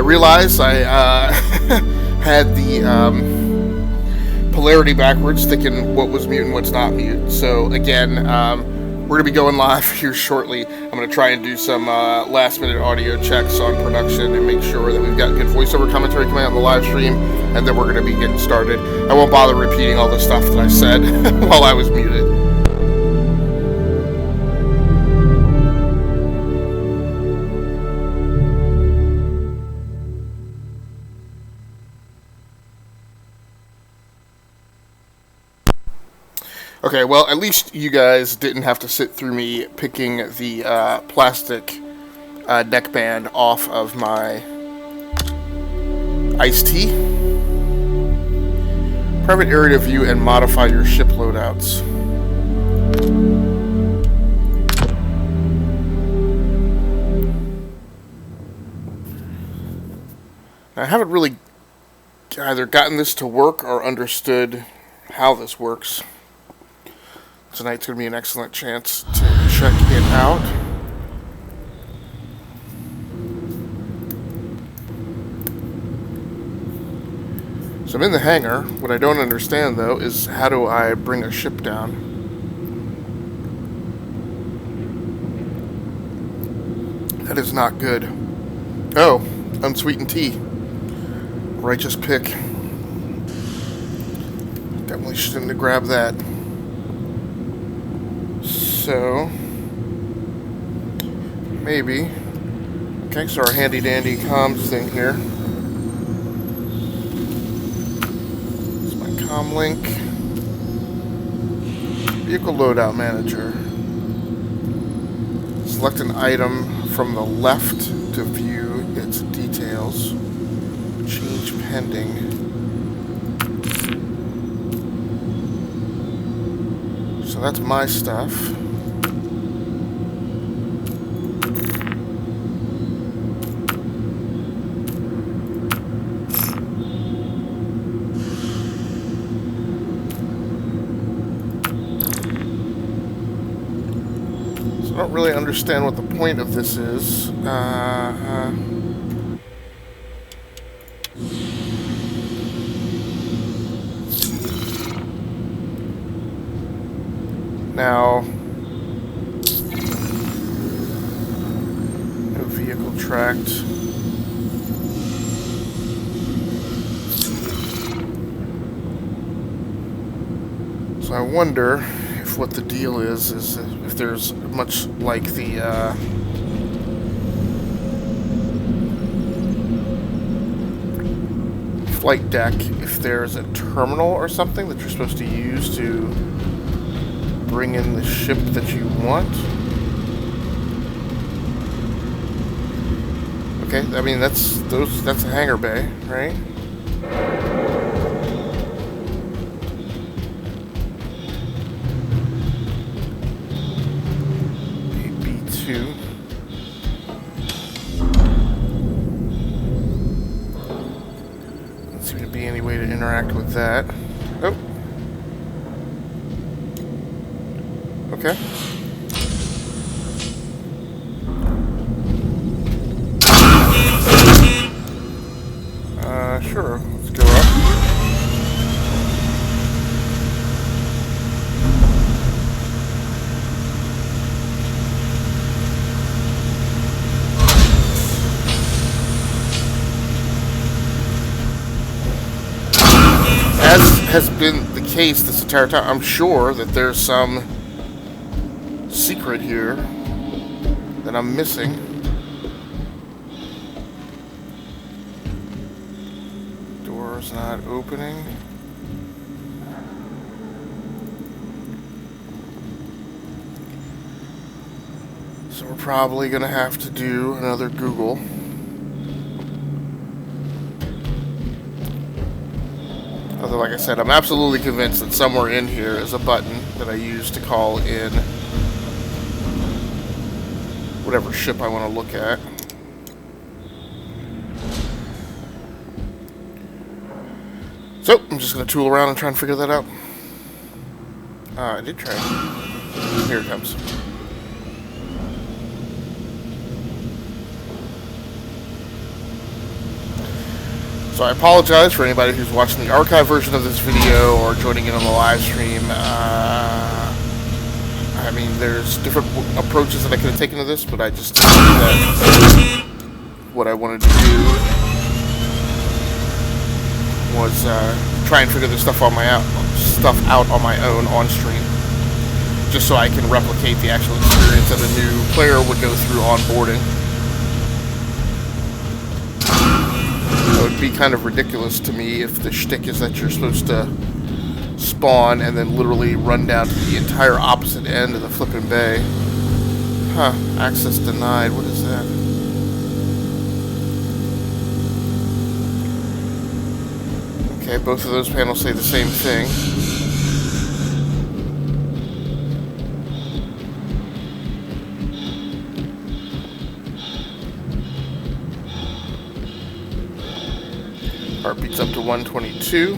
realized I had the polarity backwards, thinking what was mute and what's not mute. So again, we're going to be going live here shortly. I'm going to try and do some last-minute audio checks on production and make sure that we've got good voiceover commentary coming out on the live stream, and then we're going to be getting started. I won't bother repeating all the stuff that I said while I was muted. Okay, well, at least you guys didn't have to sit through me picking the plastic neckband off of my iced tea. Private area to view and modify your ship loadouts. I haven't really either gotten this to work or understood how this works. Tonight's going to be an excellent chance to check it out. So I'm in the hangar. What I don't understand, though, is how do I bring a ship down? That is not good. Oh, unsweetened tea. Righteous pick. Definitely shouldn't have grabbed that. So, maybe. Okay, so our handy dandy comms thing here. It's my comm link. Vehicle loadout manager. Select an item from the left to view its details. Change pending. So that's my stuff. I don't really understand what the point of this is. Now, no vehicle tracked. So I wonder if what the deal is if there's much like the flight deck, if there's a terminal or something that you're supposed to use to bring in the ship that you want. Okay, I mean that's a hangar bay, right? B2. Doesn't seem to be any way to interact with that. Oh. Okay. Sure. Let's go up. As has been the case this entire time, I'm sure that there's some secret here that I'm missing. Door's not opening. So we're probably gonna have to do another Google. Although, like I said, I'm absolutely convinced that somewhere in here is a button that I use to call in whatever ship I want to look at. So, I'm just going to tool around and try and figure that out. I did try. Here it comes. So I apologize for anybody who's watching the archive version of this video or joining in on the live stream. I mean, there's different approaches that I could have taken to this, but I just decided that what I wanted to do was try and figure this stuff out on my own on stream, just so I can replicate the actual experience that a new player would go through onboarding. It would be kind of ridiculous to me if the shtick is that you're supposed to spawn and then literally run down to the entire opposite end of the flippin' bay. Huh, access denied, what is that? Okay, both of those panels say the same thing. Heartbeat's up to 122.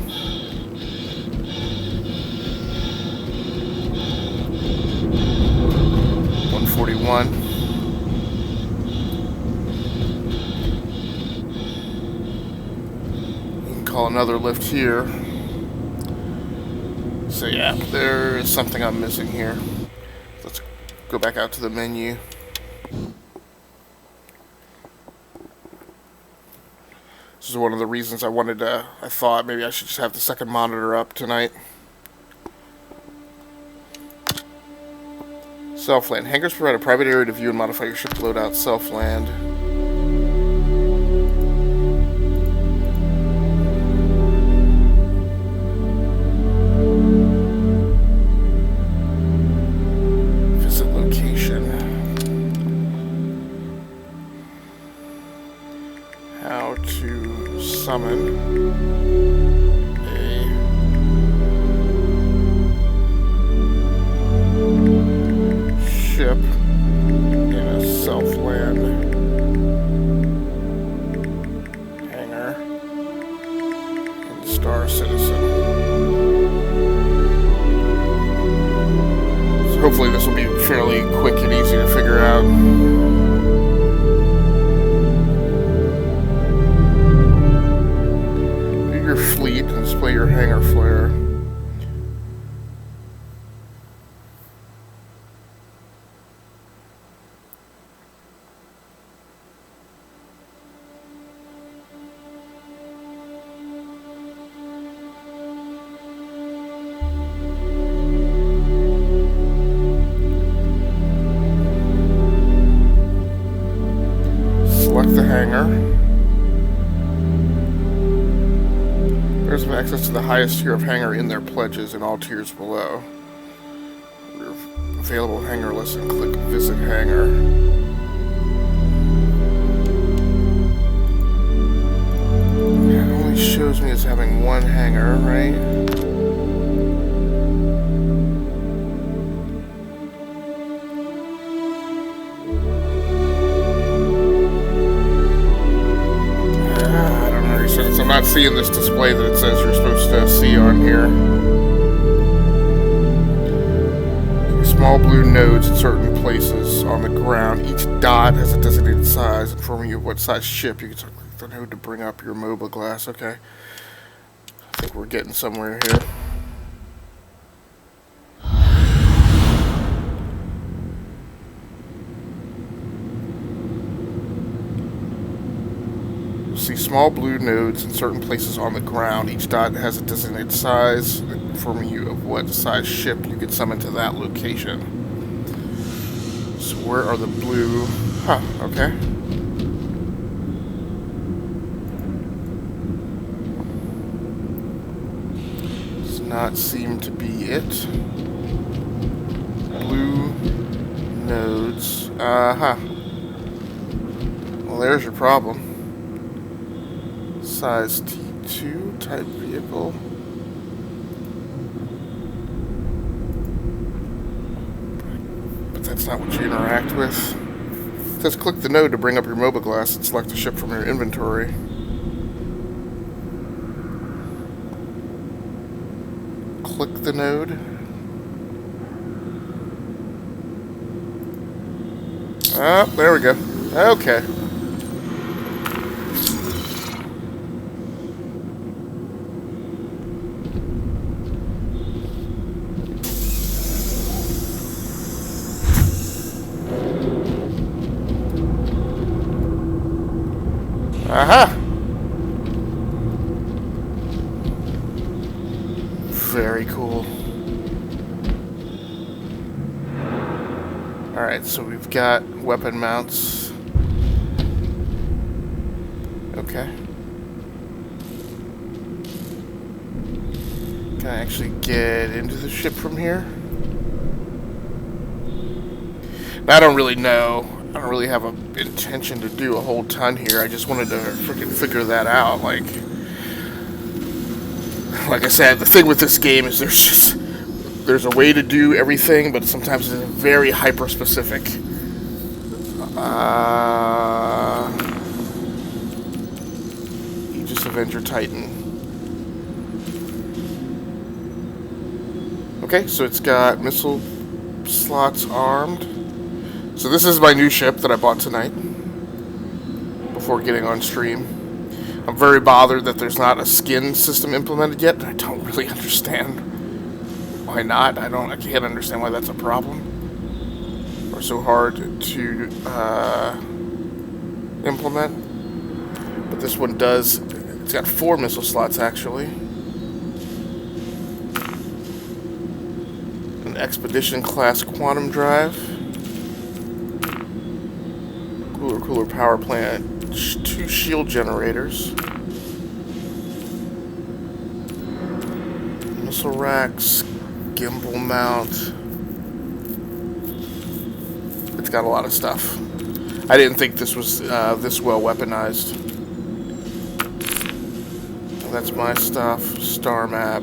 141. You can call another lift here. So yeah, there is something I'm missing here. Let's go back out to the menu. This is one of the reasons I thought maybe I should just have the second monitor up tonight. Self-land. Hangars provide a private area to view and modify your ship loadout. Self-land. Visit location. How to summon ship in a self-land hangar in Star Citizen. So hopefully this will be fairly quick and easy to figure out. View your fleet and display your hangar flare. Select the hangar. There's access to the highest tier of hangar in their pledges and all tiers below. Your available hangar list and click visit hangar. It only shows me as having one hangar, right? I'm not seeing this display that it says you're supposed to see on here. Small blue nodes in certain places on the ground. Each dot has a designated size, informing you of what size ship. You can click the node to bring up your MOBA glass. Okay. I think we're getting somewhere here. See small blue nodes in certain places on the ground. Each dot has a designated size, informing you of what size ship you could summon to that location. So where are the blue? Huh, okay. Does not seem to be it. Blue nodes. Uh-huh. Well, there's your problem. Size T2, type vehicle. But that's not what you interact with. It says click the node to bring up your MOBA glass and select a ship from your inventory. Click the node. Ah, there we go. Okay. Aha! Very cool. Alright, so we've got weapon mounts. Okay. Can I actually get into the ship from here? Now, I don't really know. I don't really have an intention to do a whole ton here. I just wanted to freaking figure that out. Like I said, the thing with this game is there's a way to do everything, but sometimes it's very hyper-specific. Aegis Avenger Titan. Okay, so it's got missile slots armed. So this is my new ship that I bought tonight before getting on stream. I'm very bothered that there's not a skin system implemented yet. I don't really understand why not. I can't understand why that's a problem or so hard to implement. But this one does. It's got 4 missile slots actually. An Expedition class quantum drive. Cooler power plant. 2 shield generators. Missile racks. Gimbal mount. It's got a lot of stuff. I didn't think this was this well weaponized. That's my stuff. Star map.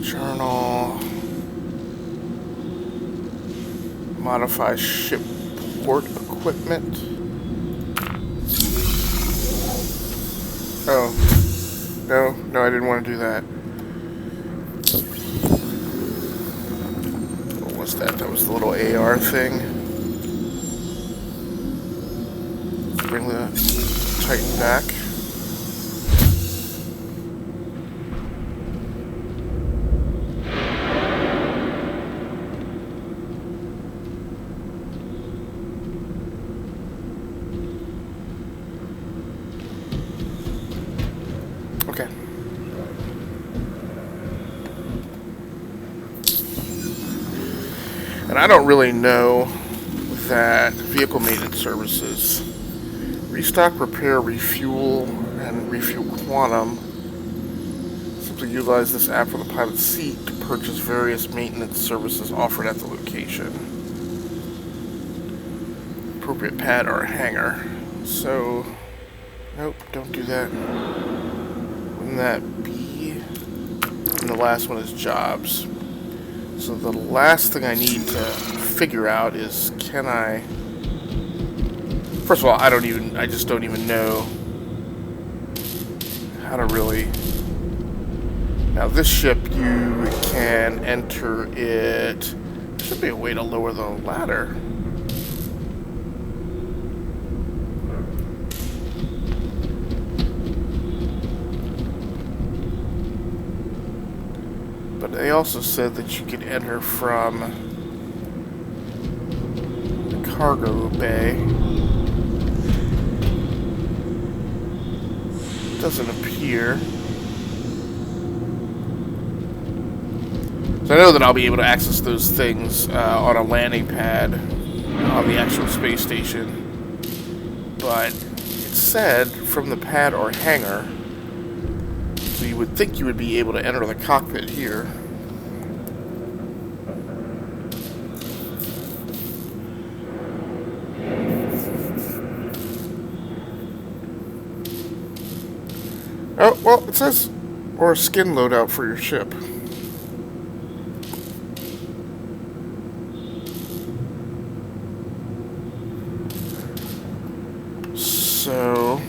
Journal. Modify ship port equipment. Oh. No, I didn't want to do that. What was that? That was the little AR thing. Bring the Titan back. Okay. And I don't really know that vehicle maintenance services, restock, repair, refuel, and refuel quantum, simply utilize this app from the pilot's seat to purchase various maintenance services offered at the location. Appropriate pad or hangar. So, nope, don't do that. Wouldn't that be? And the last one is jobs. So the last thing I need to figure out is, can I... First of all, I just don't even know how to really... Now this ship, you can enter it... There should be a way to lower the ladder. But they also said that you could enter from the cargo bay. It doesn't appear. So I know that I'll be able to access those things on a landing pad on the actual space station. But it said from the pad or hangar. So you would think you would be able to enter the cockpit here. Oh, well, it says, or a skin loadout for your ship. So,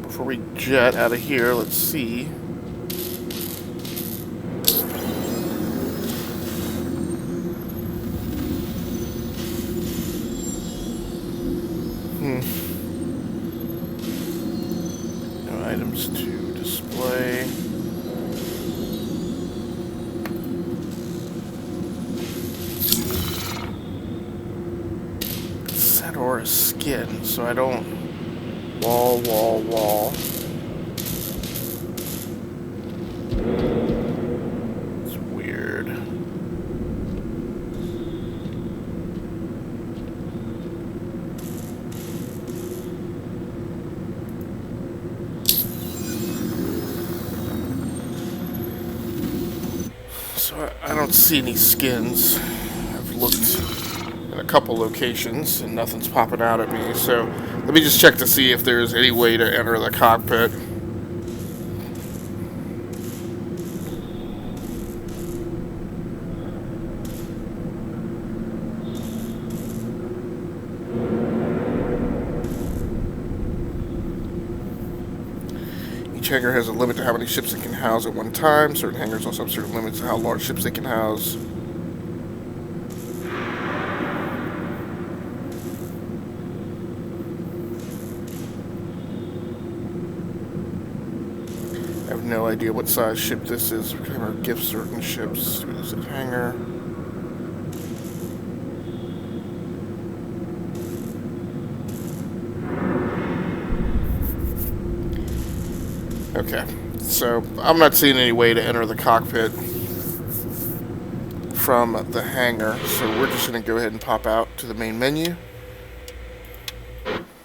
before we jet out of here, let's see. No items to display. Set far as skin, so I don't... Wall. It's weird. So I don't see any skins. I've looked in a couple locations and nothing's popping out at me, so let me just check to see if there's any way to enter the cockpit. Each hangar has a limit to how many ships it can house at one time. Certain hangars also have certain limits to how large ships they can house. I have no idea what size ship this is. We're going to gift certain ships. What is it? Hangar. Okay, so I'm not seeing any way to enter the cockpit from the hangar, so we're just going to go ahead and pop out to the main menu.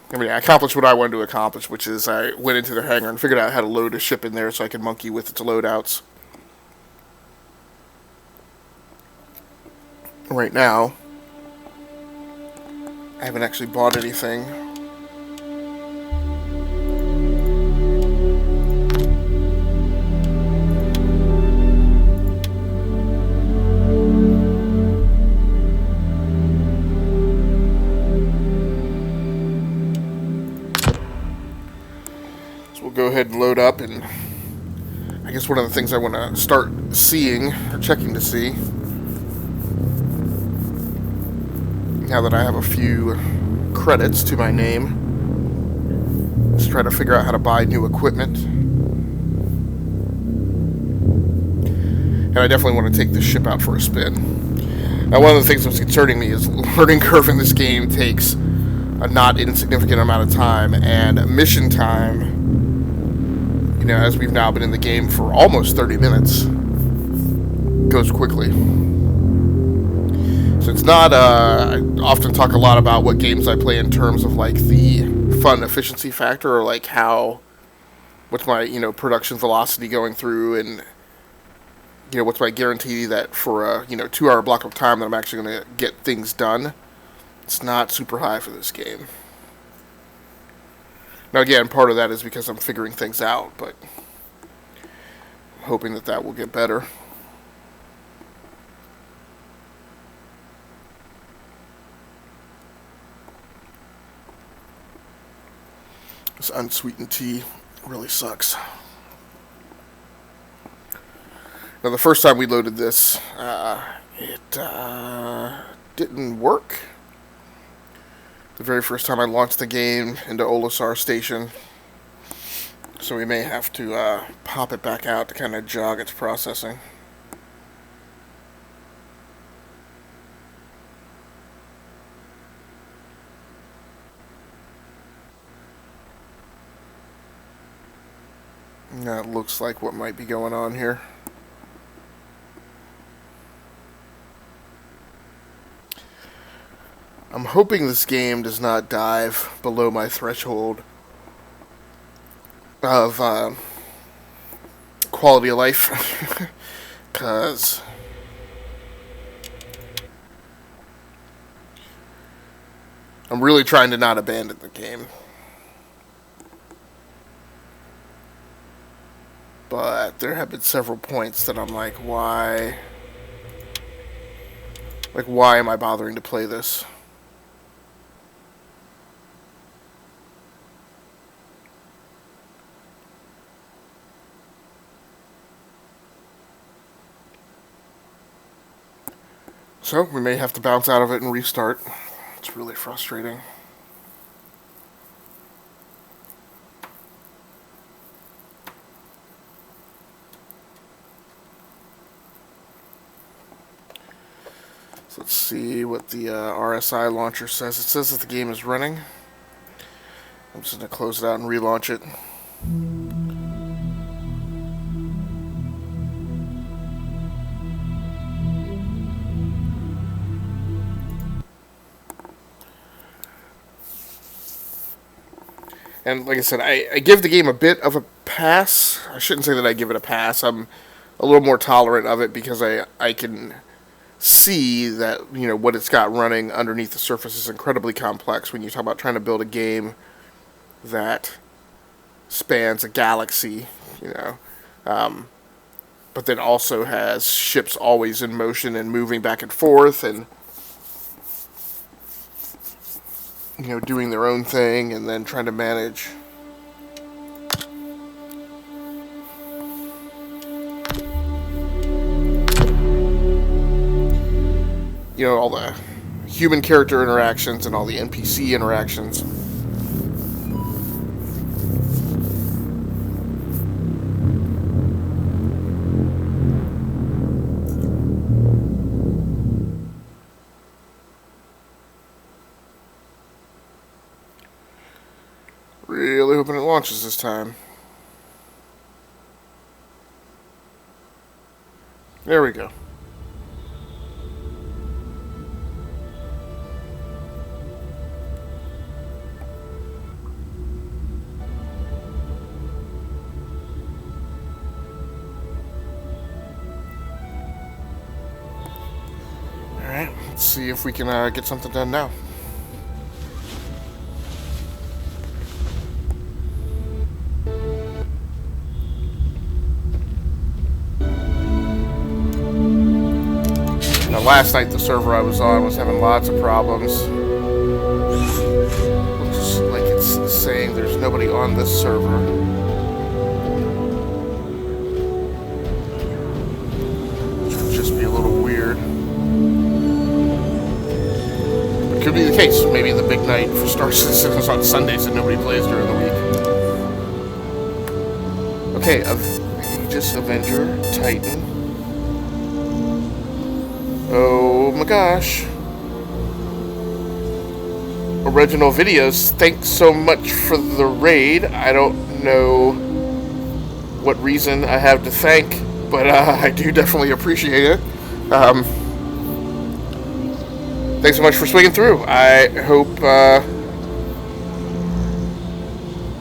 I mean, I accomplished what I wanted to accomplish, which is I went into the hangar and figured out how to load a ship in there so I could monkey with its loadouts. Right now, I haven't actually bought anything. Go ahead and load up, and I guess one of the things I want to start seeing or checking to see now that I have a few credits to my name is try to figure out how to buy new equipment. And I definitely want to take this ship out for a spin. Now, one of the things that's concerning me is the learning curve in this game takes a not insignificant amount of time, and mission time, as we've now been in the game for almost 30 minutes, goes quickly. So it's not, I often talk a lot about what games I play in terms of like the fun efficiency factor, or like what's my, production velocity going through, and, what's my guarantee that for a, 2-hour block of time that I'm actually going to get things done. It's not super high for this game. Now, again, part of that is because I'm figuring things out, but I'm hoping that will get better. This unsweetened tea really sucks. Now, the first time we loaded this, it didn't work. The very first time I launched the game into Olisar Station. So we may have to pop it back out to kind of jog its processing. And that looks like what might be going on here. I'm hoping this game does not dive below my threshold of quality of life, because I'm really trying to not abandon the game. But there have been several points that I'm like, why? Like, why am I bothering to play this? So, we may have to bounce out of it and restart. It's really frustrating. Let's see what the RSI launcher says. It says that the game is running. I'm just going to close it out and relaunch it. And like I said, I give the game a bit of a pass. I shouldn't say that I give it a pass. I'm a little more tolerant of it because I can see that, you know, what it's got running underneath the surface is incredibly complex when you talk about trying to build a game that spans a galaxy, you know, but then also has ships always in motion and moving back and forth and, you know, doing their own thing and then trying to manage all the human character interactions and all the NPC interactions. Really hoping it launches this time. There we go. Alright, let's see if we can get something done now. Last night the server I was on was having lots of problems. Looks like it's saying there's nobody on this server. Which would just be a little weird. It could be the case. Maybe the big night for Star Citizen is on Sundays and nobody plays during the week. Okay, Aegis Avenger, Titan. Oh my gosh. Original videos, thanks so much for the raid. I don't know what reason I have to thank, but I do definitely appreciate it. Thanks so much for swinging through. I hope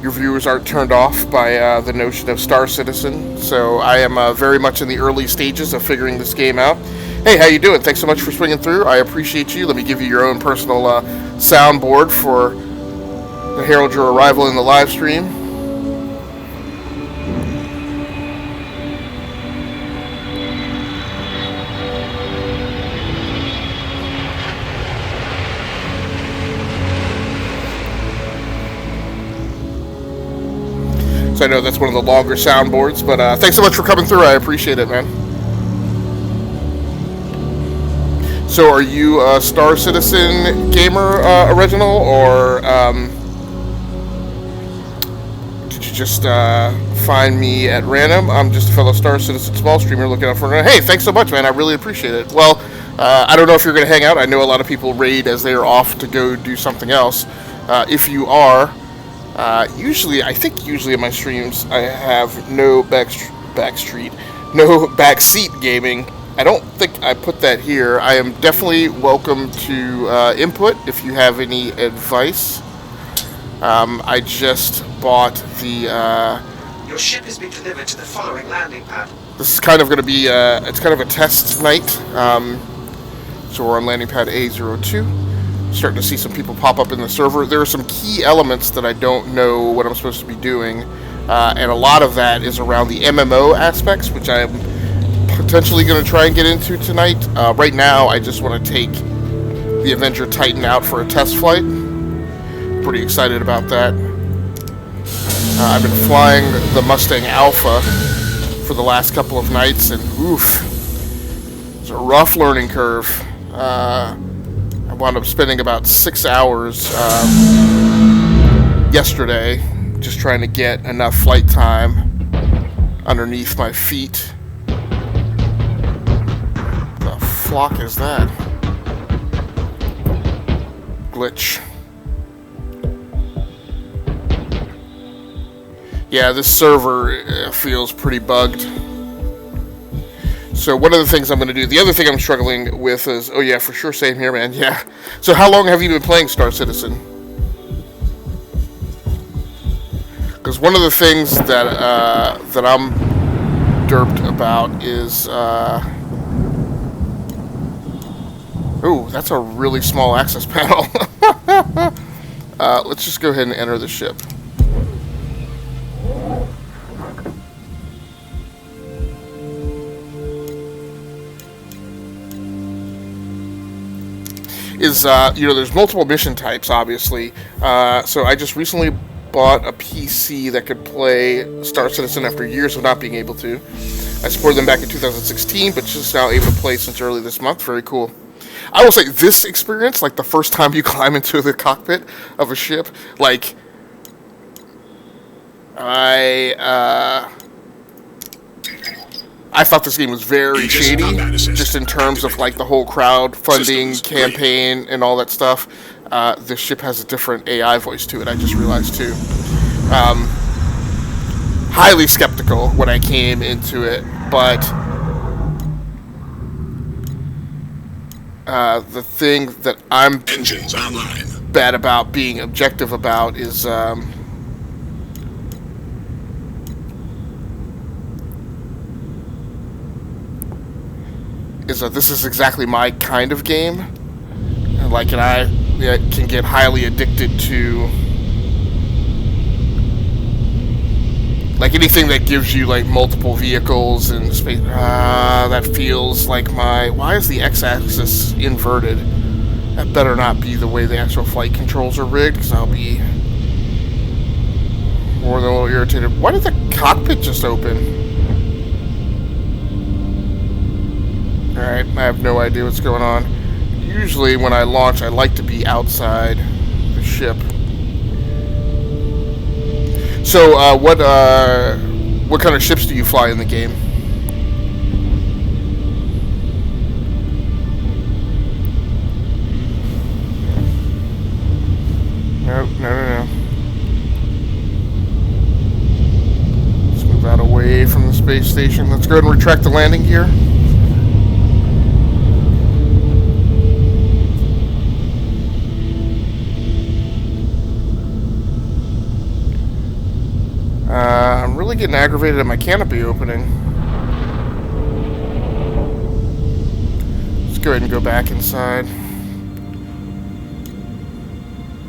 your viewers aren't turned off by the notion of Star Citizen. So I am very much in the early stages of figuring this game out. Hey, how you doing? Thanks so much for swinging through. I appreciate you. Let me give you your own personal soundboard for the herald your arrival in the live stream. So I know that's one of the longer soundboards, but thanks so much for coming through. I appreciate it, man. So are you a Star Citizen gamer original, or did you just find me at random? I'm just a fellow Star Citizen small streamer looking out for... Hey, thanks so much, man. I really appreciate it. Well, I don't know if you're going to hang out. I know a lot of people raid as they are off to go do something else. If you are, usually in my streams, I have no backseat gaming. I don't think I put that here. I am definitely welcome to input if you have any advice. I just bought the... Your ship has been delivered to the following landing pad. This is kind of going to be it's kind of a test night. So we're on landing pad A02. Starting to see some people pop up in the server. There are some key elements that I don't know what I'm supposed to be doing. And a lot of that is around the MMO aspects, which I am potentially going to try and get into tonight. Right now, I just want to take the Avenger Titan out for a test flight. Pretty excited about that. I've been flying the Mustang Alpha for the last couple of nights, and oof, it's a rough learning curve. I wound up spending about 6 hours yesterday just trying to get enough flight time underneath my feet. What the flock is that? glitch. Yeah, this server feels pretty bugged. So one of the things I'm going to do, the other thing I'm struggling with is, oh yeah, for sure, same here, man, yeah. So how long have you been playing Star Citizen? Because one of the things that I'm derped about is, ooh, that's a really small access panel. Let's just go ahead and enter the ship. There's multiple mission types, obviously. So I just recently bought a PC that could play Star Citizen after years of not being able to. I supported them back in 2016, but just now able to play since early this month. Very cool. I will say, this experience, like the first time you climb into the cockpit of a ship, like, I thought this game was very shady, just in terms of like the whole crowdfunding campaign and all that stuff. This ship has a different AI voice to it, I just realized too. Highly skeptical when I came into it, but the thing that I'm Engines online. bad about being objective about is that this is exactly my kind of game. And I can get highly addicted to like anything that gives you like multiple vehicles and space. That feels like my. Why is the x-axis inverted? That better not be the way the actual flight controls are rigged, because I'll be more than a little irritated. Why did the cockpit just open? Alright, I have no idea what's going on. Usually when I launch, I like to be outside the ship. So, what kind of ships do you fly in the game? Nope, no. Let's move out away from the space station. Let's go ahead and retract the landing gear. I'm really getting aggravated at my canopy opening. Let's go ahead and go back inside.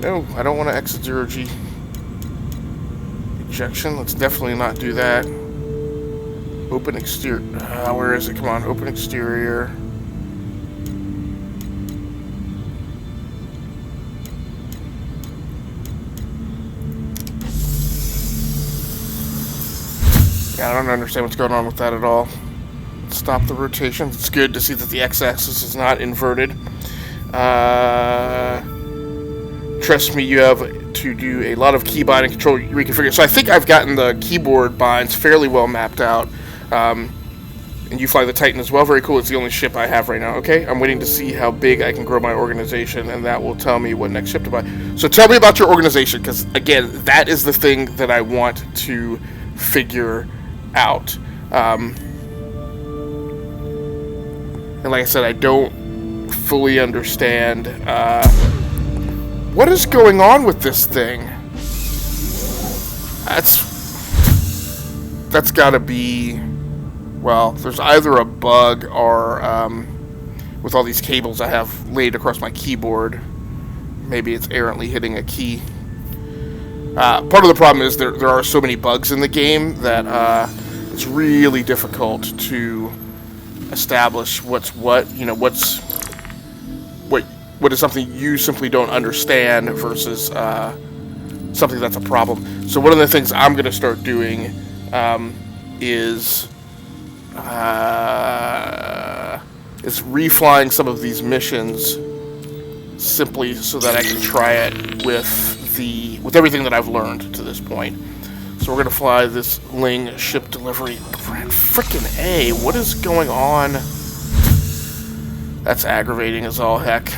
No, I don't want to exit zero-G. Ejection, let's definitely not do that. Open exterior. Where is it? Come on, open exterior. Yeah, I don't understand what's going on with that at all. Stop the rotation. It's good to see that the x-axis is not inverted. Trust me, you have to do a lot of key bind and control reconfigure. So I think I've gotten the keyboard binds fairly well mapped out. And you fly the Titan as well. Very cool. It's the only ship I have right now. Okay, I'm waiting to see how big I can grow my organization, and that will tell me what next ship to buy. So tell me about your organization, because again, that is the thing that I want to figure out. And like I said, I don't fully understand what is going on with this thing. That's gotta be, well, there's either a bug or with all these cables I have laid across my keyboard, maybe it's errantly hitting a key. Part of the problem is there are so many bugs in the game that it's really difficult to establish what's what. What is something you simply don't understand versus something that's a problem. So one of the things I'm going to start doing is reflying some of these missions simply so that I can try it with everything that I've learned to this point. So we're gonna fly this Ling ship delivery. Frickin' A, what is going on? That's aggravating as all heck.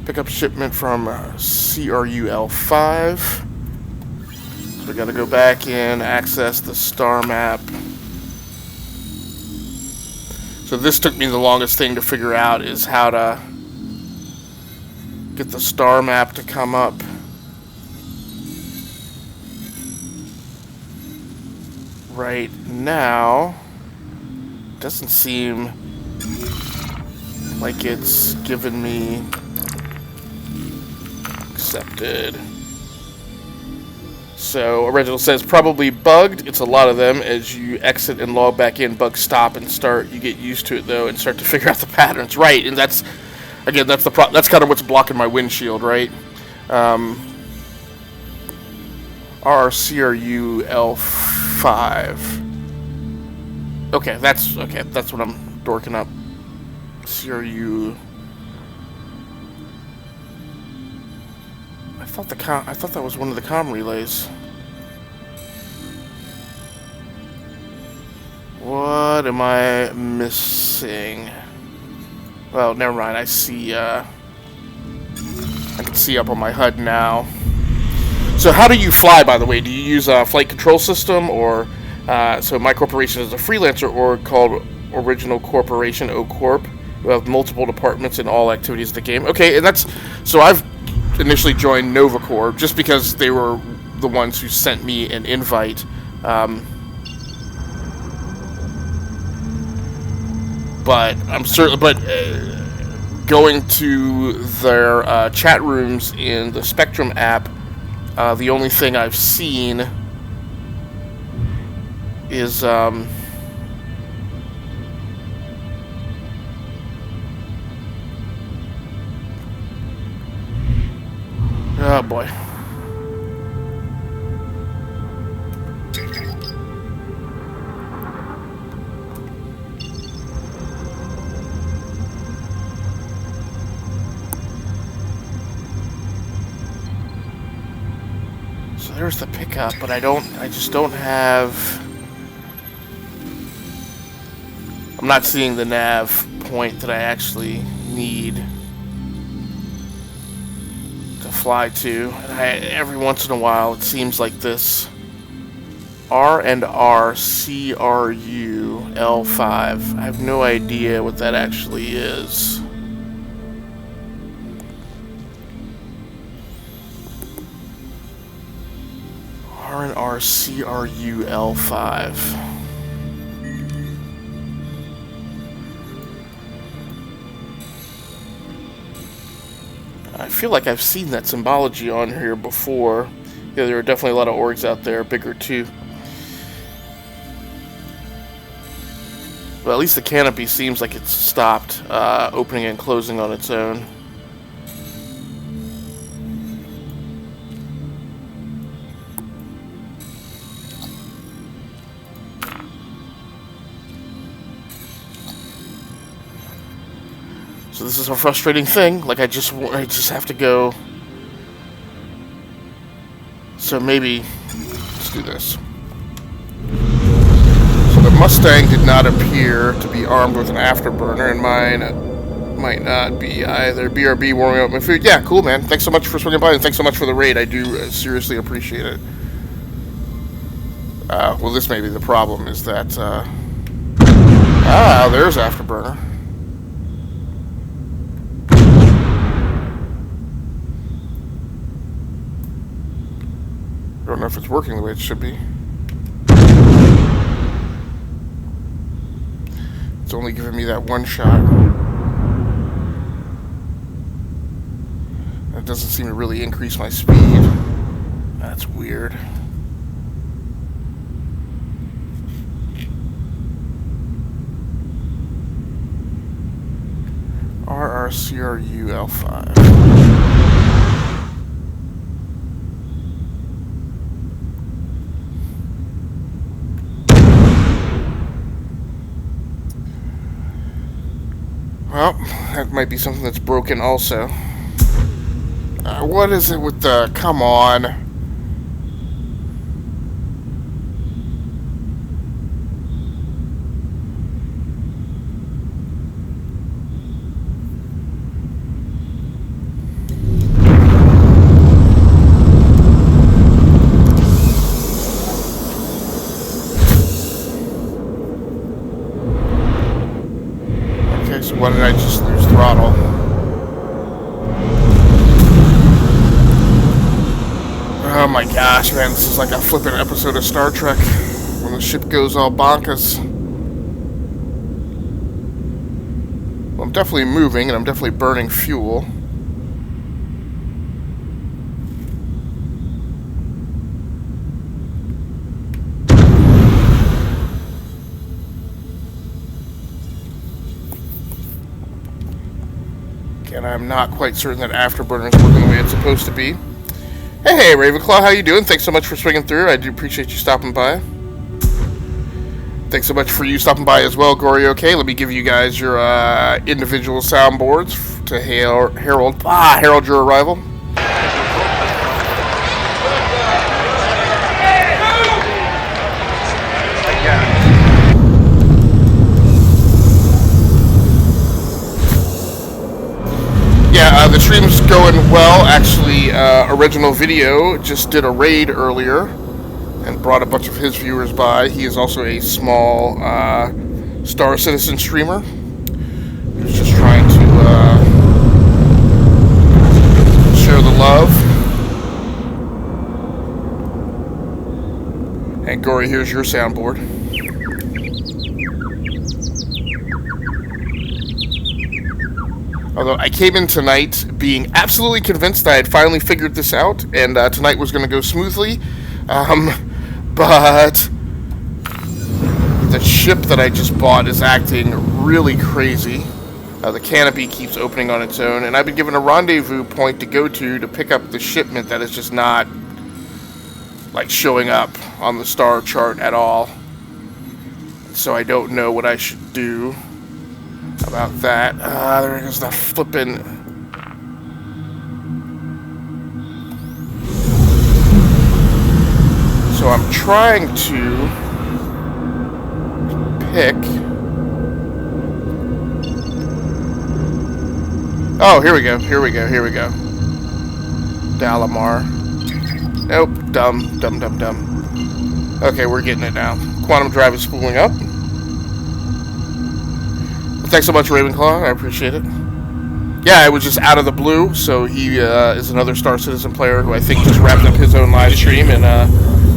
Pick up shipment from CRUL5. So we gotta go back in, access the star map. So this took me the longest thing to figure out, is how to get the star map to come up. Right now, doesn't seem like it's given me accepted. So original says probably bugged. It's a lot of them. As you exit and log back in, bugs stop and start. You get used to it though and start to figure out the patterns. Right, and that's again that's that's kind of what's blocking my windshield, right? RCRUL5. Okay, that's what I'm dorking up. CRU. I thought that was one of the comm relays. What am I missing? Well, never mind. I see. I can see up on my HUD now. So, how do you fly? By the way, do you use a flight control system, or so my corporation is a freelancer org called Original Corporation O Corp. We have multiple departments in all activities of the game. Okay, and that's so I've initially joined Nova Corp just because they were the ones who sent me an invite. But I'm certain. But going to their chat rooms in the Spectrum app, the only thing I've seen is oh boy. So there's the pickup, but I just don't have. I'm not seeing the nav point that I actually need to fly to. And every once in a while, it seems like this R&RCRUL5. I have no idea what that actually is. R&RCRUL5. I feel like I've seen that symbology on here before. Yeah, there are definitely a lot of orgs out there, bigger too. But at least the canopy seems like it's stopped opening and closing on its own. So this is a frustrating thing. Like I just have to go. So maybe let's do this. So the Mustang did not appear to be armed with an afterburner, and mine might not be either. BRB warming up my food. Yeah, cool, man. Thanks so much for swinging by, and thanks so much for the raid. I do seriously appreciate it. Well, this may be the problem. Is that there's afterburner. I don't know if it's working the way it should be. It's only giving me that one shot. That doesn't seem to really increase my speed. That's weird. RRCRUL5. Well, that might be something that's broken also. What is it with the... Come on. gosh, man, this is like a flippin' episode of Star Trek when the ship goes all bonkers. Well, I'm definitely moving, and I'm definitely burning fuel. And I'm not quite certain that Afterburner is working the way it's supposed to be. Hey, Ravenclaw, how you doing? Thanks so much for swinging through. I do appreciate you stopping by. Thanks so much for you stopping by as well, Gory. Okay, let me give you guys your individual soundboards to herald your arrival. Yeah, the stream's going well. Actually, Original Video just did a raid earlier and brought a bunch of his viewers by. He is also a small Star Citizen streamer who's just trying to share the love. And Gory, here's your soundboard. Although I came in tonight being absolutely convinced I had finally figured this out, and tonight was going to go smoothly, but the ship that I just bought is acting really crazy. The canopy keeps opening on its own, and I've been given a rendezvous point to go to pick up the shipment that is just not, like, showing up on the star chart at all. So I don't know what I should do about that. There goes the flippin'. So I'm trying to pick. Oh, here we go. Dalamar. Nope. Dumb. Okay, we're getting it now. Quantum drive is spooling up. Thanks so much, Ravenclaw. I appreciate it. Yeah, it was just out of the blue, so he is another Star Citizen player who I think just wrapped up his own live stream and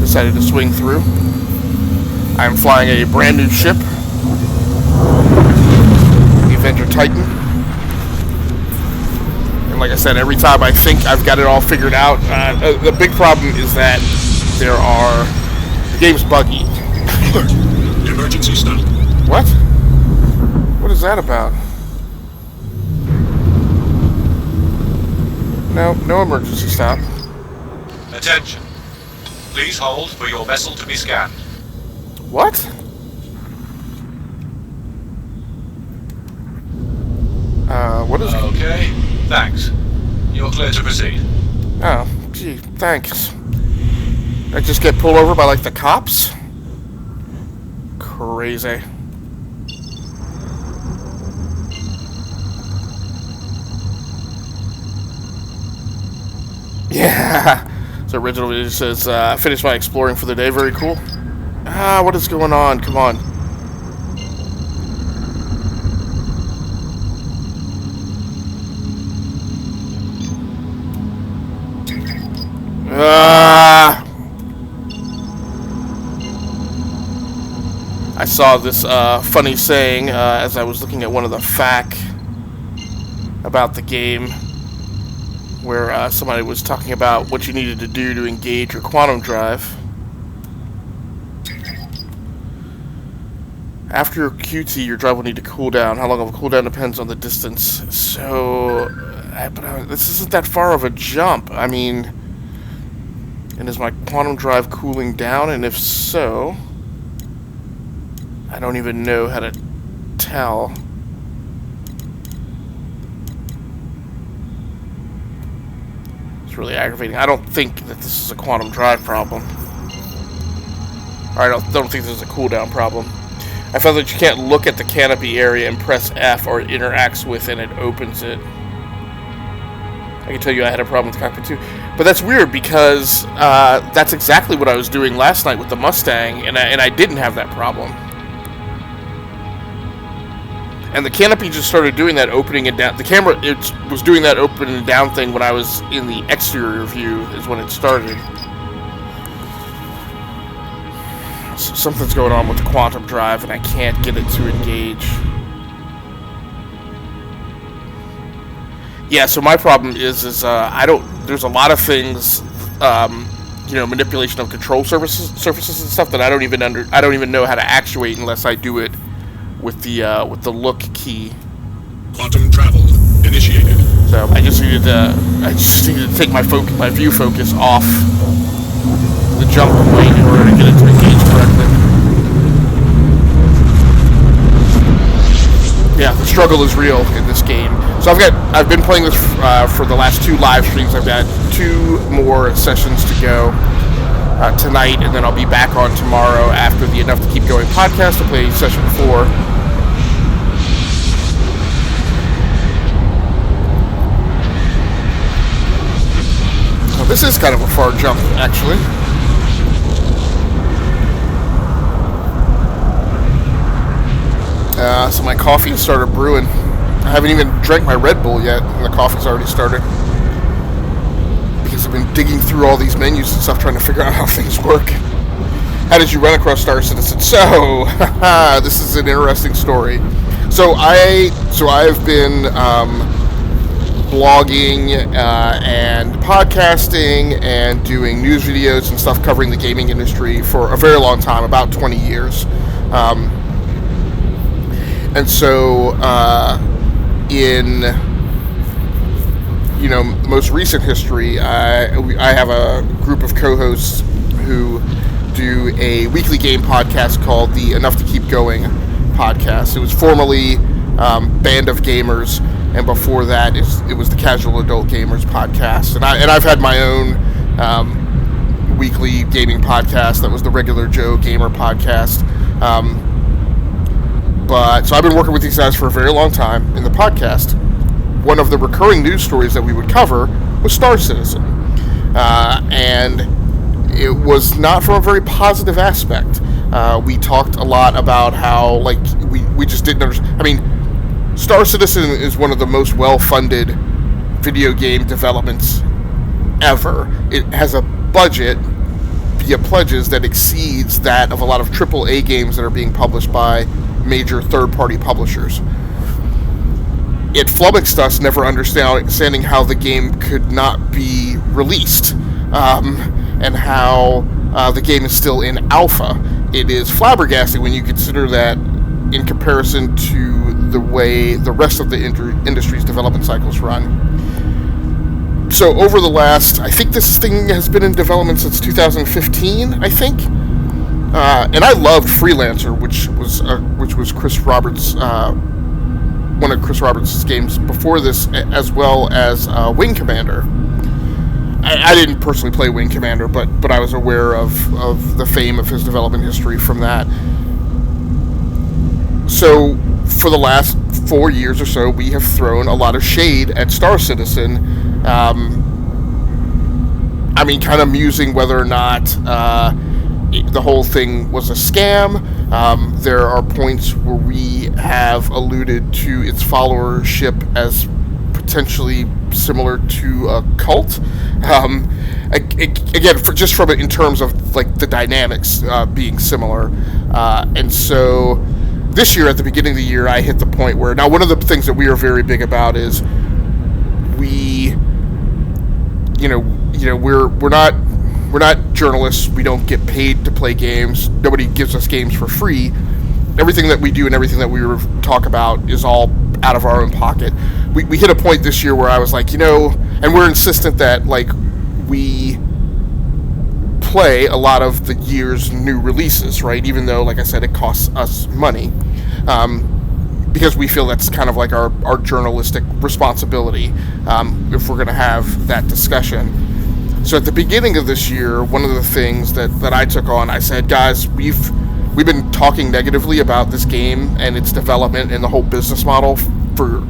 decided to swing through. I'm flying a brand new ship, the Avenger Titan. And like I said, every time I think I've got it all figured out, the big problem is that the game's buggy. Emergency stop. What? What is that about? No emergency stop. Attention. Please hold for your vessel to be scanned. What? What is... Okay, thanks. You're clear to proceed. Oh, gee, thanks. I just get pulled over by, like, the cops? Crazy. Yeah. So original video says, finished my exploring for the day. Very cool. What is going on? Come on. I saw this funny saying as I was looking at one of the FAQ about the game, where somebody was talking about what you needed to do to engage your quantum drive. After your QT, your drive will need to cool down. How long of a cooldown depends on the distance. So, but this isn't that far of a jump. I mean, and is my quantum drive cooling down? And if so, I don't even know how to tell. It's really aggravating. I don't think that this is a quantum drive problem. Or I don't think this is a cooldown problem. I found that you can't look at the canopy area and press F or it interacts with and it opens it. I can tell you I had a problem with the cockpit too. But that's weird because that's exactly what I was doing last night with the Mustang, and I didn't have that problem. And the canopy just started doing that opening and down. The camera, it was doing that open and down thing when I was in the exterior view is when it started. something's going on with the quantum drive, and I can't get it to engage. Yeah, so my problem is I don't. There's a lot of things, manipulation of control surfaces and stuff that I don't even know how to actuate unless I do it with the look key. Quantum travel initiated. So I just needed to take my view focus off the jump point in order to get it to engage correctly. Yeah, the struggle is real in this game. So I've been playing this for the last 2 live streams. I've got 2 more sessions to go tonight, and then I'll be back on tomorrow after the Enough to Keep Going podcast to play session 4. Well, this is kind of a far jump, actually. So my coffee has started brewing. I haven't even drank my Red Bull yet, and the coffee's already started. Because I've been digging through all these menus and stuff, trying to figure out how things work. How did you run across Star Citizen? So, this is an interesting story. So I've been blogging and podcasting and doing news videos and stuff covering the gaming industry for a very long time, about 20 years. And so, in most recent history, I have a group of co-hosts who do a weekly game podcast called the Enough to Keep Going podcast. It was formerly Band of Gamers, and before that it was the Casual Adult Gamers podcast. And I've had my own weekly gaming podcast that was the Regular Joe Gamer podcast. But so I've been working with these guys for a very long time in the podcast. One of the recurring news stories that we would cover was Star Citizen. And it was not from a very positive aspect. We talked a lot about how, we just didn't understand. I mean, Star Citizen is one of the most well-funded video game developments ever. It has a budget via pledges that exceeds that of a lot of AAA games that are being published by major third-party publishers. It flummoxed us never understanding how the game could not be released, and how the game is still in alpha. It is flabbergasting when you consider that in comparison to the way the rest of the industry's development cycles run. So over the last, I think this thing has been in development since 2015, I think. And I loved Freelancer, which was Chris Roberts, one of Chris Roberts' games before this, as well as Wing Commander. I didn't personally play Wing Commander, but I was aware of the fame of his development history from that. So for the last 4 years or so, we have thrown a lot of shade at Star Citizen. Kind of musing whether or not the whole thing was a scam. There are points where we have alluded to its followership as potentially similar to a cult. Again, just from it in terms of the dynamics being similar. And so this year, at the beginning of the year, I hit the point where, now one of the things that we are very big about is we're not journalists. We don't get paid to play games. Nobody gives us games for free. Everything that we do and everything that we talk about is all out of our own pocket. We hit a point this year where I was like, and we're insistent that we play a lot of the year's new releases, right? Even though, like I said, it costs us money, because we feel that's kind of like our journalistic responsibility if we're going to have that discussion. So at the beginning of this year, one of the things that I took on, I said, guys, we've been talking negatively about this game and its development and the whole business model for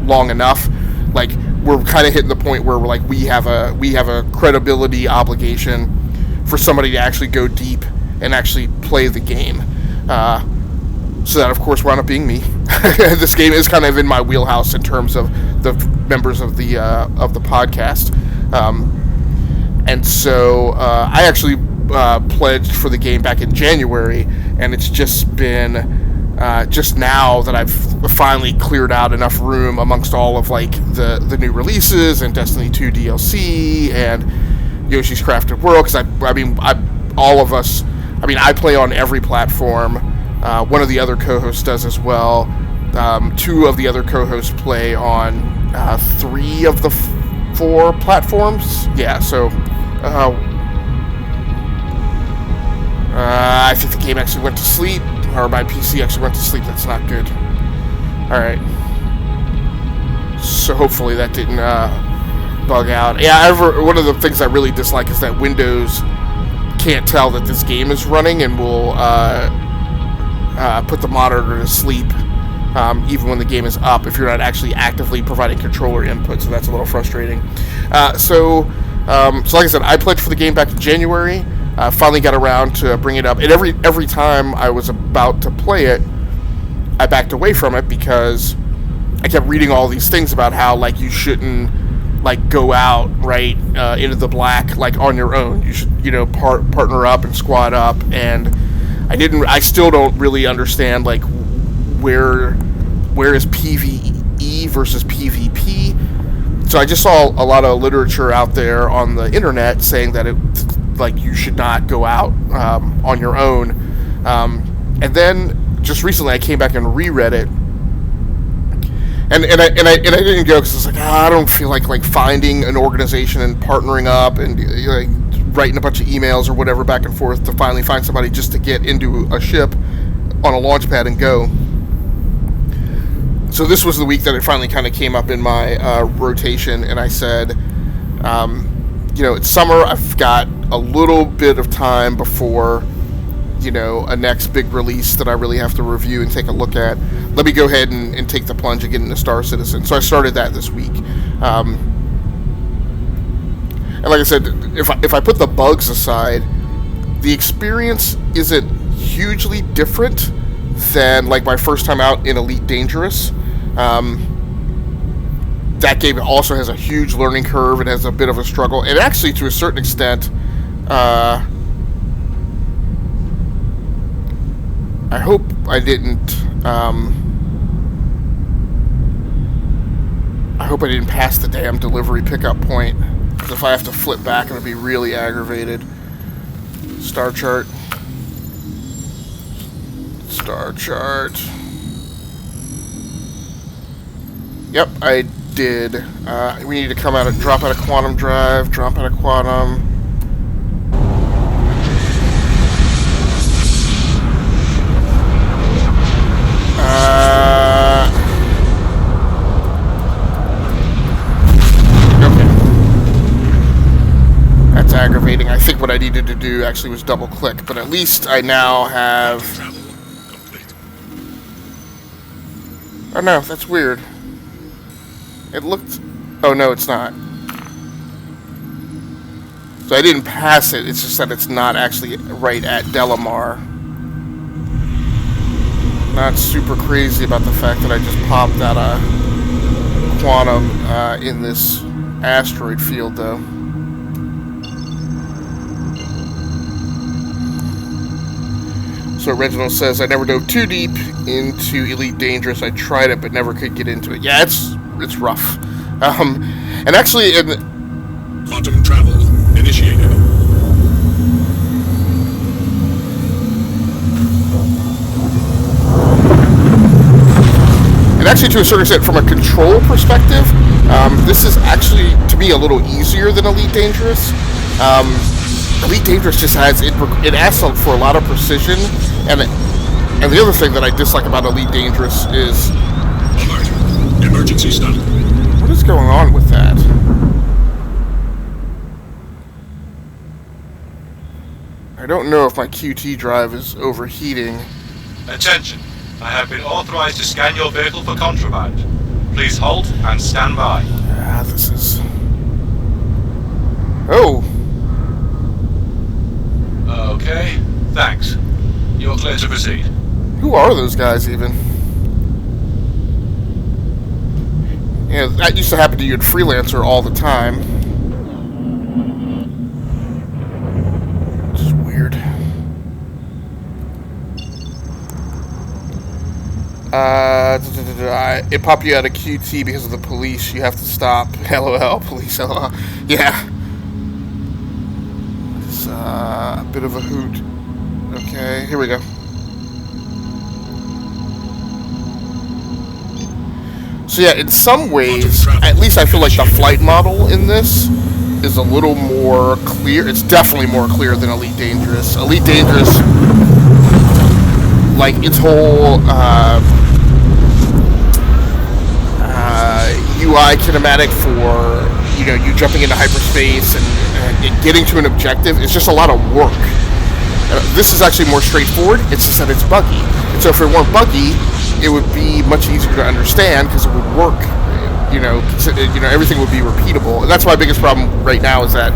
long enough. We're kind of hitting the point where we have a credibility obligation for somebody to actually go deep and actually play the game. So that, of course, wound up being me. This game is kind of in my wheelhouse in terms of the members of the podcast. And so I actually pledged for the game back in January, and it's just been just now that I've finally cleared out enough room amongst all of like the new releases and Destiny 2 DLC and Yoshi's Crafted World, because I play on every platform. One of the other co-hosts does as well. 2 of the other co-hosts play on 3 of the 4 platforms. Yeah, so I think the game actually went to sleep, or my PC actually went to sleep. That's not good. Alright. So hopefully that didn't bug out. Yeah, one of the things I really dislike is that Windows can't tell that this game is running and will put the monitor to sleep even when the game is up if you're not actually actively providing controller input, so that's a little frustrating. So like I said, I pledged for the game back in January. Finally got around to bring it up, and every time I was about to play it, I backed away from it because I kept reading all these things about how like you shouldn't like go out right into the black like on your own. You should partner up and squad up, and I still don't really understand like where is PvE versus PvP. So I just saw a lot of literature out there on the internet saying that like you should not go out on your own, and then just recently I came back and reread it, and I didn't go because it's like I don't feel like finding an organization and partnering up and like writing a bunch of emails or whatever back and forth to finally find somebody just to get into a ship on a launch pad and go. So this was the week that it finally kind of came up in my rotation, and I said, it's summer. I've got a little bit of time before, a next big release that I really have to review and take a look at. Let me go ahead and take the plunge and get into Star Citizen. So I started that this week. And like I said, if I put the bugs aside, the experience isn't hugely different than like my first time out in Elite Dangerous. That game also has a huge learning curve. It has a bit of a struggle, and actually, to a certain extent, I hope I didn't. I hope I didn't pass the damn delivery pickup point. Because if I have to flip back, I'm gonna be really aggravated. Star chart. Star chart. Yep, I did. We need to drop out of Quantum Drive, drop out of Quantum. Okay. That's aggravating. I think what I needed to do actually was double click, but at least I now have... Travel complete. Oh no, that's weird. It looked... Oh, no, it's not. So I didn't pass it, it's just that it's not actually right at Delamar. Not super crazy about the fact that I just popped out of Quantum in this asteroid field, though. So Reginald says, I never dove too deep into Elite Dangerous. I tried it, but never could get into it. Yeah, it's rough. And actually, Quantum travel initiated. And actually, to a certain extent, from a control perspective, this is actually, to me, a little easier than Elite Dangerous. Elite Dangerous just has, it asks for a lot of precision, and the other thing that I dislike about Elite Dangerous is... Alert. Emergency stop. What is going on with that? I don't know if my QT drive is overheating. Attention. I have been authorized to scan your vehicle for contraband. Please halt and stand by. This is... Oh! Okay, thanks. You're clear to proceed. Who are those guys, even? Yeah, that used to happen to you at Freelancer all the time. Which is It popped you out of QT because of the police. You have to stop. LOL, police. LOL. Yeah. It's a bit of a hoot. Okay, here we go. So yeah, in some ways, at least I feel like the flight model in this is a little more clear. It's definitely more clear than Elite Dangerous. Elite Dangerous, like its whole UI kinematic for, you know, you jumping into hyperspace and getting to an objective, it's just a lot of work. This is actually more straightforward. It's just that it's buggy. And so if it weren't buggy, it would be much easier to understand because it would work. You know, everything would be repeatable. And that's my biggest problem right now is that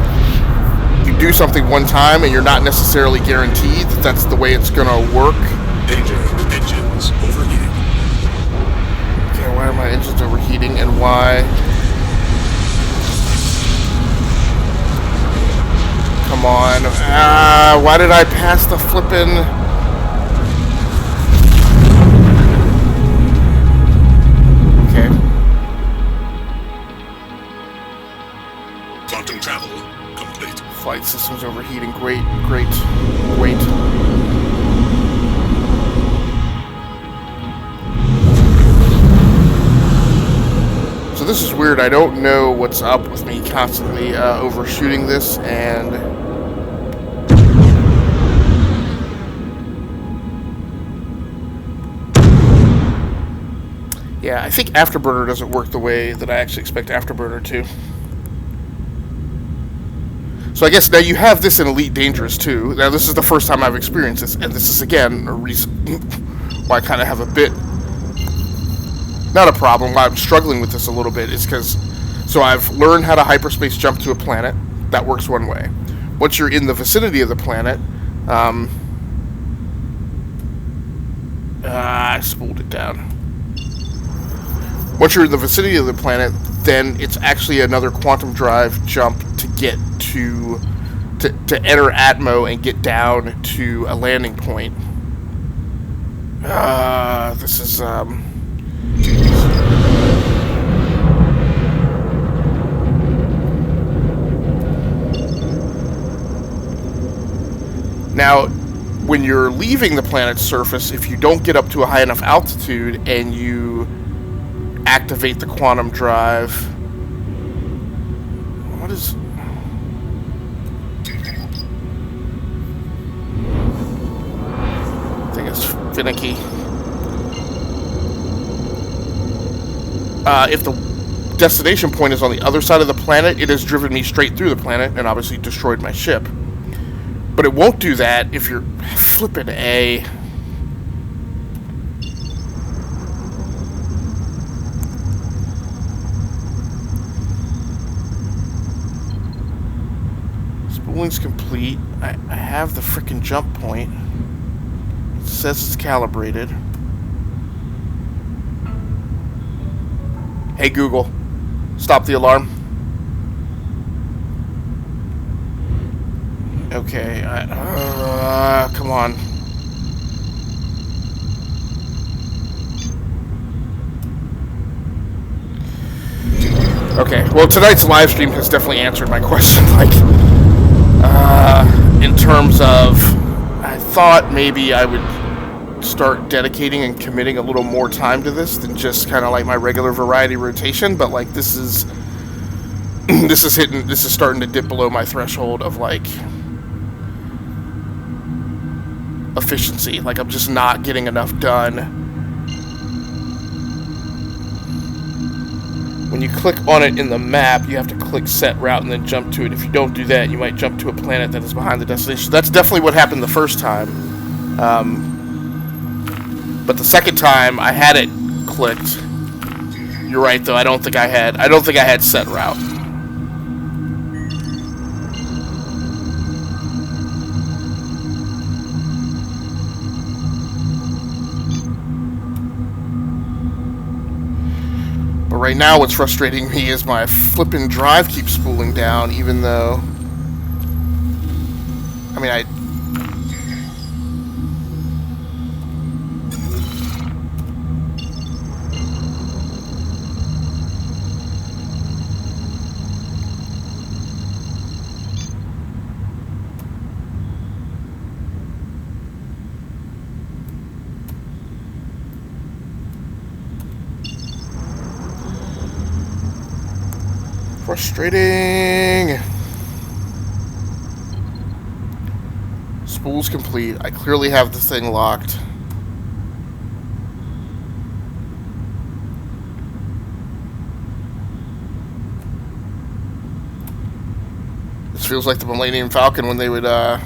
you do something one time and you're not necessarily guaranteed that that's the way it's going to work. Danger. Engines overheating. Okay, why are my engines overheating and why? Come on. Why did I pass the flippin'... Okay. Quantum travel complete. Flight system's overheating. Great. Wait. So this is weird. I don't know what's up with me constantly overshooting this, and yeah, I think Afterburner doesn't work the way that I actually expect Afterburner to. So I guess now you have this in Elite Dangerous too. Now this is the first time I've experienced this, and this is again a reason why I kind of have a bit, not a problem, why I'm struggling with this a little bit is because, so I've learned how to hyperspace jump to a planet. That works one way. Once you're in the vicinity of the planet, I spooled it down. Once you're in the vicinity of the planet, then it's actually another quantum drive jump to get to enter Atmo and get down to a landing point. This is now, when you're leaving the planet's surface, if you don't get up to a high enough altitude and you activate the quantum drive, what is... I think it's finicky. If the destination point is on the other side of the planet, it has driven me straight through the planet and obviously destroyed my ship. But it won't do that if you're flipping A. Spooling's complete. I have the frickin' jump point. It says it's calibrated. Hey Google, stop the alarm. Okay, come on. Okay, well tonight's live stream has definitely answered my question, like, in terms of, I thought maybe I would start dedicating and committing a little more time to this than just kind of like my regular variety rotation, but like this is starting to dip below my threshold of like efficiency. Like I'm just not getting enough done. When you click on it in the map, you have to click set route and then jump to it. If you don't do that, you might jump to a planet that is behind the destination. So that's definitely what happened the first time. But the second time I had it clicked. You're right though, I don't think I had set route. But right now what's frustrating me is my flippin' drive keeps spooling down, even though, I mean, Frustrating. Spool's complete. I clearly have this thing locked. This feels like the Millennium Falcon when they would hit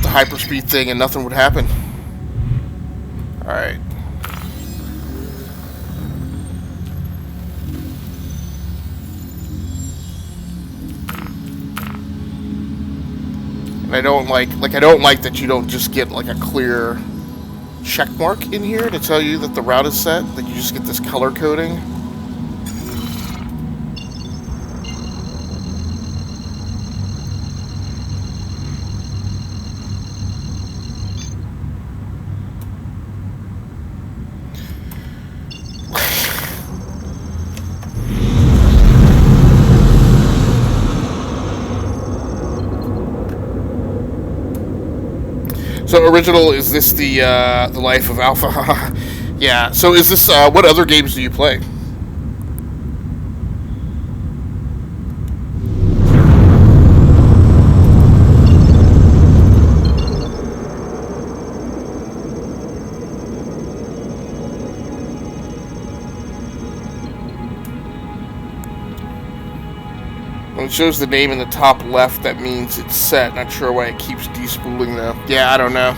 the hyperspeed thing and nothing would happen. Alright. And I don't like that you don't just get like a clear check mark in here to tell you that the route is set, that you just get this color coding. So original, is this the life of Alpha? Yeah. So is this what other games do you play? When it shows the name in the top left, that means it's set. Not sure why it keeps despooling though. Yeah, I don't know.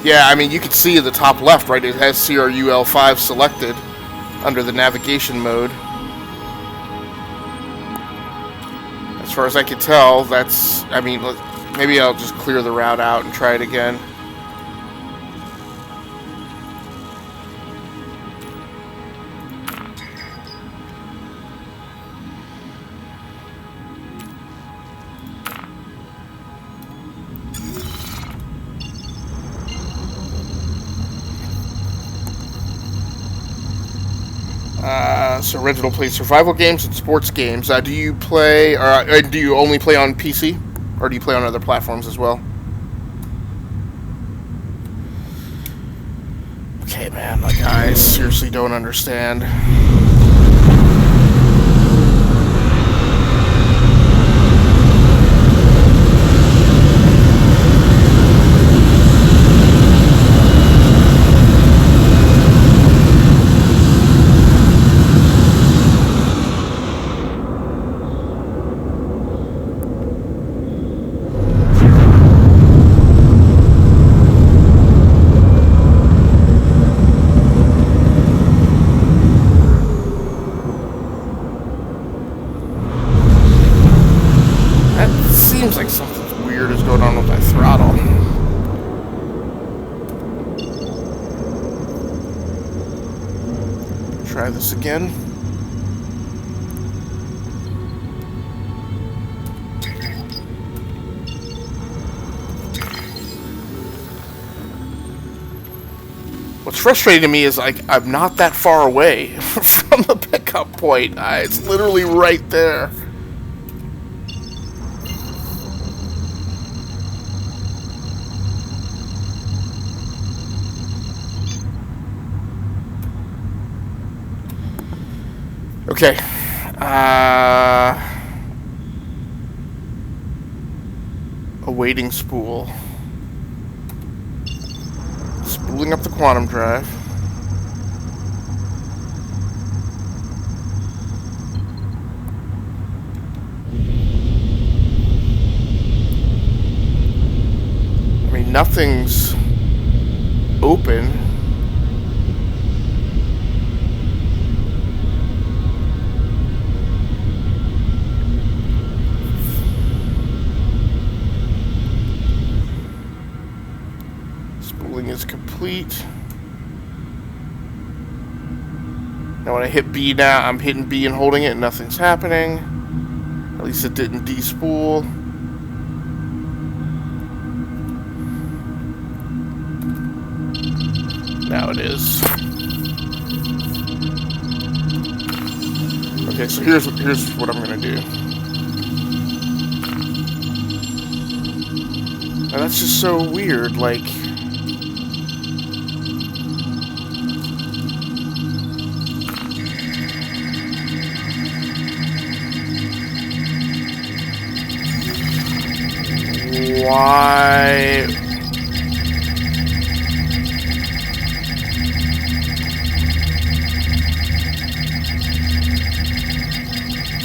Yeah, I mean, you can see in the top left, right? It has CRUL5 selected under the navigation mode. As far as I can tell, that's... I mean, maybe I'll just clear the route out and try it again. So original play survival games and sports games. Do you play, or do you only play on PC, or do you play on other platforms as well? Okay, man, like I seriously don't understand. Seems like something weird is going on with my throttle. Try this again. What's frustrating to me is like I'm not that far away from the pickup point. It's literally right there. Okay. Awaiting spool. Spooling up the quantum drive. I mean, nothing's open. Is complete. Now when I hit B now, I'm hitting B and holding it and nothing's happening. At least it didn't despool. Now it is. Okay, so here's what I'm gonna do. Now that's just so weird, like Why?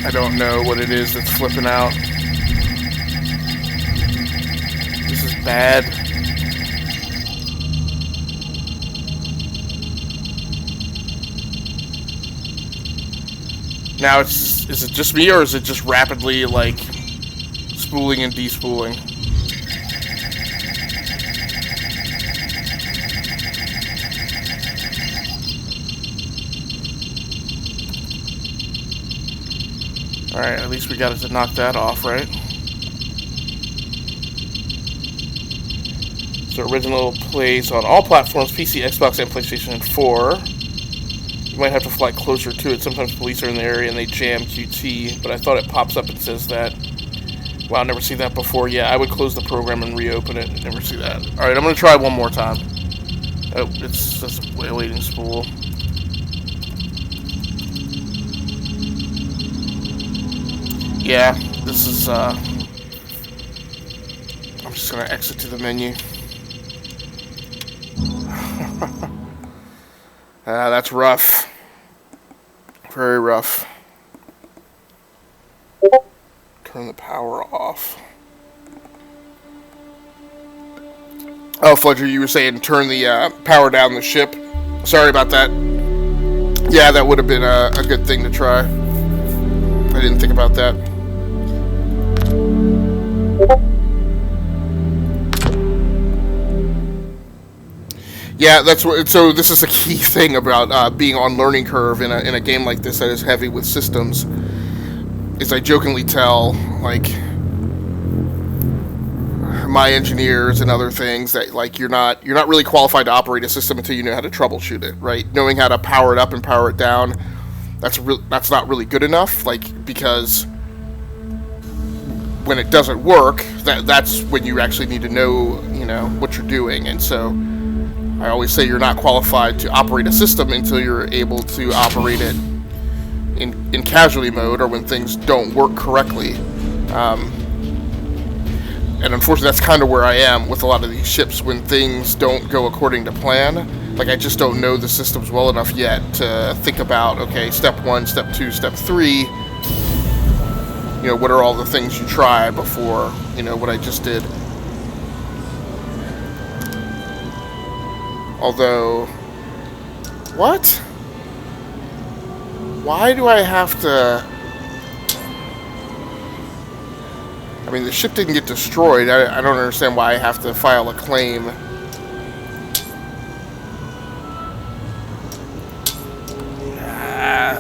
I don't know what it is that's flipping out. This is bad. Now is it just me, or is it just rapidly, like, spooling and despooling? Alright, at least we got it to knock that off, right? So original plays on all platforms, PC, Xbox, and PlayStation 4. You might have to fly closer to it. Sometimes police are in the area and they jam QT, but I thought it pops up and says that. Wow, I never seen that before. Yeah, I would close the program and reopen it. Never see that. Alright, I'm going to try one more time. Oh, it's just a waiting spool. Yeah, this is, I'm just going to exit to the menu. That's rough. Very rough. Turn the power off. Oh, Fledger, you were saying turn the power down the ship. Sorry about that. Yeah, that would have been a good thing to try. I didn't think about that. Yeah, that's what. So this is the key thing about being on learning curve in a game like this that is heavy with systems. Is I jokingly tell like my engineers and other things that like you're not really qualified to operate a system until you know how to troubleshoot it, right? Knowing how to power it up and power it down, that's not really good enough. Like because when it doesn't work, that's when you actually need to know what you're doing, and so. I always say you're not qualified to operate a system until you're able to operate it in casualty mode or when things don't work correctly. And unfortunately, that's kind of where I am with a lot of these ships. When things don't go according to plan, like I just don't know the systems well enough yet to think about, okay, step 1, step 2, step 3. What are all the things you try before, what I just did. Although, what? Why do I have to... I mean, the ship didn't get destroyed. I don't understand why I have to file a claim.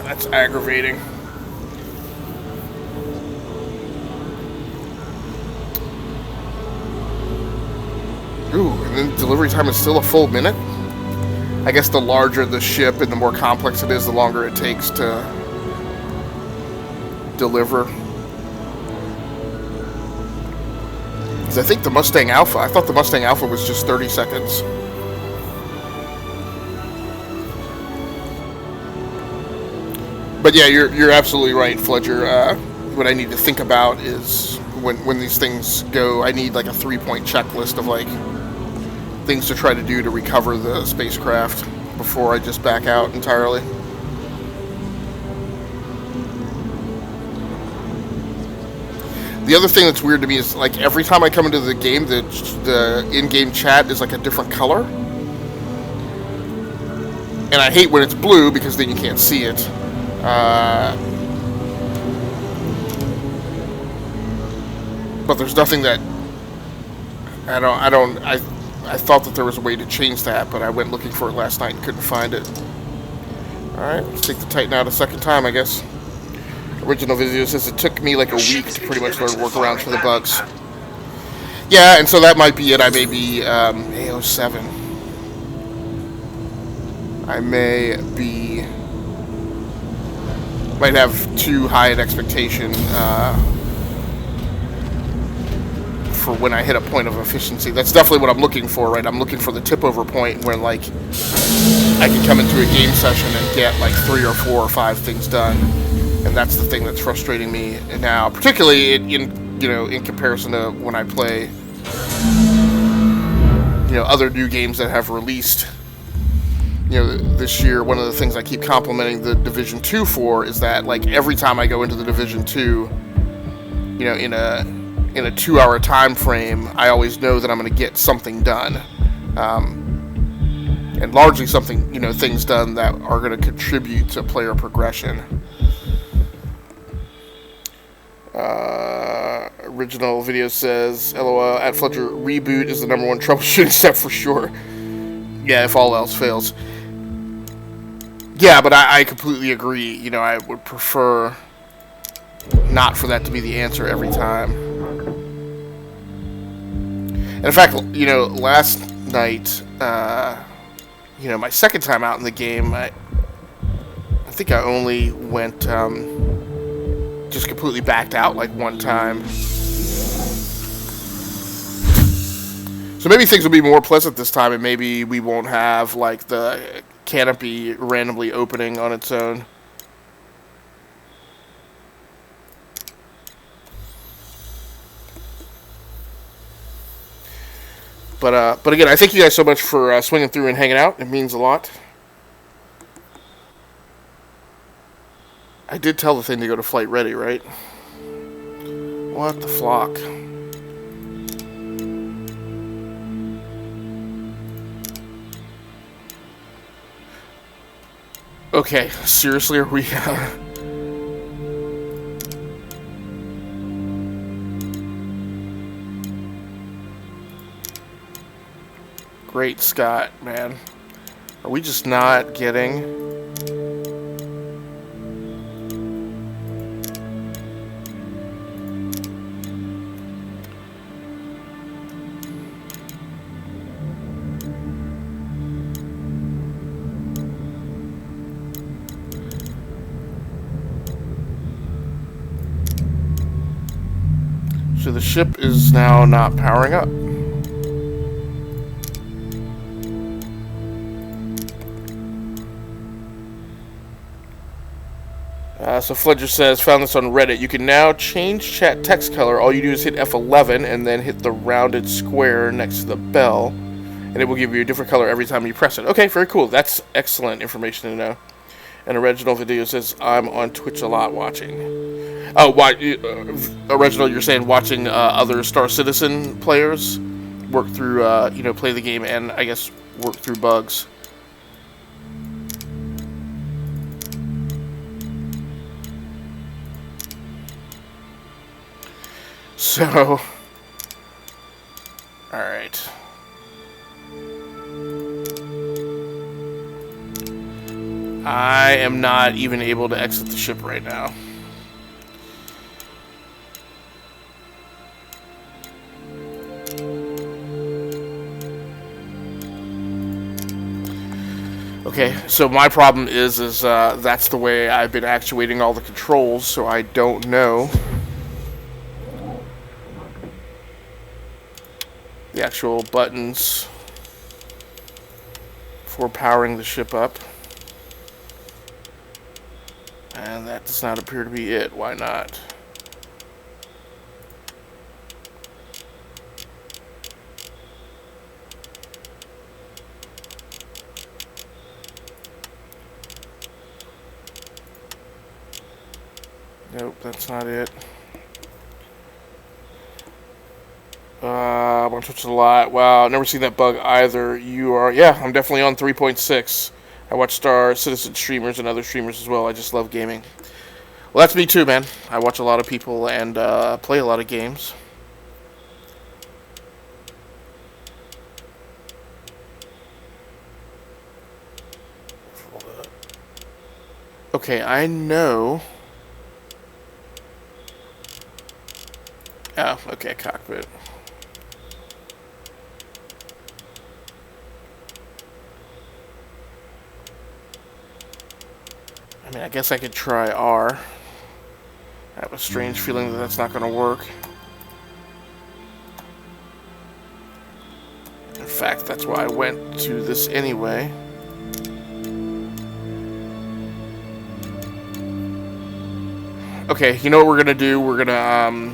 That's aggravating. Ooh, and then delivery time is still a full minute? I guess the larger the ship and the more complex it is, the longer it takes to deliver. Because I think the Mustang Alpha, I thought the Mustang Alpha was just 30 seconds. But yeah, you're absolutely right, Fledger. What I need to think about is when these things go, I need like a 3-point checklist of like things to try to do to recover the spacecraft before I just back out entirely. The other thing that's weird to me is like every time I come into the game, the in-game chat is like a different color. And I hate when it's blue because then you can't see it. But there's nothing that I thought that there was a way to change that, but I went looking for it last night and couldn't find it. Alright, let's take the Titan out a second time, I guess. Original video says it took me like a week to pretty much learn workarounds for the bugs. Yeah, and so that might be it. I may be A07. I might have too high an expectation for when I hit a point of efficiency. That's definitely what I'm looking for, right? I'm looking for the tip over point when like I can come into a game session and get like 3 or 4 or 5 things done, and that's the thing that's frustrating me now, particularly in comparison to when I play other new games that have released this year. One of the things I keep complimenting the Division 2 for is that, like, every time I go into the Division 2, in a 2-hour time frame, I always know that I'm going to get something done, and largely things done that are going to contribute to player progression. Original video says, LOL, at Fletcher, reboot is the #1 troubleshooting step for sure. Yeah, if all else fails. Yeah, but I completely agree. I would prefer not for that to be the answer every time. And in fact, last night, my second time out in the game, I think I only went, just completely backed out like one time. So maybe things will be more pleasant this time, and maybe we won't have, like, the canopy randomly opening on its own. But again, I thank you guys so much for swinging through and hanging out. It means a lot. I did tell the thing to go to flight ready, right? What the flock? Okay, seriously, are we... Great Scott, man. Are we just not getting... So the ship is now not powering up. So Fledger says, found this on Reddit. You can now change chat text color. All you do is hit F11 and then hit the rounded square next to the bell, and it will give you a different color every time you press it. Okay, very cool. That's excellent information to know. And Original Video says, I'm on Twitch a lot watching. Oh, Original, you're saying watching other Star Citizen players work through, play the game and, I guess, work through bugs. So, alright. I am not even able to exit the ship right now. Okay, so my problem is that's the way I've been actuating all the controls, so I don't know the actual buttons for powering the ship up. And that does not appear to be it. Why not? Nope, that's not it. I'm on Twitch a lot. Wow, never seen that bug either. You are... Yeah, I'm definitely on 3.6. I watch Star Citizen streamers and other streamers as well. I just love gaming. Well, that's me too, man. I watch a lot of people and play a lot of games. Okay, I know... Oh, okay, cockpit. I mean, I guess I could try R. I have a strange feeling that that's not going to work. In fact, that's why I went to this anyway. Okay, you know what we're going to do? We're going to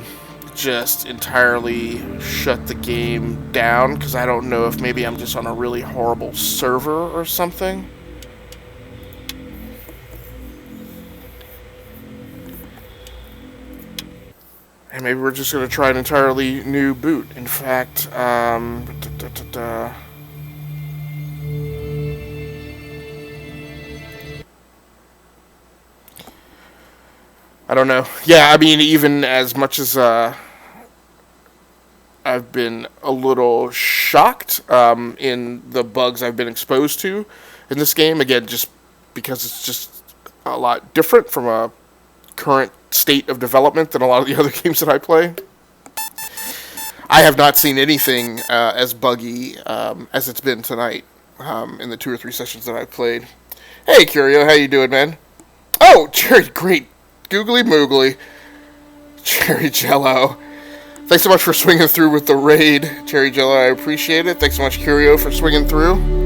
just entirely shut the game down, because I don't know if maybe I'm just on a really horrible server or something. And maybe we're just going to try an entirely new boot. In fact, I don't know. Yeah, I mean, even as much as I've been a little shocked in the bugs I've been exposed to in this game, again, just because it's just a lot different from a current state of development than a lot of the other games that I play. I have not seen anything as buggy as it's been tonight in the 2 or 3 sessions that I've played. Hey, Curio, how you doing, man? Oh, Jerry, great. Googly Moogly. Cherry Jello. Thanks so much for swinging through with the raid, Cherry Jello. I appreciate it. Thanks so much, Curio, for swinging through.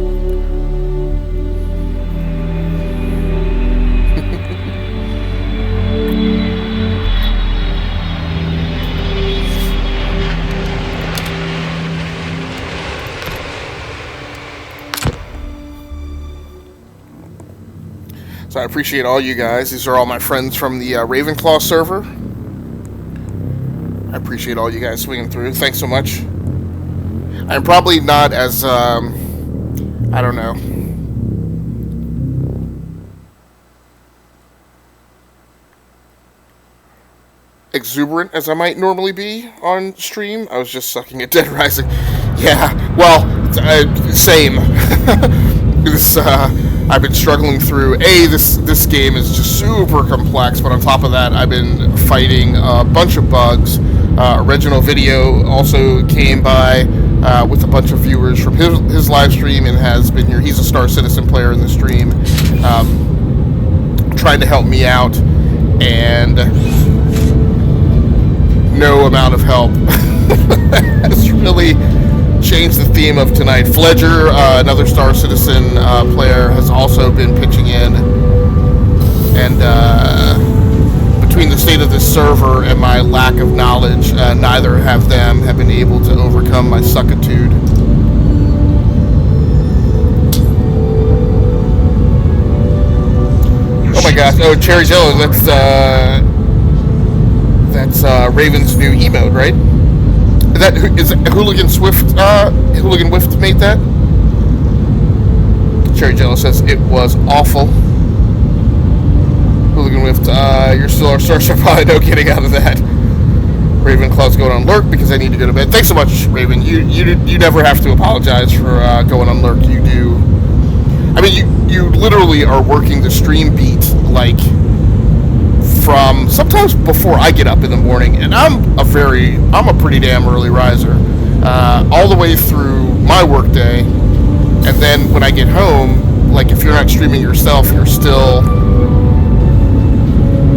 So I appreciate all you guys. These are all my friends from the Ravenclaw server. I appreciate all you guys swinging through. Thanks so much. I'm probably not as, I don't know, exuberant as I might normally be on stream. I was just sucking at Dead Rising. Yeah, well, same. This, I've been struggling through. This game is just super complex, but on top of that, I've been fighting a bunch of bugs. Original Video also came by with a bunch of viewers from his live stream and has been here. He's a Star Citizen player in the stream, trying to help me out, and no amount of help has really changed the theme of tonight. Fledger, another Star Citizen player, has also been pitching in, and between the state of this server and my lack of knowledge, neither have them have been able to overcome my suckitude. Oh my gosh! Oh, Cherry Jello, that's Raven's new emote, right? Is that Hooligan Whift made that? Cherry Jello says it was awful. Hooligan Whift, you're still our star survivor. No getting out of that. Ravenclaw's going on lurk because I need to go to bed. Thanks so much, Raven. You never have to apologize for going on lurk. You do. I mean, you literally are working the stream beat like from sometimes before I get up in the morning, and I'm a pretty damn early riser, all the way through my work day, and then when I get home, like if you're not streaming yourself, you're still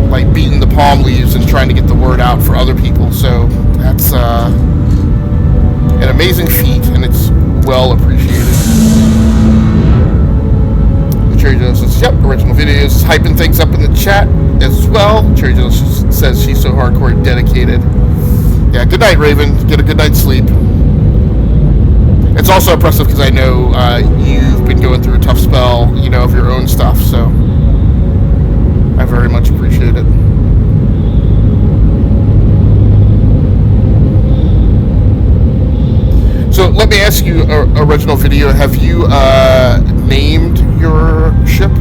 like beating the palm leaves and trying to get the word out for other people. So that's an amazing feat, and it's well appreciated. Cherry Joe says, yep, Original Videos, hyping things up in the chat as well. Cherry Joe says she's so hardcore dedicated. Yeah, good night, Raven. Get a good night's sleep. It's also impressive because I know you've been going through a tough spell, of your own stuff, so I very much appreciate it. So let me ask you, Original Video, have you named your ship?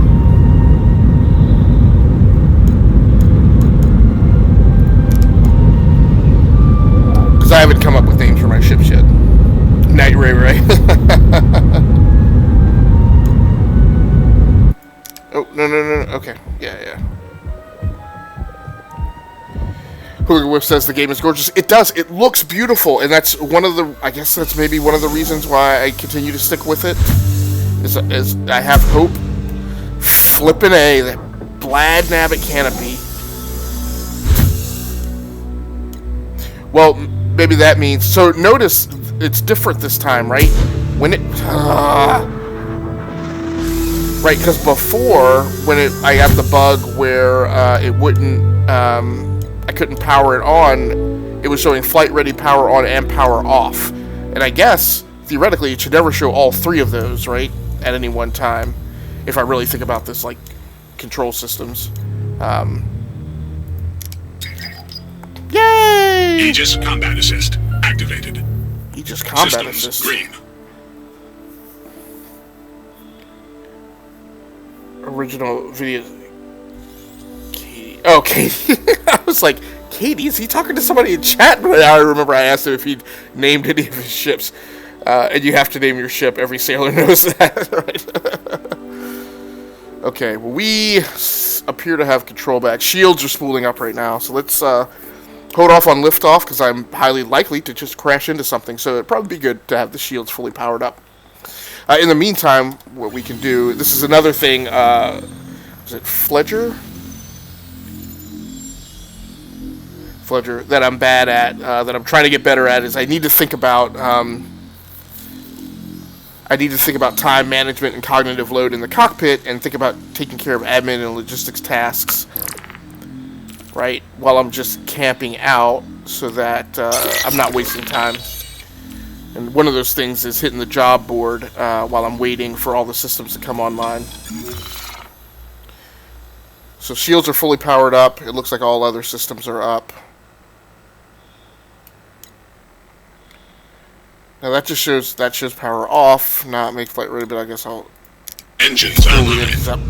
Because I haven't come up with names for my ships yet. Night Ray Ray. Oh, no. Okay. Yeah. Hooligan Whip says the game is gorgeous. It does. It looks beautiful, and that's I guess that's maybe one of the reasons why I continue to stick with it. Is I have hope. Flippin' A, that Blad Nabbit canopy. Well, maybe that means... So notice it's different this time, right? When it... right, because before, when I had the bug where it wouldn't... I couldn't power it on, it was showing flight ready, power on, and power off. And I guess, theoretically, it should never show all three of those, right? At any one time. If I really think about this, like, control systems. Yay! Aegis Combat Assist activated. Aegis Combat Systems Assist. green. Original video. Katie. Oh, Katie. I was like, Katie, is he talking to somebody in chat? But I remember I asked him if he'd named any of his ships. And you have to name your ship. Every sailor knows that, right? Okay, well, we appear to have control back. Shields are spooling up right now, so let's hold off on liftoff, because I'm highly likely to just crash into something, so it'd probably be good to have the shields fully powered up. In the meantime, what we can do, this is another thing, is it Fledger? Fledger, that I'm bad at, that I'm trying to get better at, is I need to think about time management and cognitive load in the cockpit, and think about taking care of admin and logistics tasks, right, while I'm just camping out, so that I'm not wasting time. And one of those things is hitting the job board while I'm waiting for all the systems to come online. So shields are fully powered up. It looks like all other systems are up. Now that just shows power off, not make flight ready, but I guess I'll Engines online. it up.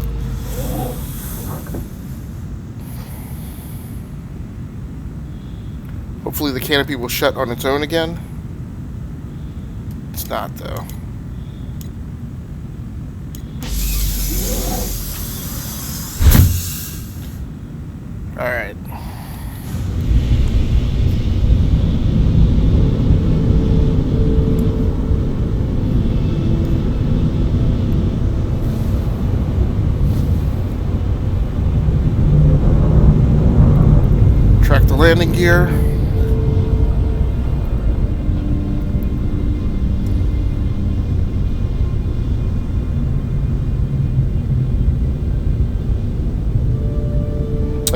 Hopefully the canopy will shut on its own again. It's not, though. Alright. Track the landing gear.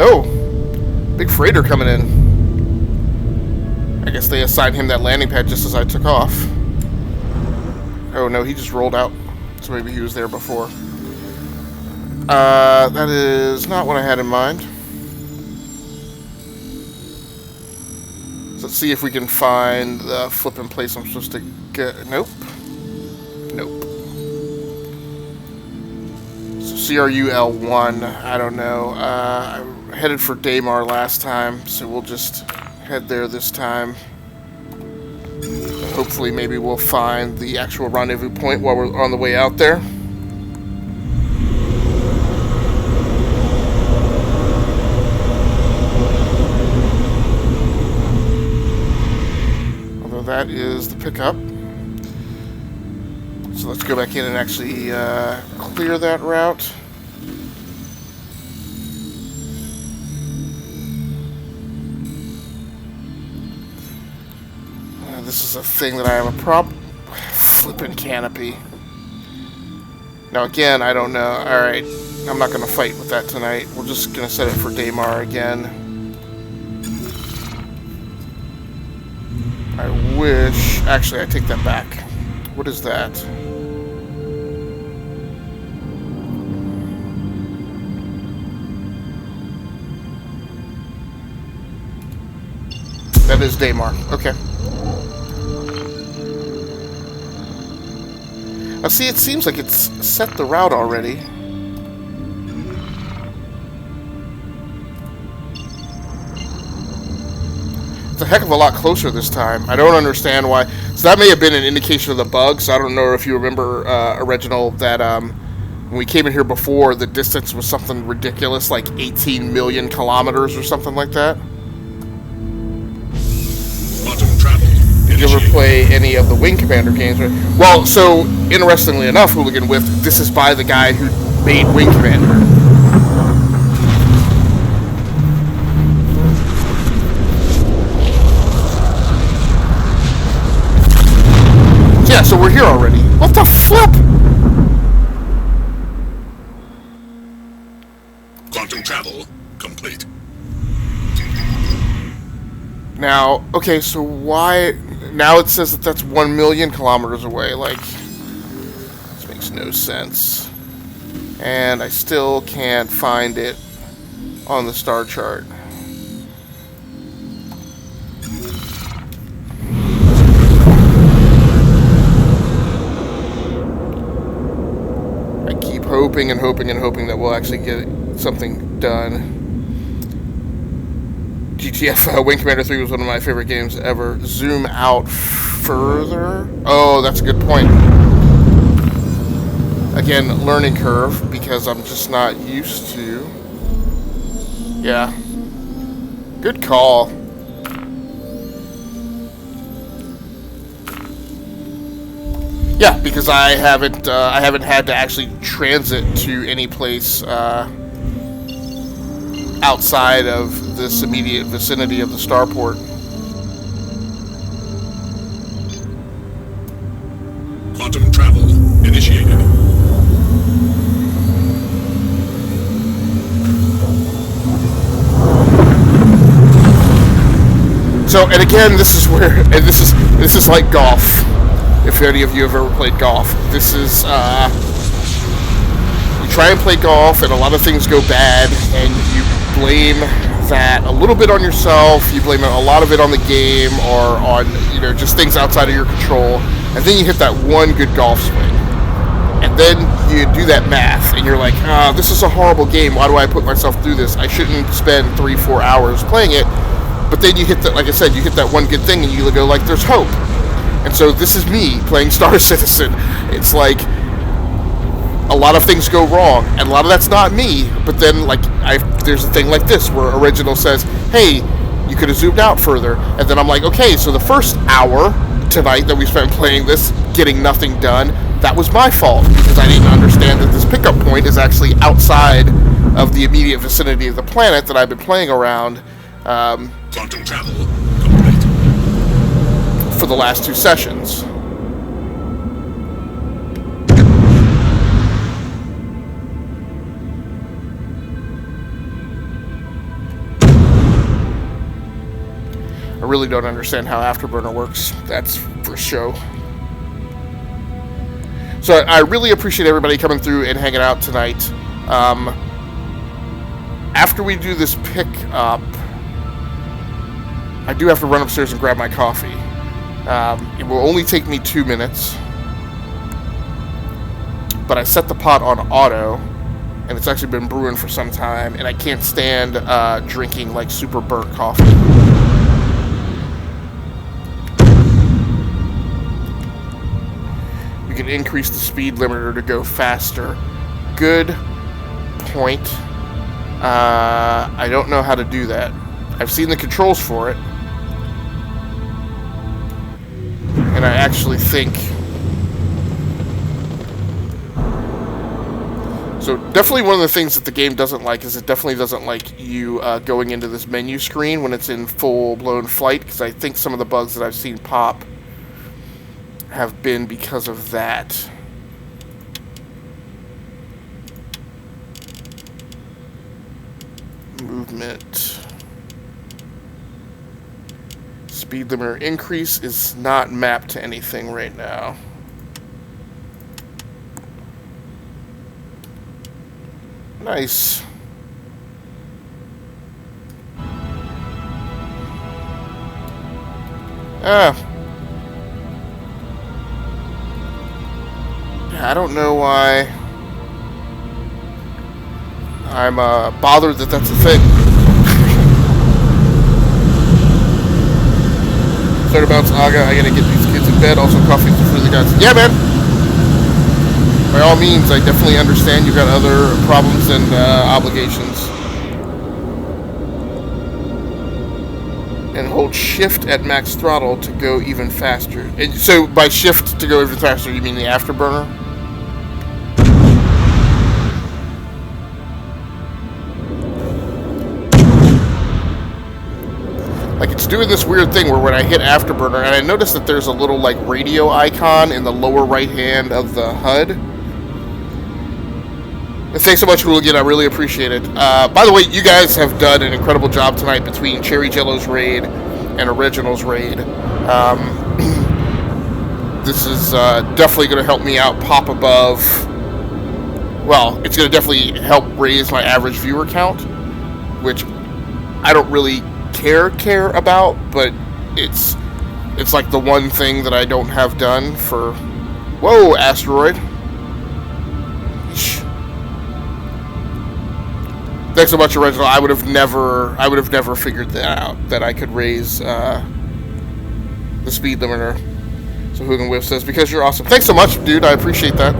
Oh, big freighter coming in. I guess they assigned him that landing pad just as I took off. Oh no, he just rolled out. So maybe he was there before. That is not what I had in mind. So let's see if we can find the flipping place I'm supposed to get. Nope. Nope. So CRU L1, I don't know. I headed for Daymar last time, so we'll just head there this time. Hopefully maybe we'll find the actual rendezvous point while we're on the way out there. Although that is the pickup. So let's go back in and actually clear that route. This is a thing that I have a problem. Flipping canopy. Now again, I don't know. Alright, I'm not going to fight with that tonight. We're just going to set it for Daymar again. I wish... Actually, I take that back. What is that? That is Daymar. Okay. Now see, it seems like it's set the route already. It's a heck of a lot closer this time. I don't understand why. So that may have been an indication of the bug. So I don't know if you remember, Original, that when we came in here before, the distance was something ridiculous, like 18 million kilometers or something like that. Quantum travel. Did you ever play any of the Wing Commander games? Well, so, interestingly enough, Hooligan Whiff, this is by the guy who made Wing Commander. Yeah, so we're here already. What the flip? Quantum travel complete. Now, okay, so why... Now it says that that's 1 million kilometers away. Like, this makes no sense. And I still can't find it on the star chart. I keep hoping and hoping and hoping that we'll actually get something done. GTF Wing Commander 3 was one of my favorite games ever. Zoom out further? Oh, that's a good point. Again, learning curve, because I'm just not used to. Yeah. Good call. Yeah, because I haven't had to actually transit to any place outside of this immediate vicinity of the starport. Quantum travel initiated. So, and again, this is where, and this is like golf. If any of you have ever played golf, this is you try and play golf, and a lot of things go bad, and you blame that a little bit on yourself, you blame a lot of it on the game, or on, you know, just things outside of your control, and then you hit that one good golf swing. And then you do that math, and you're like, this is a horrible game, why do I put myself through this? I shouldn't spend 3-4 hours playing it. But then you hit that, like I said, you hit that one good thing, and you go like, there's hope. And so this is me playing Star Citizen. It's like, a lot of things go wrong, and a lot of that's not me, but then, like, there's a thing like this, where Original says, hey, you could have zoomed out further, and then I'm like, okay, so the first hour tonight that we spent playing this, getting nothing done, that was my fault, because I didn't understand that this pickup point is actually outside of the immediate vicinity of the planet that I've been playing around, Quantum travel complete. for the last 2 sessions. I really don't understand how Afterburner works. That's for show. So I really appreciate everybody coming through and hanging out tonight. After we do this pick up, I do have to run upstairs and grab my coffee. It will only take me 2 minutes. But I set the pot on auto, and it's actually been brewing for some time, and I can't stand drinking like super burnt coffee. You can increase the speed limiter to go faster. Good point. I don't know how to do that. I've seen the controls for it. And I actually think... So definitely one of the things that the game doesn't like is it definitely doesn't like you going into this menu screen when it's in full-blown flight, because I think some of the bugs that I've seen pop have been because of that. Movement. Speed limiter increase is not mapped to anything right now. Nice. I don't know why I'm bothered that that's a thing. Third bounce Aga, I gotta get these kids in bed. Also, coffee for the guys. Yeah, man. By all means, I definitely understand you've got other problems and obligations. And hold shift at max throttle to go even faster. And so by shift to go even faster, you mean the afterburner? Like, it's doing this weird thing where when I hit afterburner, and I noticed that there's a little like radio icon in the lower right hand of the HUD. Thanks so much, Hooligan. I really appreciate it. By the way, you guys have done an incredible job tonight between Cherry Jello's raid an Originals raid. This is definitely going to help me out pop above. Well, it's going to definitely help raise my average viewer count, which I don't really care about, but it's like the one thing that I don't have done for. Whoa, asteroid! Eesh. Thanks so much, Original. I would have never figured that out, that I could raise the speed limiter. So Hogan Whiff says, because you're awesome. Thanks so much, dude. I appreciate that.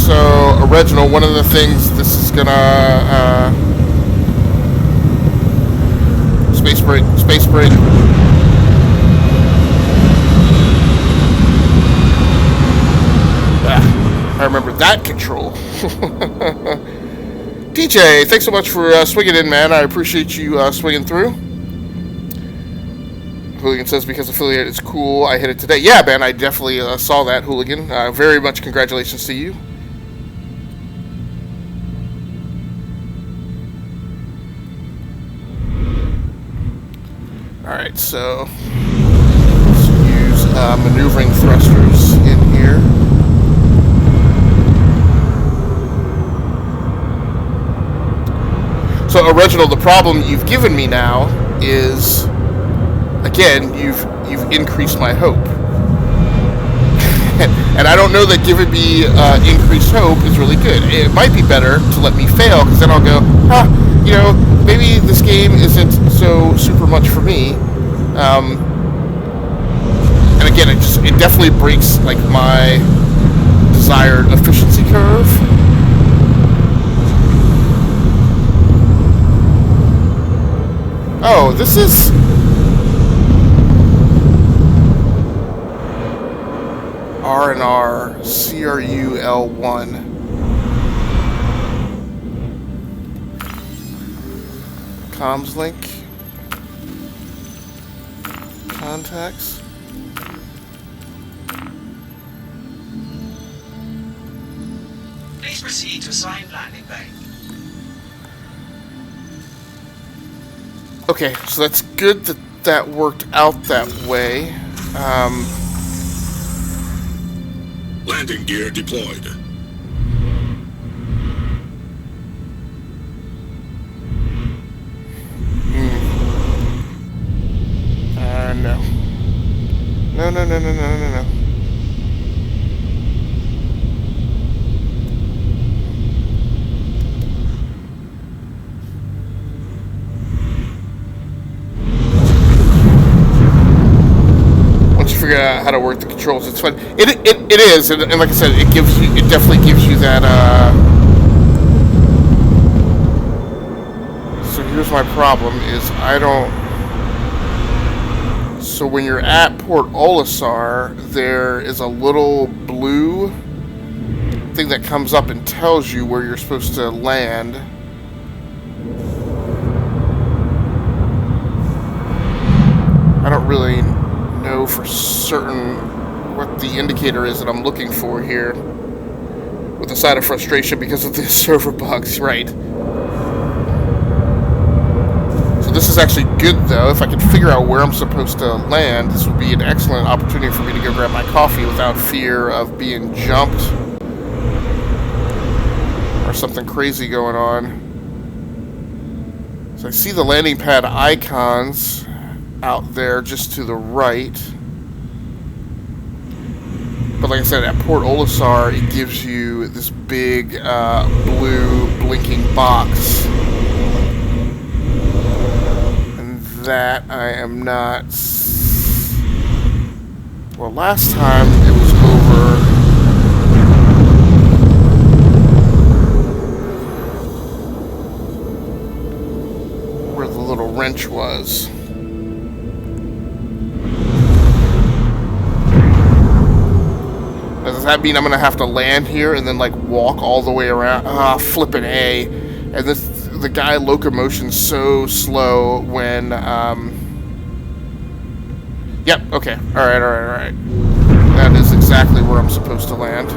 So Original, one of the things this is gonna space break. I remember that control. DJ, thanks so much for swinging in, man. I appreciate you swinging through. Hooligan says, because affiliate is cool, I hit it today. Yeah, man, I definitely saw that, Hooligan. Very much congratulations to you. Alright, so let's use maneuvering thrusters in here. So, Original, the problem you've given me now is, again, you've increased my hope. And I don't know that giving me increased hope is really good. It might be better to let me fail, because then I'll go, you know, maybe this game isn't so super much for me. And again, it definitely breaks like my desired efficiency curve. Oh, this is R&R CRUL1. Comms link. Contacts. Please proceed to assigned landing bay. Okay, so that's good that that worked out that way. Landing gear deployed. No. No. Once you figure out how to work the controls, it's fun. It is, and like I said, it definitely gives you that. So here's my problem: is I don't. So when you're at Port Olisar, there is a little blue thing that comes up and tells you where you're supposed to land. I don't really know for certain what the indicator is that I'm looking for here, with a side of frustration because of the server bugs, right? This is actually good, though. If I could figure out where I'm supposed to land, this would be an excellent opportunity for me to go grab my coffee without fear of being jumped or something crazy going on. So I see the landing pad icons out there just to the right. But like I said, at Port Olisar, it gives you this big blue blinking box. That I am not. Well, last time it was over. Where the little wrench was. Does that mean I'm gonna have to land here and then like walk all the way around? Flippin' A. And the guy locomotion's so slow when, Yep, okay. Alright. That is exactly where I'm supposed to land.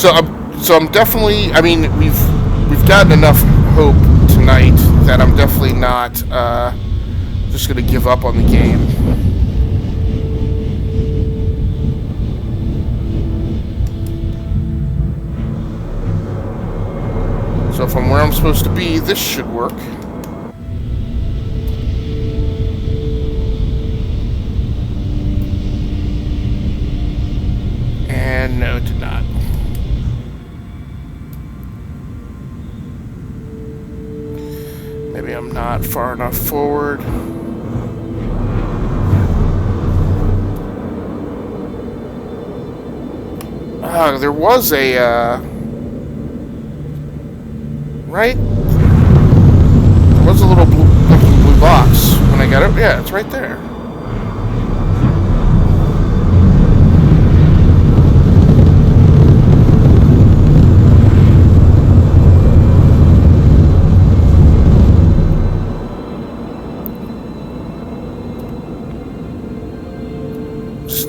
I'm definitely. I mean, we've gotten enough hope tonight that I'm definitely not just gonna give up on the game. So if I'm where I'm supposed to be, this should work. And no, it did not. Maybe I'm not far enough forward. There was a, right? There was a little blue box when I got it. Yeah, it's right there.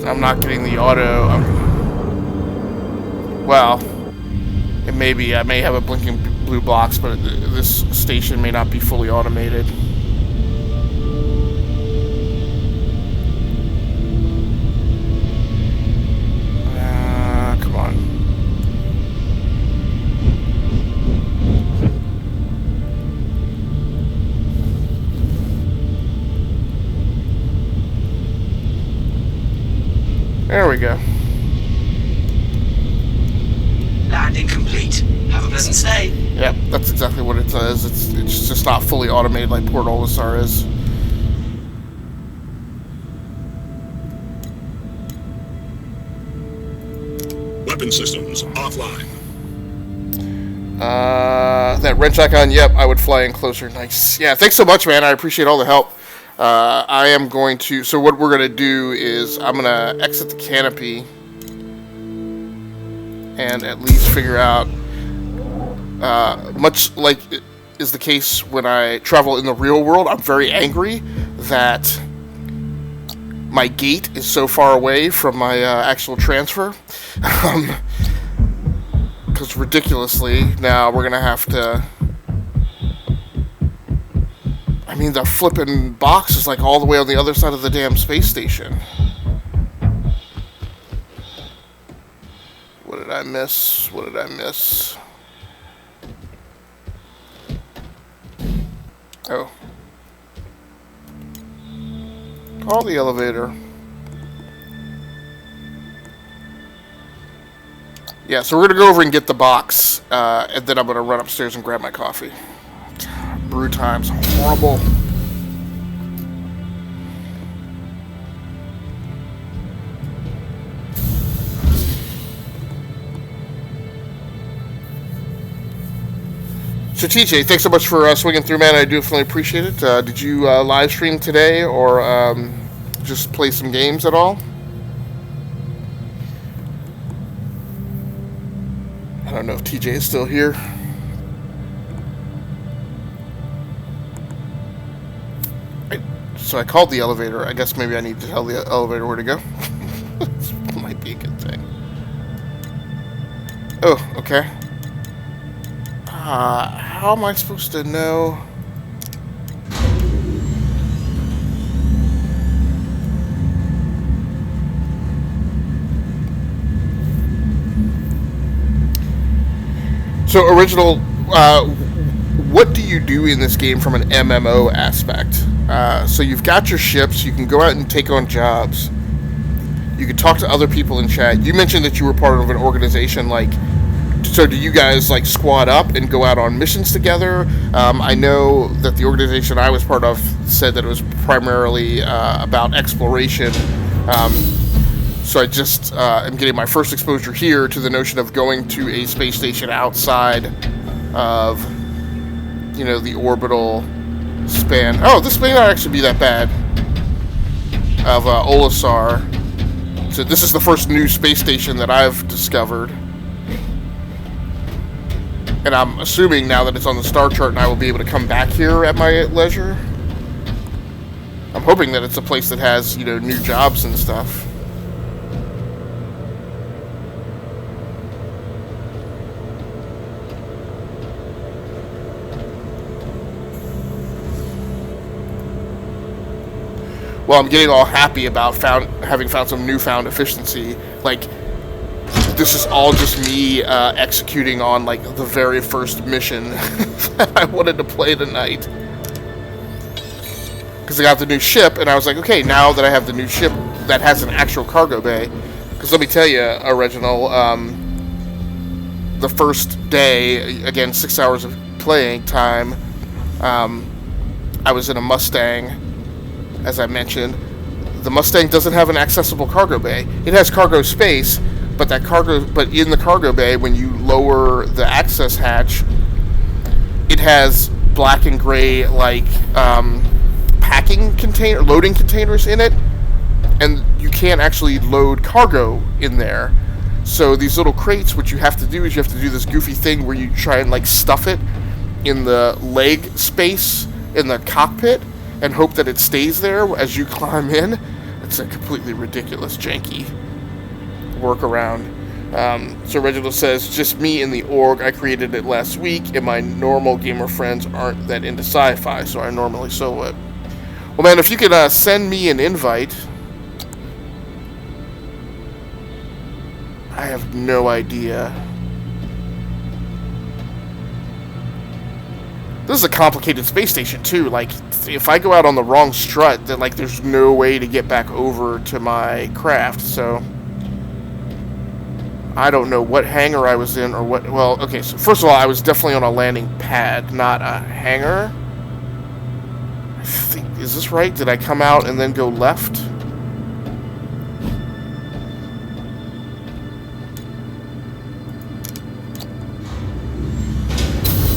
I'm not getting the auto. Well, it may be. I may have a blinking blue box, but this station may not be fully automated. Come on. There we go. Landing complete. Have a pleasant stay. Yep, that's exactly what it says. It's just not fully automated like Port Olisar is. Weapon systems offline. That wrench icon, yep, I would fly in closer. Nice. Yeah, thanks so much, man. I appreciate all the help. I am going to... So what we're going to do is I'm going to exit the canopy and at least figure out, much like is the case when I travel in the real world, I'm very angry that my gate is so far away from my actual transfer. Because ridiculously, now we're going to have to... I mean, the flippin' box is like all the way on the other side of the damn space station. What did I miss? What did I miss? Oh. Call the elevator. Yeah, so we're going to go over and get the box, and then I'm going to run upstairs and grab my coffee. Brew time's horrible. So TJ, thanks so much for swinging through, man. I definitely appreciate it. Did you live stream today or just play some games at all? I don't know if TJ is still here. So I called the elevator. I guess maybe I need to tell the elevator where to go. This might be a good thing. Oh, okay. How am I supposed to know? So, original, what do you do in this game from an MMO aspect? So you've got your ships, you can go out and take on jobs, you can talk to other people in chat. You mentioned that you were part of an organization, like, so do you guys, like, squad up and go out on missions together? I know that the organization I was part of said that it was primarily about exploration, so I just am getting my first exposure here to the notion of going to a space station outside of, you know, the orbital span. Oh, this may not actually be that bad. Of Olisar. So this is the first new space station that I've discovered. And I'm assuming now that it's on the star chart and I will be able to come back here at my leisure. I'm hoping that it's a place that has, you know, new jobs and stuff. well, I'm getting all happy about having found some newfound efficiency. Like, this is all just me executing on like the very first mission that I wanted to play tonight. Because I got the new ship, and I was like, okay, now that I have the new ship that has an actual cargo bay. Because let me tell you, Reginald, the first day, again, 6 hours of playing time, I was in a Mustang, as I mentioned. The Mustang doesn't have an accessible cargo bay. It has cargo space, but in the cargo bay, when you lower the access hatch, it has black and gray like loading containers in it, and you can't actually load cargo in there. So these little crates, what you have to do is you have to do this goofy thing where you try and like stuff it in the leg space in the cockpit and hope that it stays there as you climb in. It's a completely ridiculous, janky workaround. So Reginald says, just me in the org. I created it last week, and my normal gamer friends aren't that into sci-fi, so I normally solo it. Well, man, if you could send me an invite. I have no idea. This is a complicated space station, too. Like, if I go out on the wrong strut, then, like, there's no way to get back over to my craft, so I don't know what hangar I was in or what... Well, okay, so first of all, I was definitely on a landing pad, not a hangar. I think... Is this right? Did I come out and then go left?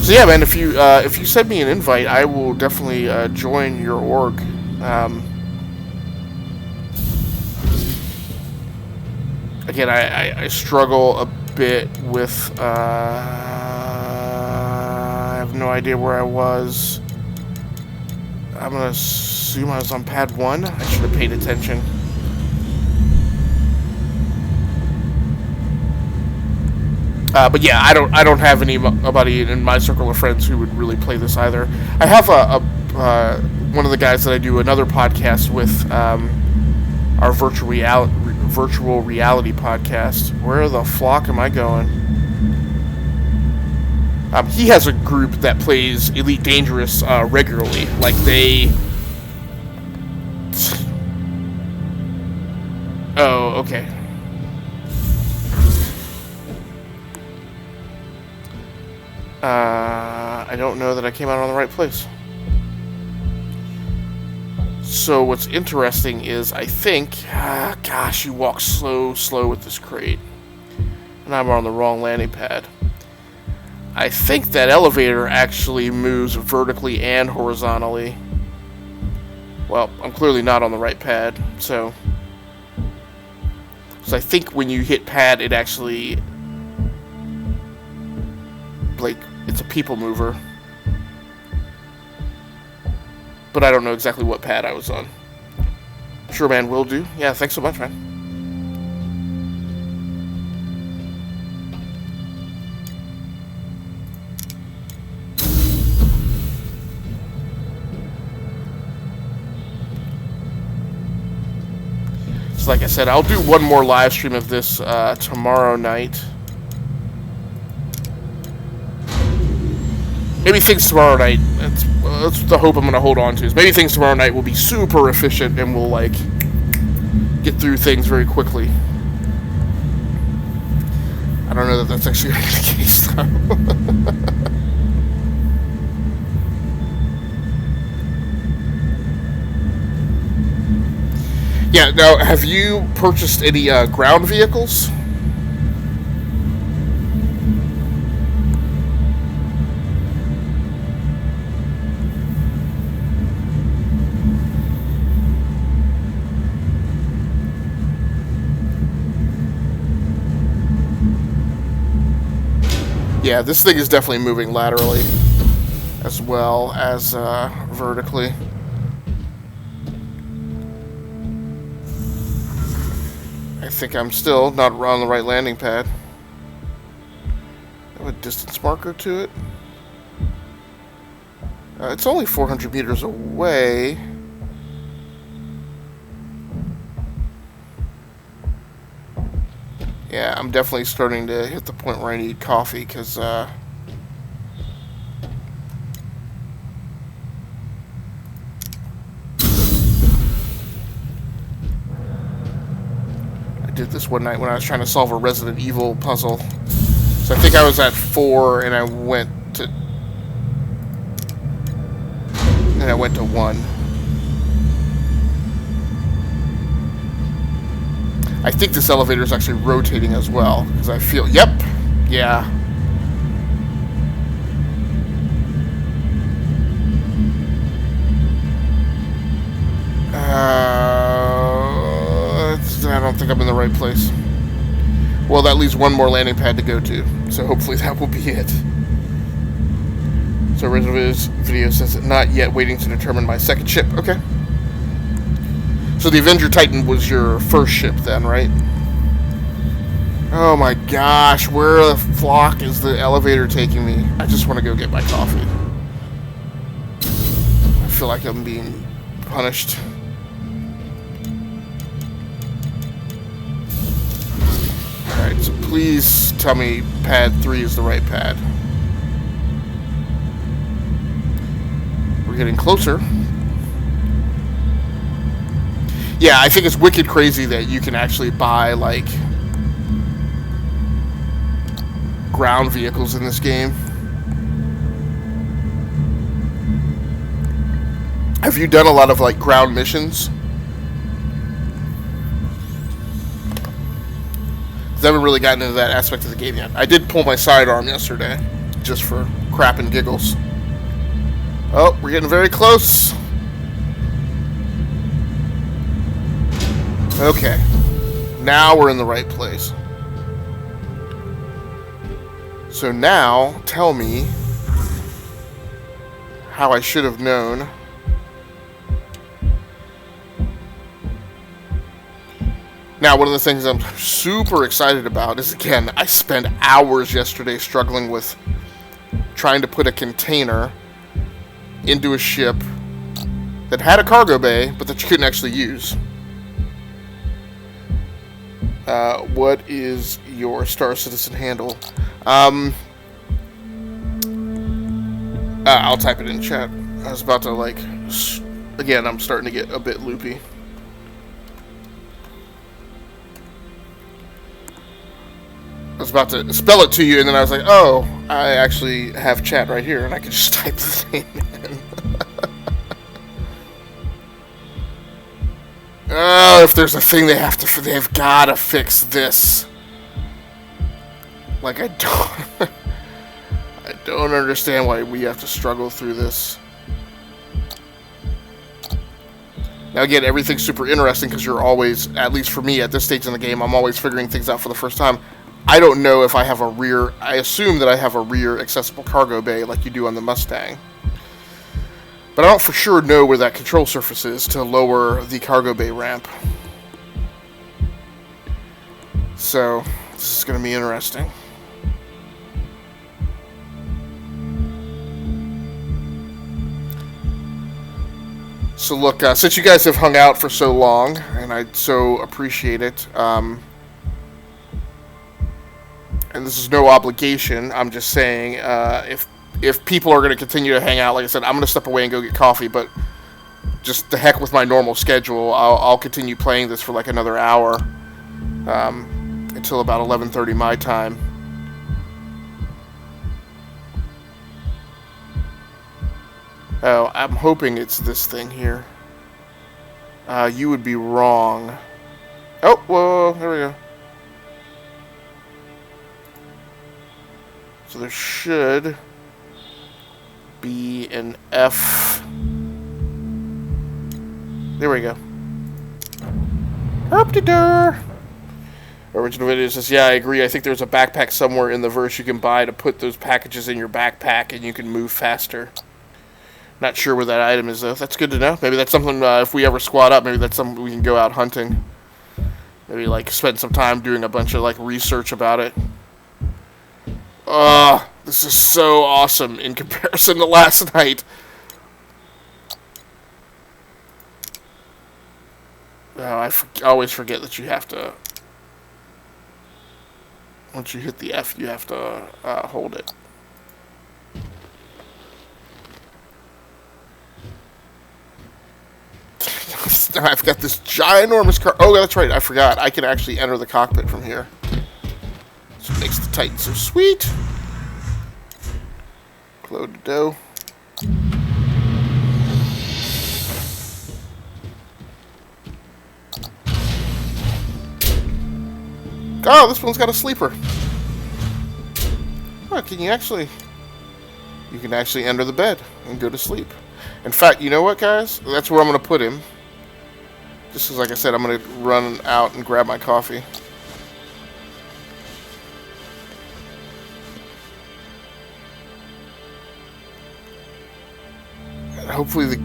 So yeah, man, if you send me an invite, I will definitely join your org. Again, I struggle a bit with... I have no idea where I was. I'm gonna assume I was on pad 1. I should have paid attention. But yeah, I don't have anybody in my circle of friends who would really play this either. I have one of the guys that I do another podcast with, our virtual reality podcast. Where the flock am I going? He has a group that plays Elite Dangerous regularly. Like they... Oh, okay. I don't know that I came out on the right place. So what's interesting is I think... gosh, you walk slow with this crate. And I'm on the wrong landing pad. I think that elevator actually moves vertically and horizontally. Well, I'm clearly not on the right pad, so I think when you hit pad, it actually... like, it's a people mover. But I don't know exactly what pad I was on. Sure, man, will do. Yeah, thanks so much, man. So like I said, I'll do one more live stream of this tomorrow night. Maybe things tomorrow night, that's the hope I'm going to hold on to, is maybe things tomorrow night will be super efficient and we'll, like, get through things very quickly. I don't know that that's actually the case, though. Yeah, now, have you purchased any ground vehicles? Yeah, this thing is definitely moving laterally as well as vertically. I think I'm still not on the right landing pad. I have a distance marker to it. It's only 400 meters away. Yeah, I'm definitely starting to hit the point where I need coffee, because, I did this one night when I was trying to solve a Resident Evil puzzle. So I think I was at 4, and I went to 1. I think this elevator is actually rotating as well, because I feel, yep, yeah. I don't think I'm in the right place. Well, that leaves one more landing pad to go to, so hopefully that will be it. So original video says that not yet, waiting to determine my second ship. Okay. So the Avenger Titan was your first ship then, right? Oh my gosh, where the flock is the elevator taking me? I just want to go get my coffee. I feel like I'm being punished. Alright, so please tell me pad 3 is the right pad. We're getting closer. Yeah, I think it's wicked crazy that you can actually buy, like, ground vehicles in this game. Have you done a lot of, like, ground missions? I haven't really gotten into that aspect of the game yet. I did pull my sidearm yesterday, just for crap and giggles. Oh, we're getting very close. Okay. Now we're in the right place. So now, tell me how I should have known. Now, one of the things I'm super excited about is, again, I spent hours yesterday struggling with trying to put a container into a ship that had a cargo bay, but that you couldn't actually use. What is your Star Citizen handle? I'll type it in chat. I was about to, like, again, I'm starting to get a bit loopy. I was about to spell it to you, and then I was like, oh, I actually have chat right here, and I can just type the name in. Oh, if there's a thing they've gotta fix this. Like, I don't understand why we have to struggle through this. Now again, everything's super interesting because you're always, at least for me at this stage in the game, I'm always figuring things out for the first time. I don't know if I have a rear, I assume that I have a rear accessible cargo bay like you do on the Mustang. But I don't for sure know where that control surface is to lower the cargo bay ramp. So, this is going to be interesting. So look, since you guys have hung out for so long, and I so appreciate it, and this is no obligation, I'm just saying, if people are going to continue to hang out, like I said, I'm going to step away and go get coffee, but just the heck with my normal schedule, I'll continue playing this for like another hour, until about 11:30 my time. Oh, I'm hoping it's this thing here. You would be wrong. Oh, whoa, there we go. So there should be an F. There we go. Up-de-dur. Original video says, yeah, I agree. I think there's a backpack somewhere in the verse you can buy to put those packages in your backpack and you can move faster. Not sure where that item is, though. That's good to know. Maybe that's something, if we ever squad up, maybe that's something we can go out hunting. Maybe, like, spend some time doing a bunch of, like, research about it. This is so awesome in comparison to last night. Oh, I always forget that you have to... Once you hit the F, you have to hold it. I've got this ginormous car. Oh, that's right. I forgot. I can actually enter the cockpit from here. That's what makes the Titan so sweet. Load the dough. Oh, this one's got a sleeper. Oh, can you actually... You can actually enter the bed and go to sleep. In fact, you know what, guys? That's where I'm going to put him. Just as, like I said, I'm going to run out and grab my coffee. And hopefully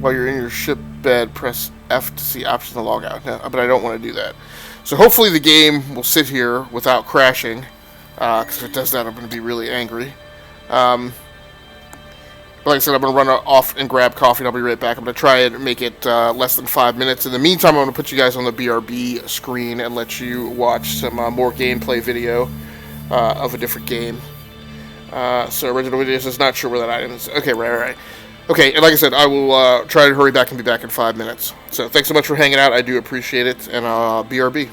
while you're in your ship bed, press F to see options to log out. No, but I don't want to do that. So hopefully the game will sit here without crashing. Because if it does that, I'm going to be really angry. But like I said, I'm going to run off and grab coffee, and I'll be right back. I'm going to try and make it less than 5 minutes. In the meantime, I'm going to put you guys on the BRB screen and let you watch some more gameplay video of a different game. So original video says not sure where that item is. Okay, right. Okay, and like I said, I will try to hurry back and be back in 5 minutes. So thanks so much for hanging out. I do appreciate it, and BRB.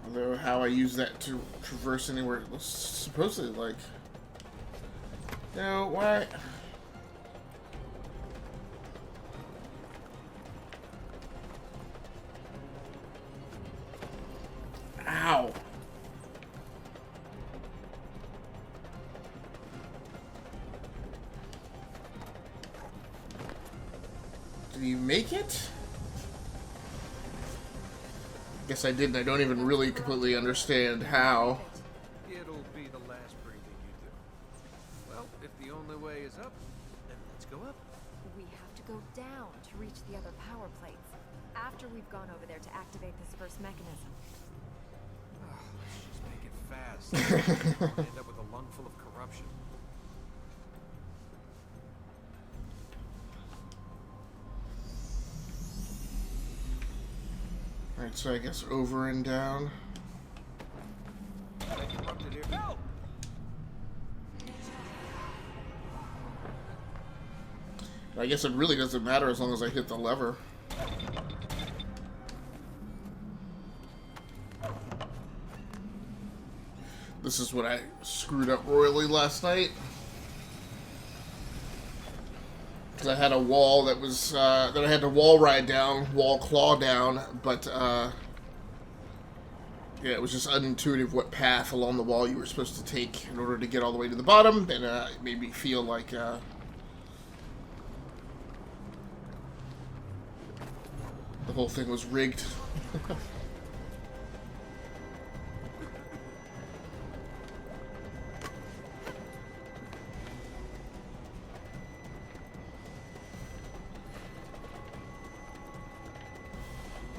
Although how I use that to traverse anywhere, it looks supposedly like... No, why? Ow. Did you make it? Guess I didn't. I don't even really completely understand how. It'll be the last breathing you do. Well, if the only way is up, then let's go up. We have to go down to reach the other power plates. After we've gone over there to activate this first mechanism. Oh, let's just make it fast. We'll end up with a lung full of corruption. Alright, so I guess over and down. Corrupted here. No! I guess it really doesn't matter as long as I hit the lever. This is what I screwed up royally last night. Because I had a wall that was, that I had to wall ride down, wall claw down, but, yeah, it was just unintuitive what path along the wall you were supposed to take in order to get all the way to the bottom, and it made me feel like, the whole thing was rigged.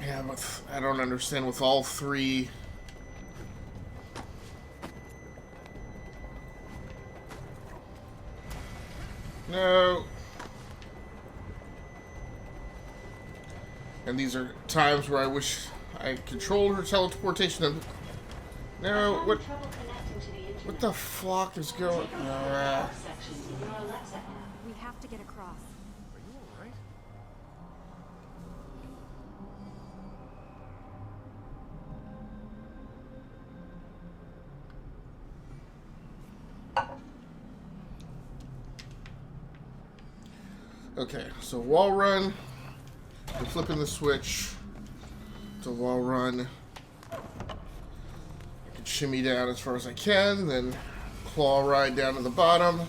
Yeah, I don't understand with all three. No. And these are times where I wish I controlled her teleportation. No, what the flock is going? We have to get across. Are you alright? Okay, so wall run. We're flipping the switch to wall run. I can shimmy down as far as I can, then claw ride down to the bottom.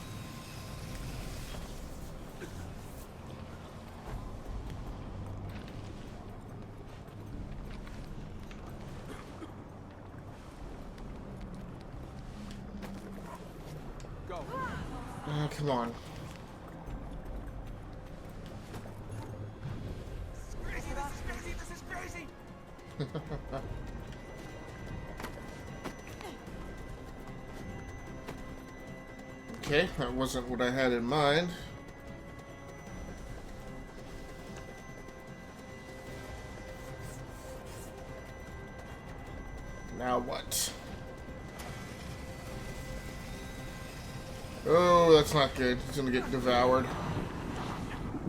Go. Come on. This is crazy! Okay, that wasn't what I had in mind. Now what? Oh, that's not good. He's gonna get devoured.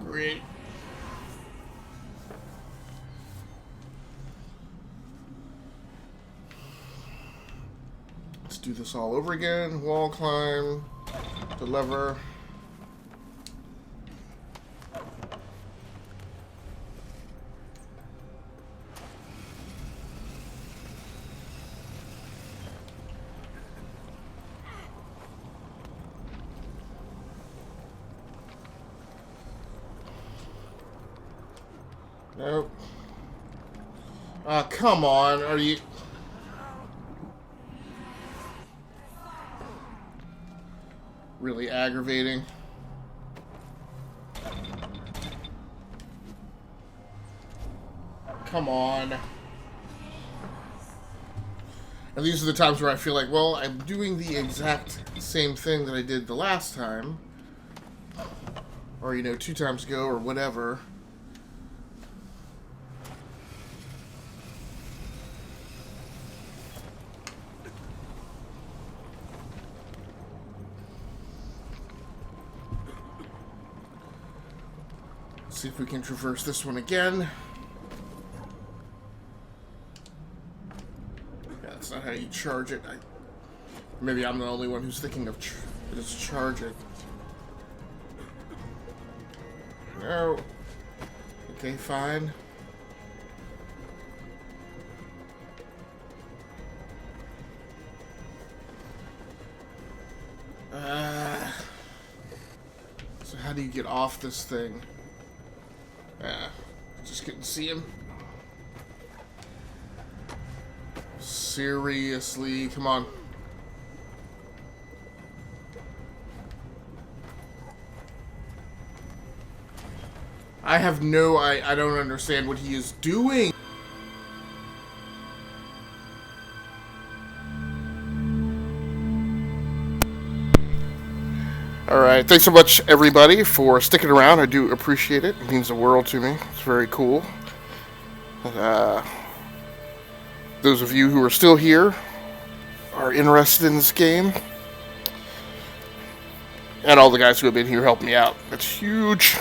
Great. Let's do this all over again. Wall climb. The lever. Nope. Come on. Are you... really aggravating? Come on. And these are the times where I feel like, well, I'm doing the exact same thing that I did the last time. Or, 2 times ago, or whatever. See if we can traverse this one again. Yeah, that's not how you charge it. Maybe I'm the only one who's thinking of just charge it. No. Okay, fine. So how do you get off this thing? Just couldn't see him. Seriously, come on. I have no... I don't understand what he is doing. Alright, thanks so much everybody for sticking around. I do appreciate it. It means the world to me. It's very cool. Those of you who are still here are interested in this game. And all the guys who have been here helping me out. That's huge.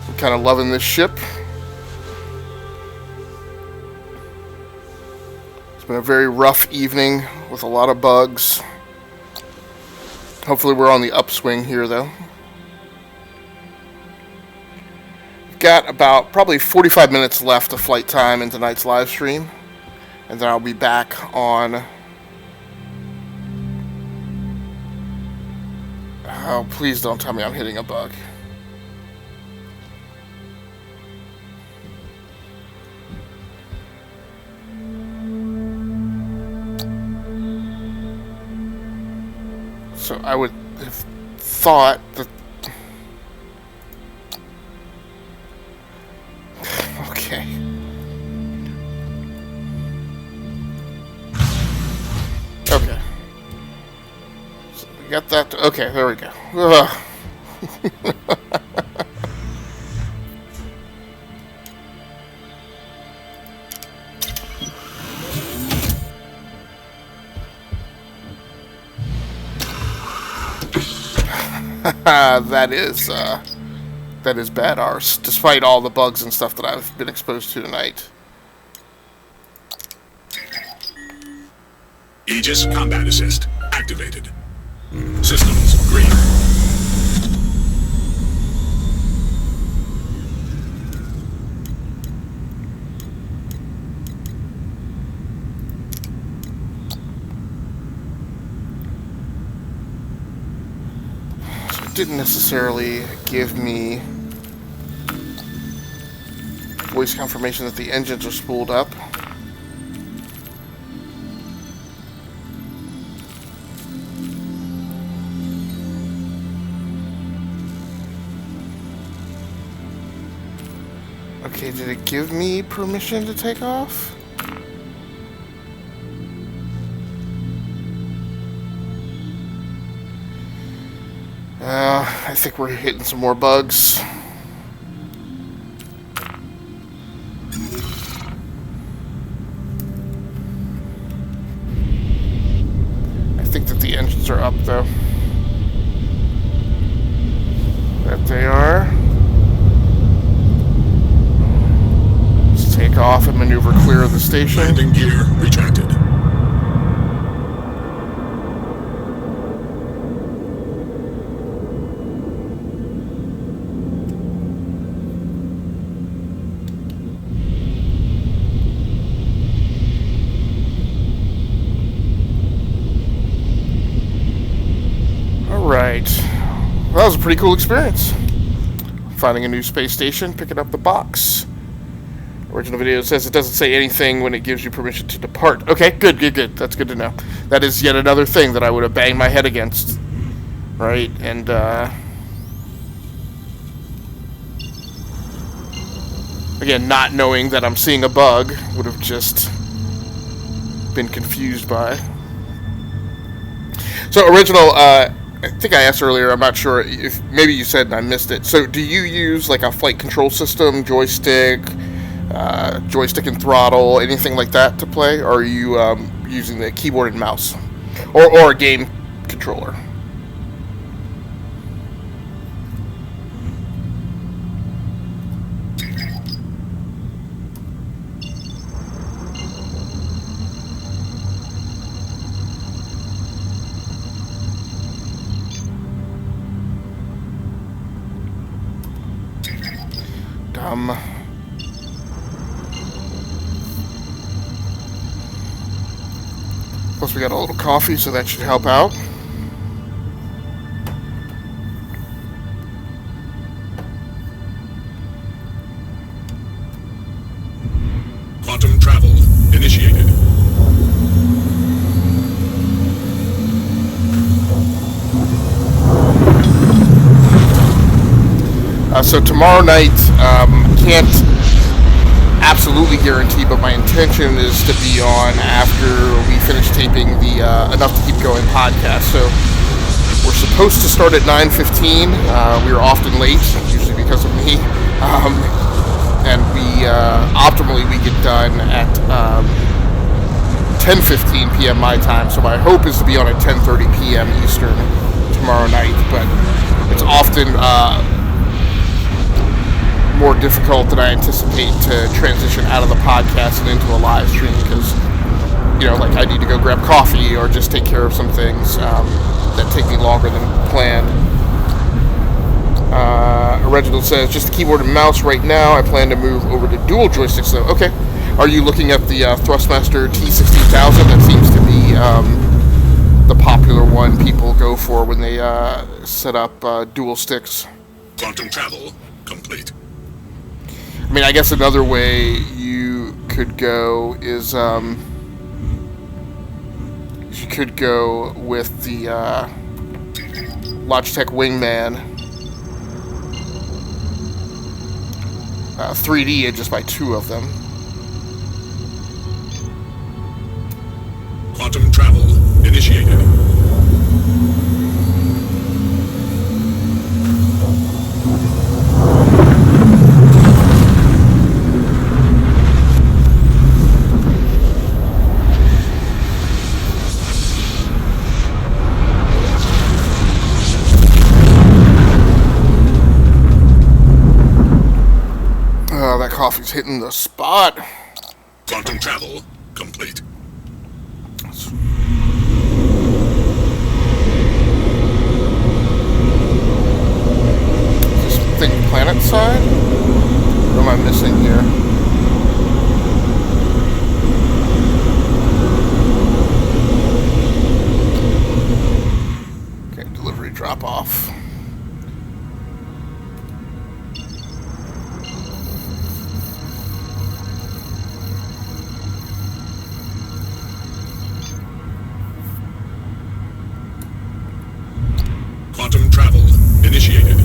I'm kind of loving this ship. It's been a very rough evening with a lot of bugs. Hopefully we're on the upswing here, though. We've got about probably 45 minutes left of flight time in tonight's live stream. And then I'll be back on... Oh, please don't tell me I'm hitting a bug. So I would have thought that... Okay. Okay. So we got that... Okay, there we go. That is bad arse, despite all the bugs and stuff that I've been exposed to tonight. Aegis Combat Assist activated. Systems green. Didn't necessarily give me voice confirmation that the engines are spooled up. Okay, did it give me permission to take off? I think we're hitting some more bugs. though. That they are. Let's take off and maneuver clear of the station. Landing gear retracted. Alright. Well, that was a pretty cool experience. Finding a new space station, picking up the box. Original video says it doesn't say anything when it gives you permission to depart. Okay, good. That's good to know. That is yet another thing that I would have banged my head against. Right? And, again, not knowing that I'm seeing a bug would have just been confused by. So, original, I think I asked earlier, I'm not sure if maybe you said and I missed it. So do you use like a flight control system, joystick and throttle, anything like that to play? Or are you using the keyboard and mouse? Or a game controller? Plus we got a little coffee, so that should help out. Quantum travel initiated. So tomorrow night, can't absolutely guarantee, but my intention is to be on after we finish taping the Enough to Keep Going podcast. So we're supposed to start at 9:15. We are often late, usually because of me. And optimally we get done at 10:15 p.m. my time. So my hope is to be on at 10:30 p.m. Eastern tomorrow night. But it's often more difficult than I anticipate to transition out of the podcast and into a live stream because, like I need to go grab coffee or just take care of some things that take me longer than planned. Reginald says, just the keyboard and mouse right now. I plan to move over to dual joysticks though. Okay. Are you looking at the Thrustmaster T16000? That seems to be the popular one people go for when they set up dual sticks. Quantum travel complete. I mean, I guess another way you could go is you could go with the Logitech Wingman 3D and just buy two of them. Quantum travel initiated. That coffee's hitting the spot. Quantum travel complete. Is this thing planet side? What am I missing here? Okay, delivery drop off. Quantum travel initiated.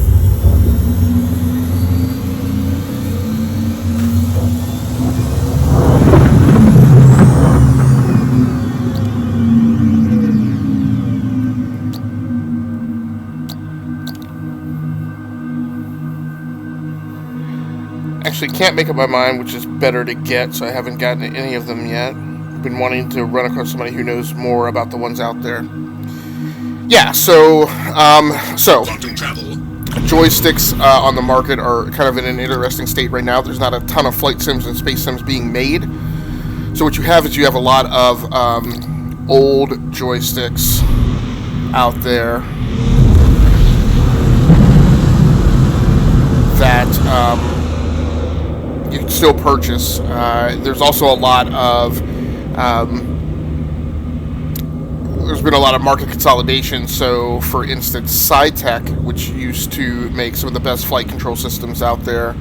Actually, can't make up my mind which is better to get, so I haven't gotten any of them yet. Been wanting to run across somebody who knows more about the ones out there. Yeah, so Quantum travel. joysticks on the market are kind of in an interesting state right now. There's not a ton of flight sims and space sims being made. So what you have is you have a lot of old joysticks out there that you can still purchase. There's also a lot of there's been a lot of market consolidation. So, for instance, SciTech, which used to make some of the best flight control systems out there,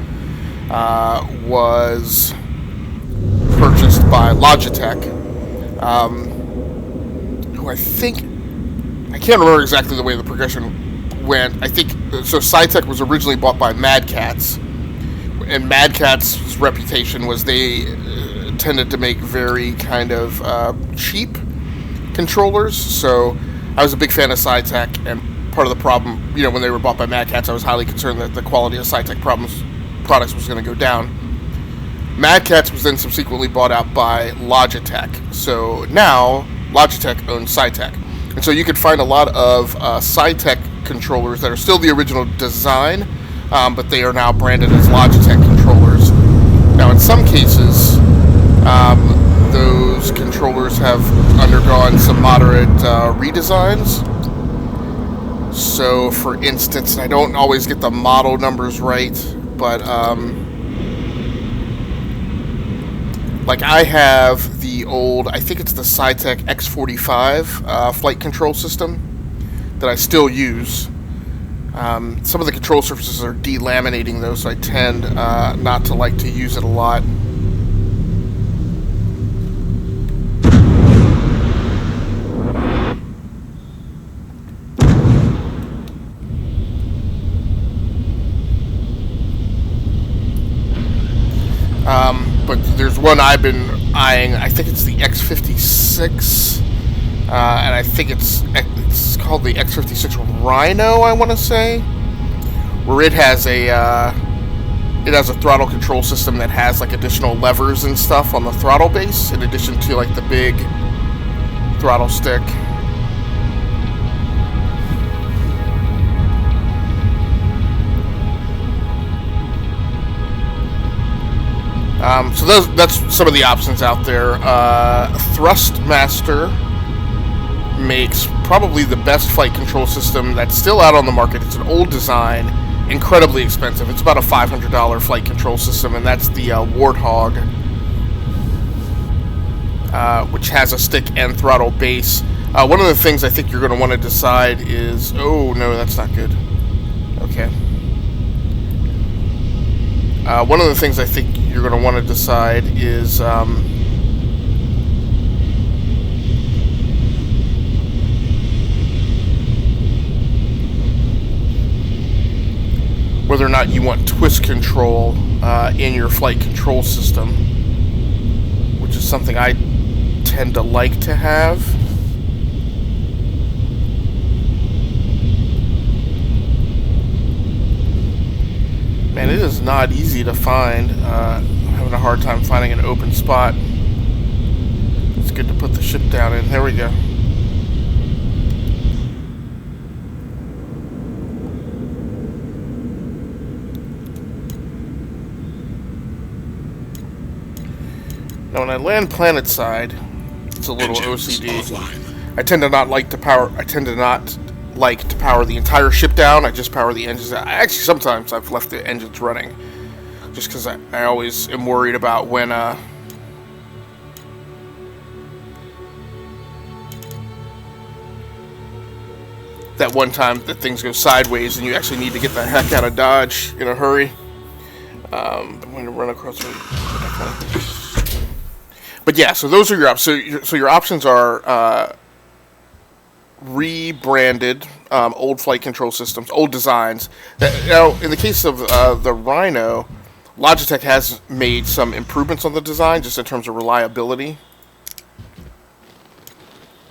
was purchased by Logitech, who I can't remember exactly the way the progression went. I think so. SciTech was originally bought by Mad Catz, and Mad Catz's reputation was they tended to make very kind of cheap controllers. So I was a big fan of SciTech, and part of the problem, when they were bought by Mad Catz, I was highly concerned that the quality of SciTech products was going to go down. Mad Catz was then subsequently bought out by Logitech. So now Logitech owns SciTech, and so you could find a lot of SciTech controllers that are still the original design, but they are now branded as Logitech controllers. Now, in some cases, those controllers have undergone some moderate redesigns. So, for instance, I don't always get the model numbers right, but like I have the old, I think it's the SciTech X45 flight control system that I still use. Some of the control surfaces are delaminating though, so I tend not to like to use it a lot. But there's one I've been eyeing. I think it's the X56, and I think it's called the X56 Rhino, I want to say, where it has a throttle control system that has like additional levers and stuff on the throttle base, in addition to like the big throttle stick. So that's some of the options out there. Thrustmaster makes probably the best flight control system that's still out on the market. It's an old design, incredibly expensive. It's about a $500 flight control system, and that's the Warthog, which has a stick and throttle base. One of the things I think you're going to want to decide is... Oh, no, that's not good. Okay. One of the things I think you're going to want to decide is whether or not you want twist control in your flight control system, which is something I tend to like to have. Man, it is not easy to find. I'm having a hard time finding an open spot. It's good to put the ship down in. There we go. Now, when I land planet side, it's a little OCD. I tend to not like to power the entire ship down. I just power the engines. Actually, sometimes I've left the engines running, just because I always am worried about when that one time that things go sideways and you actually need to get the heck out of Dodge in a hurry. I'm going to run across it. But yeah, so those are your options. So your options are rebranded old flight control systems, old designs. Now, in the case of the Rhino, Logitech has made some improvements on the design, just in terms of reliability.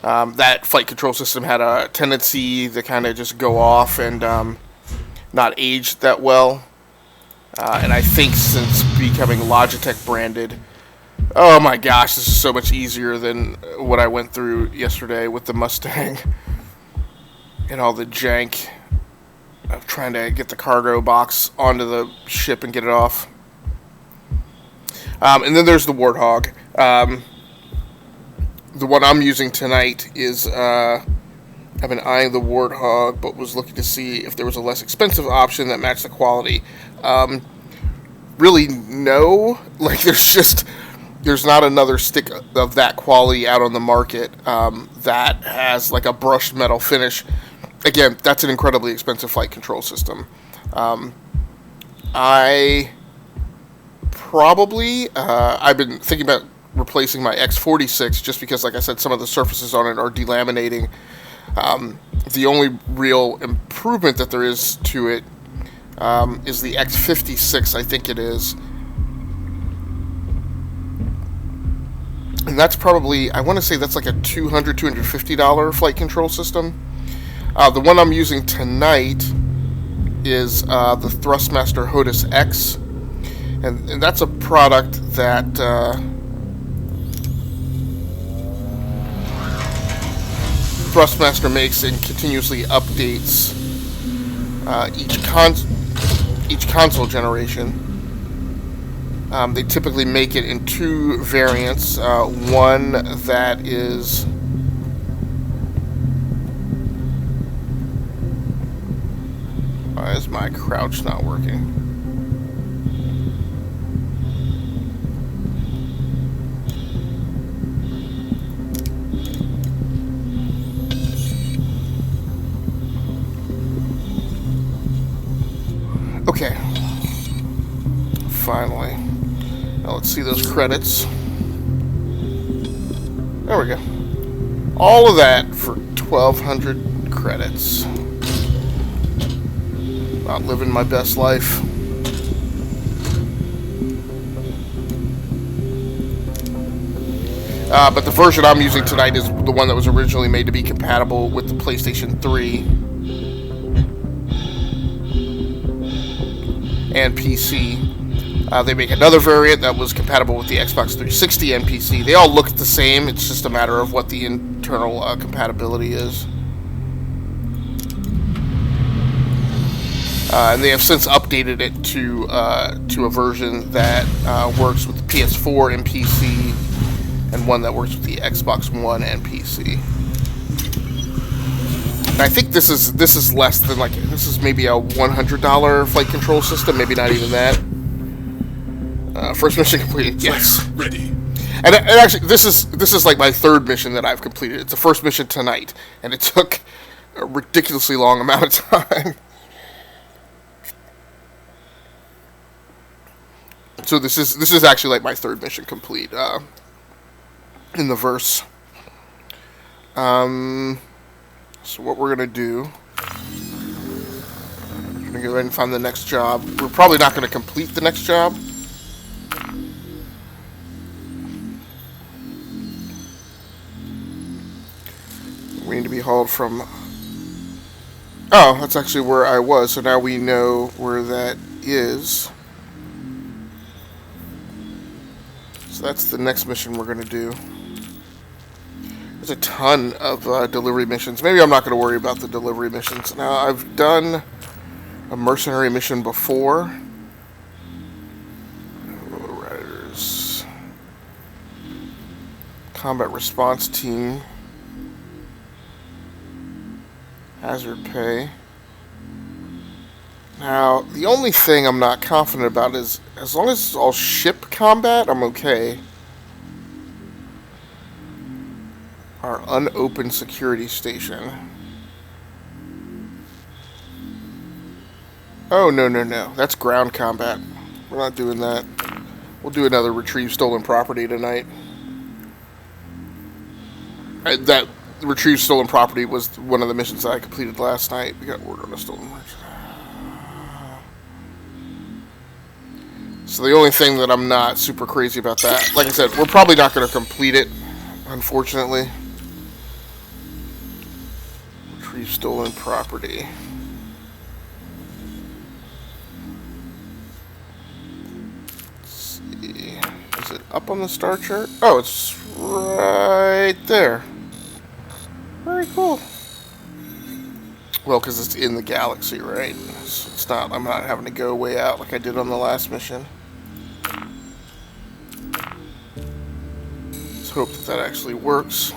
That flight control system had a tendency to kind of just go off and not age that well. And I think since becoming Logitech branded, oh my gosh, this is so much easier than what I went through yesterday with the Mustang. and all the jank of trying to get the cargo box onto the ship and get it off. And then there's the Warthog. The one I'm using tonight is, I've been eyeing the Warthog, but was looking to see if there was a less expensive option that matched the quality. Really, no. Like, there's not another stick of that quality out on the market that has, like, a brushed metal finish. Again, that's an incredibly expensive flight control system. I've been thinking about replacing my X46 just because, like I said, some of the surfaces on it are delaminating. The only real improvement that there is to it is the X56, I think it is. And that's probably, I want to say that's like a $200, $250 flight control system. The one I'm using tonight is the Thrustmaster HOTUS X. And that's a product that Thrustmaster makes and continuously updates each console generation. They typically make it in two variants. One that is why is my crouch not working? Okay. Finally. Now let's see those credits. There we go. All of that for 1,200 credits. Not living my best life. But the version I'm using tonight is the one that was originally made to be compatible with the PlayStation 3 and PC. They make another variant that was compatible with the Xbox 360 and PC. They all look the same. It's just a matter of what the internal compatibility is. And they have since updated it to a version that works with the PS4 and PC, and one that works with the Xbox One and PC. And I think this is less than, like, this is maybe a $100 flight control system, maybe not even that. First mission completed. Yes. Ready. And actually, this is like my third mission that I've completed. It's the first mission tonight, and it took a ridiculously long amount of time. So this is actually like my third mission complete in the verse. So what we're gonna do, we're gonna go ahead and find the next job. We're probably not gonna complete the next job. We need to be hauled from... Oh, that's actually where I was, so now we know where that is. So that's the next mission we're going to do. There's a ton of delivery missions. Maybe I'm not going to worry about the delivery missions. Now, I've done a mercenary mission before. Riders. Combat response team. Hazard pay. Now, the only thing I'm not confident about is, as long as it's all ship combat, I'm okay. Our unopened security station. Oh, no. That's ground combat. We're not doing that. We'll do another retrieve stolen property tonight. That retrieve stolen property was one of the missions that I completed last night. We got order on a stolen merchant. So the only thing that I'm not super crazy about that, like I said, we're probably not going to complete it, unfortunately. Retrieve stolen property. Let's see. Is it up on the star chart? Oh, it's right there. Very cool. Well, because it's in the galaxy, right? So it's not. I'm not having to go way out like I did on the last mission. Let's hope that that actually works.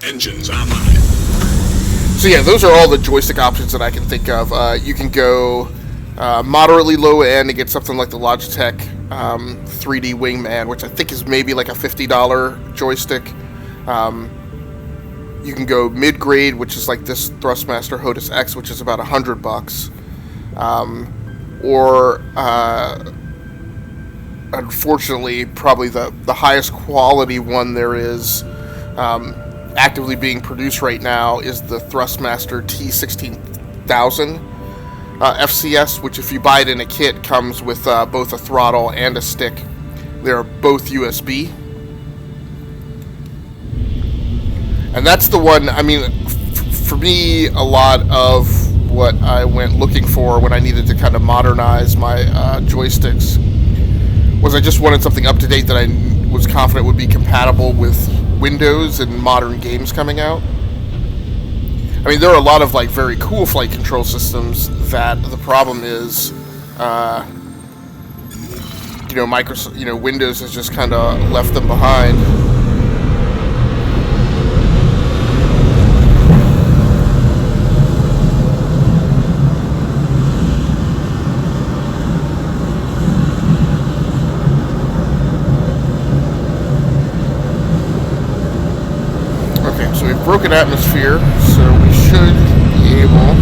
Engines online. So yeah, those are all the joystick options that I can think of. You can go moderately low end and get something like the Logitech 3D Wingman, which I think is maybe like a $50 joystick. You can go mid-grade, which is like this Thrustmaster HOTUS X, which is about $100. Or unfortunately, probably the highest quality one there is, actively being produced right now, is the Thrustmaster T16000 FCS, which if you buy it in a kit comes with both a throttle and a stick. They're both USB. And that's the one, I mean, for me, a lot of what I went looking for when I needed to kind of modernize my joysticks was I just wanted something up to date that I was confident would be compatible with Windows and modern games coming out. I mean, there are a lot of like very cool flight control systems that the problem is, Microsoft, Windows has just kind of left them behind. So we've broken atmosphere, so we should be able...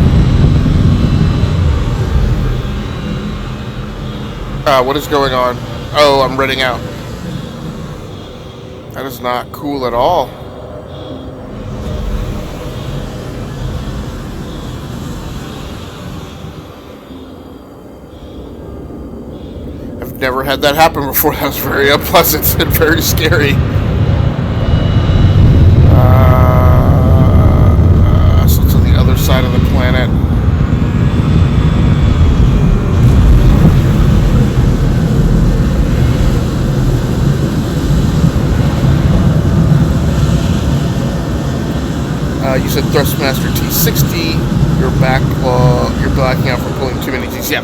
what is going on? Oh, I'm reading out. That is not cool at all. I've never had that happen before. That was very unpleasant and very scary. So it's on the other side of the planet. You said Thrustmaster T60. You're blacking out from pulling too many T's. Yeah.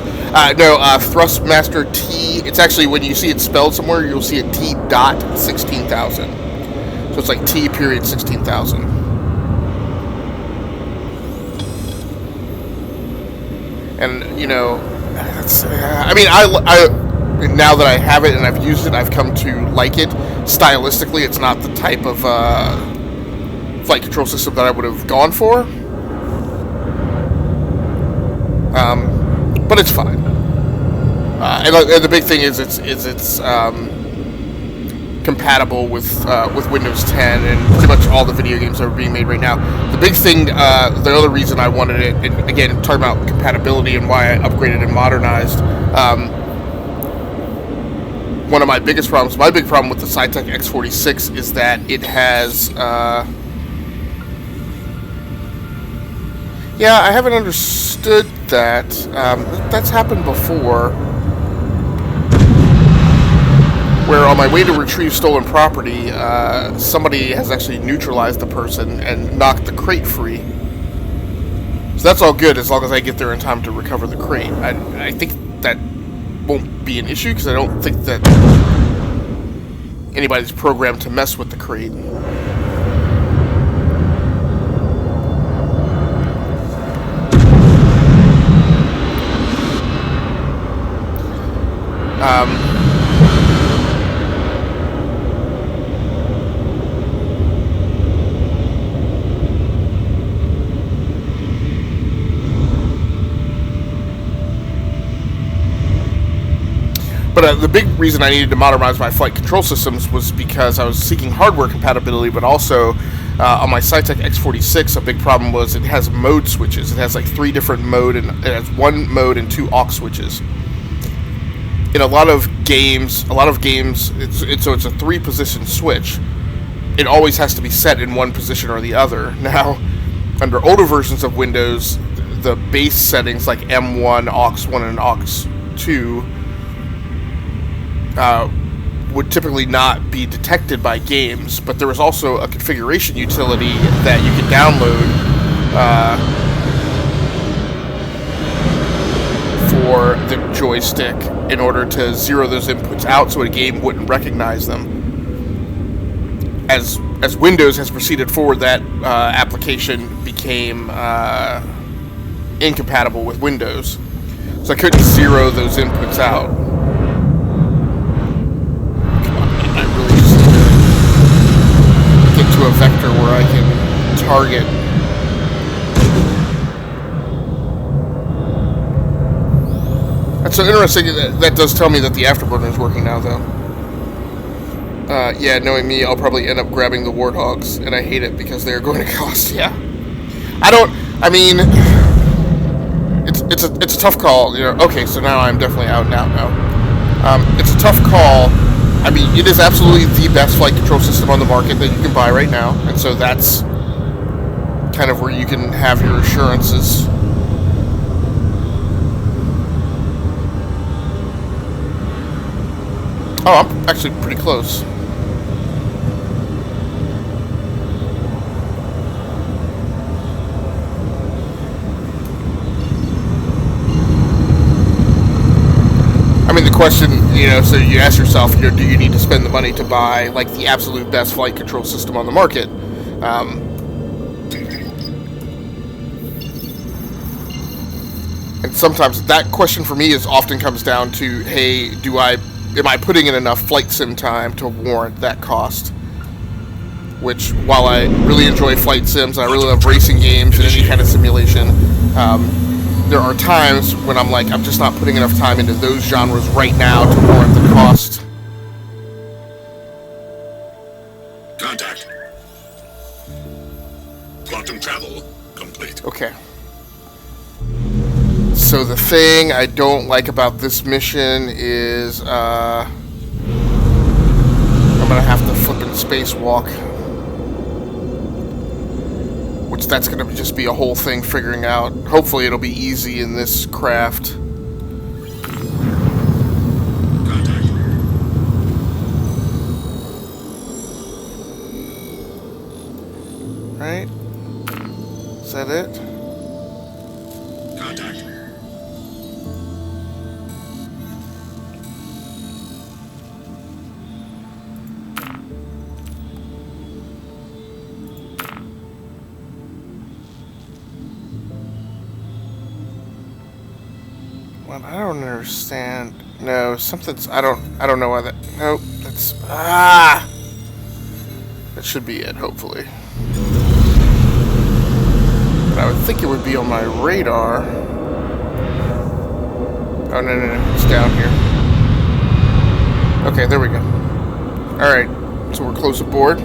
No, Thrustmaster T. It's actually, when you see it spelled somewhere, you'll see a T.16,000. So it's like T period 16,000. And that's, I mean, I now that I have it and I've used it, I've come to like it. Stylistically, it's not the type of flight control system that I would have gone for. But it's fine. And the big thing is it's compatible with Windows 10 and pretty much all the video games that are being made right now. The big thing, the other reason I wanted it, and again, talking about compatibility and why I upgraded and modernized, one of my biggest problems, my big problem with the Cytec X46 is that it has, yeah, I haven't understood that. That's happened before, where on my way to retrieve stolen property, somebody has actually neutralized the person and knocked the crate free. So that's all good as long as I get there in time to recover the crate. I think that won't be an issue because I don't think that anybody's programmed to mess with the crate. But the big reason I needed to modernize my flight control systems was because I was seeking hardware compatibility, but also on my Cytec X46, a big problem was it has mode switches. It has like 3 different mode, and it has 1 mode and 2 aux switches. In a lot of games, it's a 3-position switch. It always has to be set in one position or the other. Now, under older versions of Windows, the base settings like M1, aux1, and aux2 would typically not be detected by games, but there was also a configuration utility that you could download for the joystick in order to zero those inputs out so a game wouldn't recognize them. As Windows has proceeded forward, that application became incompatible with Windows, so I couldn't zero those inputs out. I really just need to get to a vector where I can target. That's so interesting. That does tell me that the Afterburner is working now, though. Yeah, knowing me, I'll probably end up grabbing the Warthogs, and I hate it because they're going to cost. Yeah, I mean, it's a tough call. You know. Okay, so now I'm definitely out now. It's a tough call. I mean, it is absolutely the best flight control system on the market that you can buy right now, and so that's kind of where you can have your assurances. Oh, I'm actually pretty close. I mean, the question, so you ask yourself, do you need to spend the money to buy, like, the absolute best flight control system on the market? And sometimes that question for me often comes down to, hey, am I putting in enough flight sim time to warrant that cost? Which, while I really enjoy flight sims, I really love racing games and any kind of simulation, there are times when I'm like, I'm just not putting enough time into those genres right now to warrant the cost. Contact. Quantum travel complete. Okay. So the thing I don't like about this mission is, I'm gonna have to flippin' spacewalk. Which that's gonna just be a whole thing figuring out. Hopefully it'll be easy in this craft. Contact. Right? Is that it? Contact. Well, I don't understand. No, something's. I don't know why that. Nope. That's. That should be it, hopefully. But I would think it would be on my radar. Oh, no. It's down here. Okay, there we go. Alright. So we're close aboard.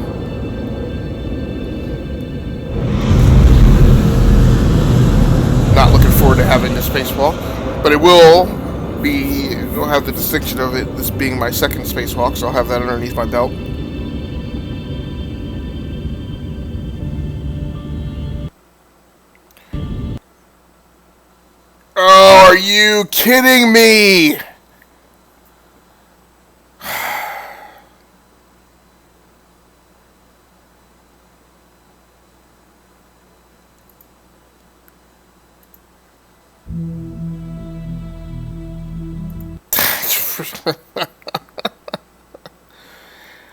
Not looking forward to having this spacewalk. But it will have the distinction of this being my second spacewalk, so I'll have that underneath my belt. Oh, are you kidding me?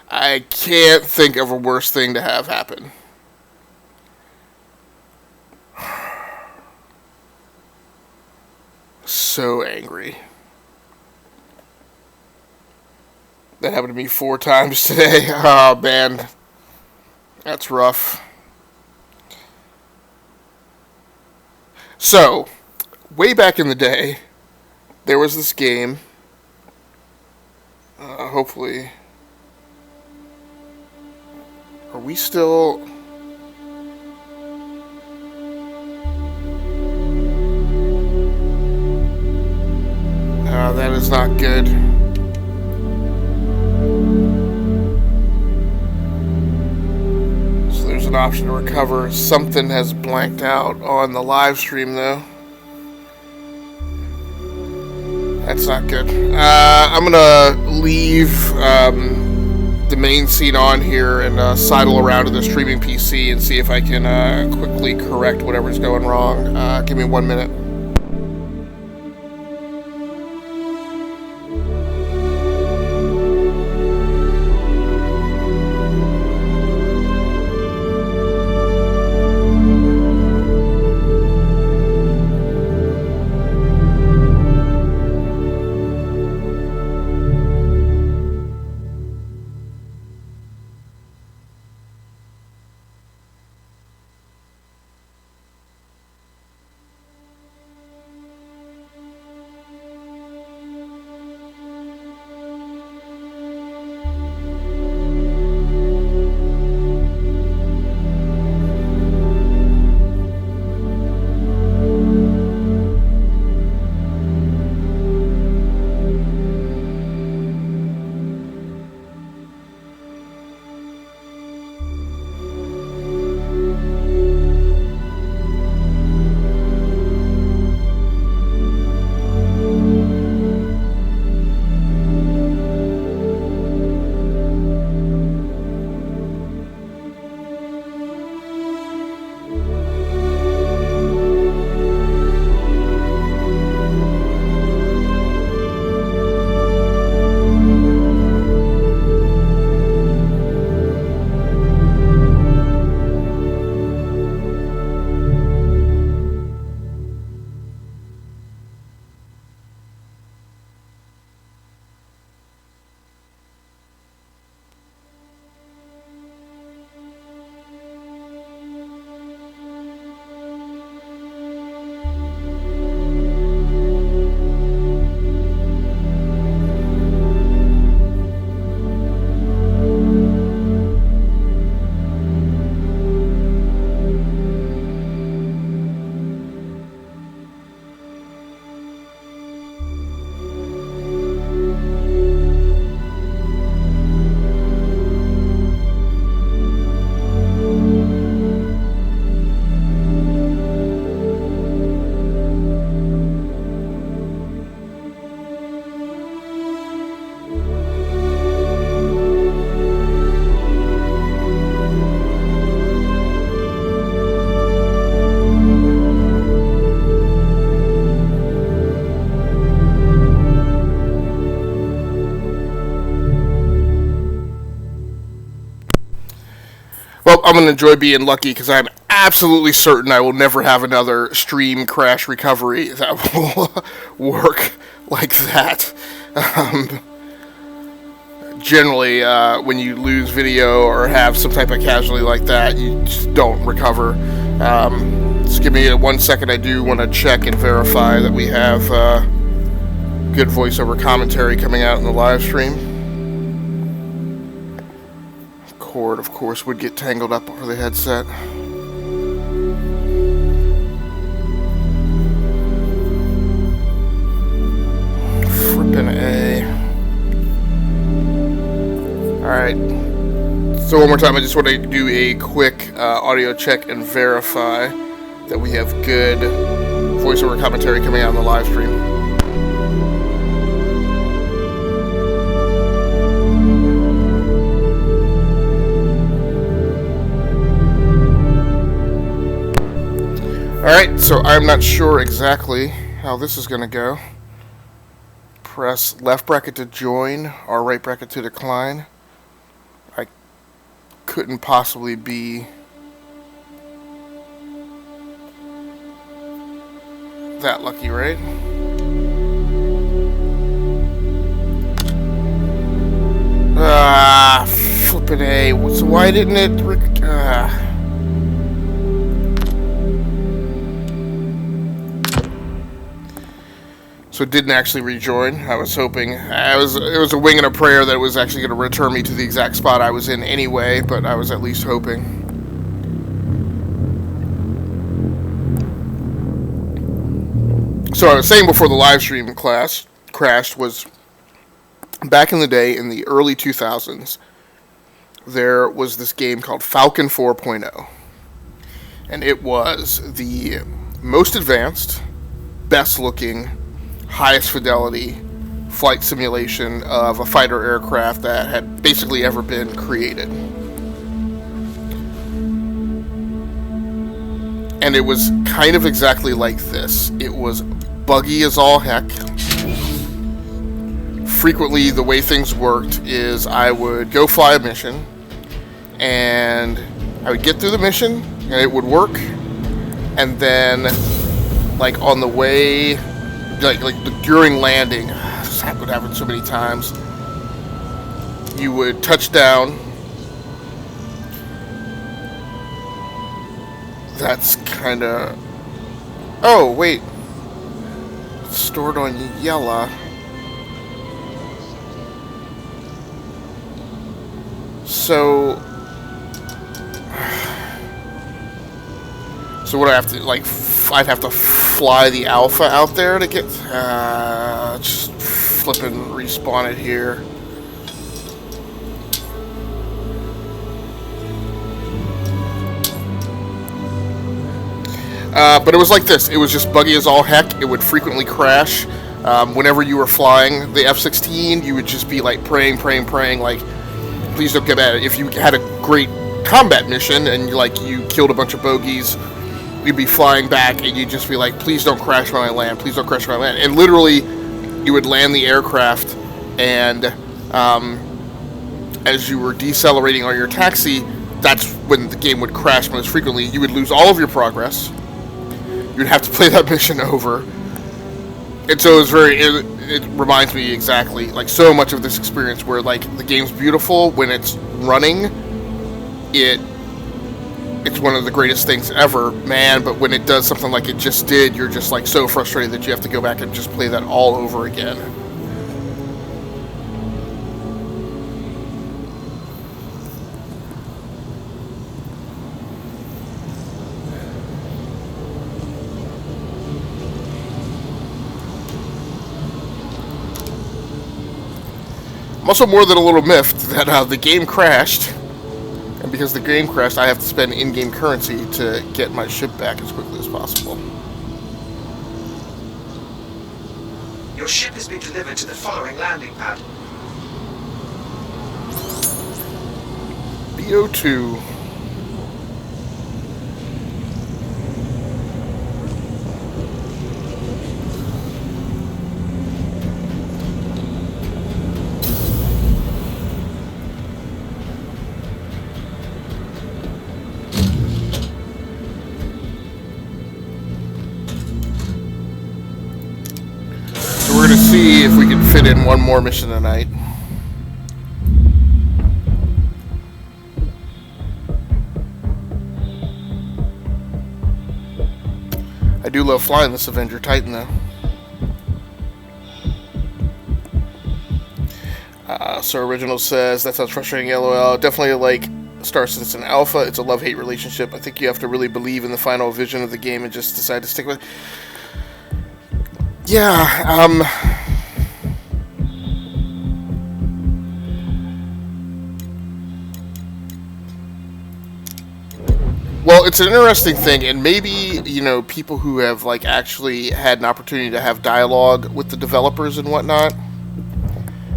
I can't think of a worse thing to have happen. So angry. That happened to me 4 times today. Oh, man. That's rough. So, way back in the day, there was this game. Hopefully. Are we still... that is not good. So there's an option to recover. Something has blanked out on the live stream, though. That's not good. I'm gonna leave the main scene on here and sidle around to the streaming PC and see if I can quickly correct whatever's going wrong. Give me 1 minute. Well, I'm going to enjoy being lucky because I'm absolutely certain I will never have another stream crash recovery that will work like that. Generally, when you lose video or have some type of casualty like that, you just don't recover. Just give me 1 second. I do want to check and verify that we have good voiceover commentary coming out in the live stream. Cord, of course, would get tangled up over the headset. Frippin' A. Alright. So one more time, I just want to do a quick audio check and verify that we have good voiceover commentary coming out in the live stream. Alright, so I'm not sure exactly how this is going to go. Press left bracket to join, or right bracket to decline. I couldn't possibly be that lucky, right? Flippin' A. So why didn't it... So it didn't actually rejoin. I was hoping. It was a wing and a prayer that it was actually going to return me to the exact spot I was in anyway, but I was at least hoping. So I was saying before the live stream class crashed was back in the day, in the early 2000s, there was this game called Falcon 4.0. And it was the most advanced, best looking highest fidelity flight simulation of a fighter aircraft that had basically ever been created. And it was kind of exactly like this. It was buggy as all heck. Frequently, the way things worked is I would go fly a mission, and I would get through the mission, and it would work. And then, like on the way, like during landing, this would happen so many times. You would touch down. That's kind of... Oh, wait. It's stored on Yella. So what do I have to, like, I'd have to fly the Alpha out there to get... just flipping respawn it here. But it was like this. It was just buggy as all heck. It would frequently crash. Whenever you were flying the F-16, you would just be like praying, like, please don't get at it. If you had a great combat mission and you killed a bunch of bogeys, you'd be flying back and you'd just be like, please don't crash when I land. Please don't crash when I land. And literally, you would land the aircraft, and as you were decelerating on your taxi, that's when the game would crash most frequently. You would lose all of your progress. You'd have to play that mission over. And so it reminds me exactly, like, so much of this experience where, like, the game's beautiful when it's running. It's one of the greatest things ever, man, but when it does something like it just did, you're just, like, so frustrated that you have to go back and just play that all over again. I'm also more than a little miffed that the game crashed, and because the game crashed, I have to spend in-game currency to get my ship back as quickly as possible. Your ship has been delivered to the following landing pad. BO2. We're going to see if we can fit in one more mission tonight. I do love flying this Avenger Titan, though. So Original says, that sounds frustrating, LOL. Definitely like Star Citizen Alpha. It's a love-hate relationship. I think you have to really believe in the final vision of the game and just decide to stick with it. Yeah, well, it's an interesting thing, and maybe, people who have, like, actually had an opportunity to have dialogue with the developers and whatnot,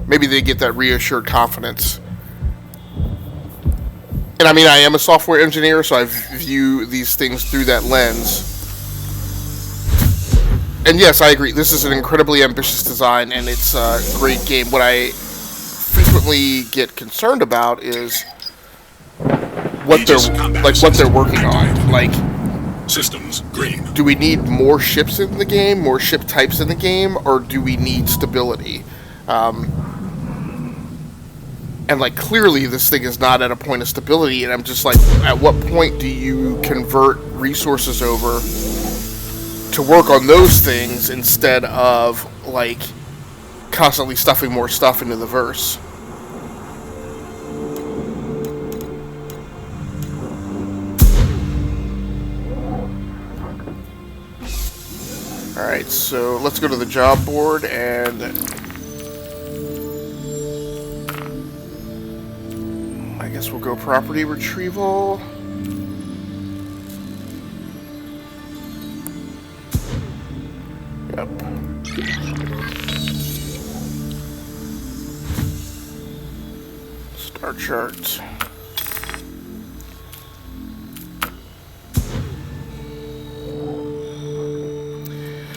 maybe they get that reassured confidence. And I mean, I am a software engineer, so I view these things through that lens. And yes, I agree. This is an incredibly ambitious design, and it's a great game. What I frequently get concerned about is what they're working on. Like, Systems green. do we need more ships in the game, more ship types in the game, or do we need stability? And, like, clearly this thing is not at a point of stability, and I'm just like, at what point do you convert resources over to work on those things instead of, like, constantly stuffing more stuff into the verse? Alright, so let's go to the job board, and I guess we'll go property retrieval. Yep. Star charts.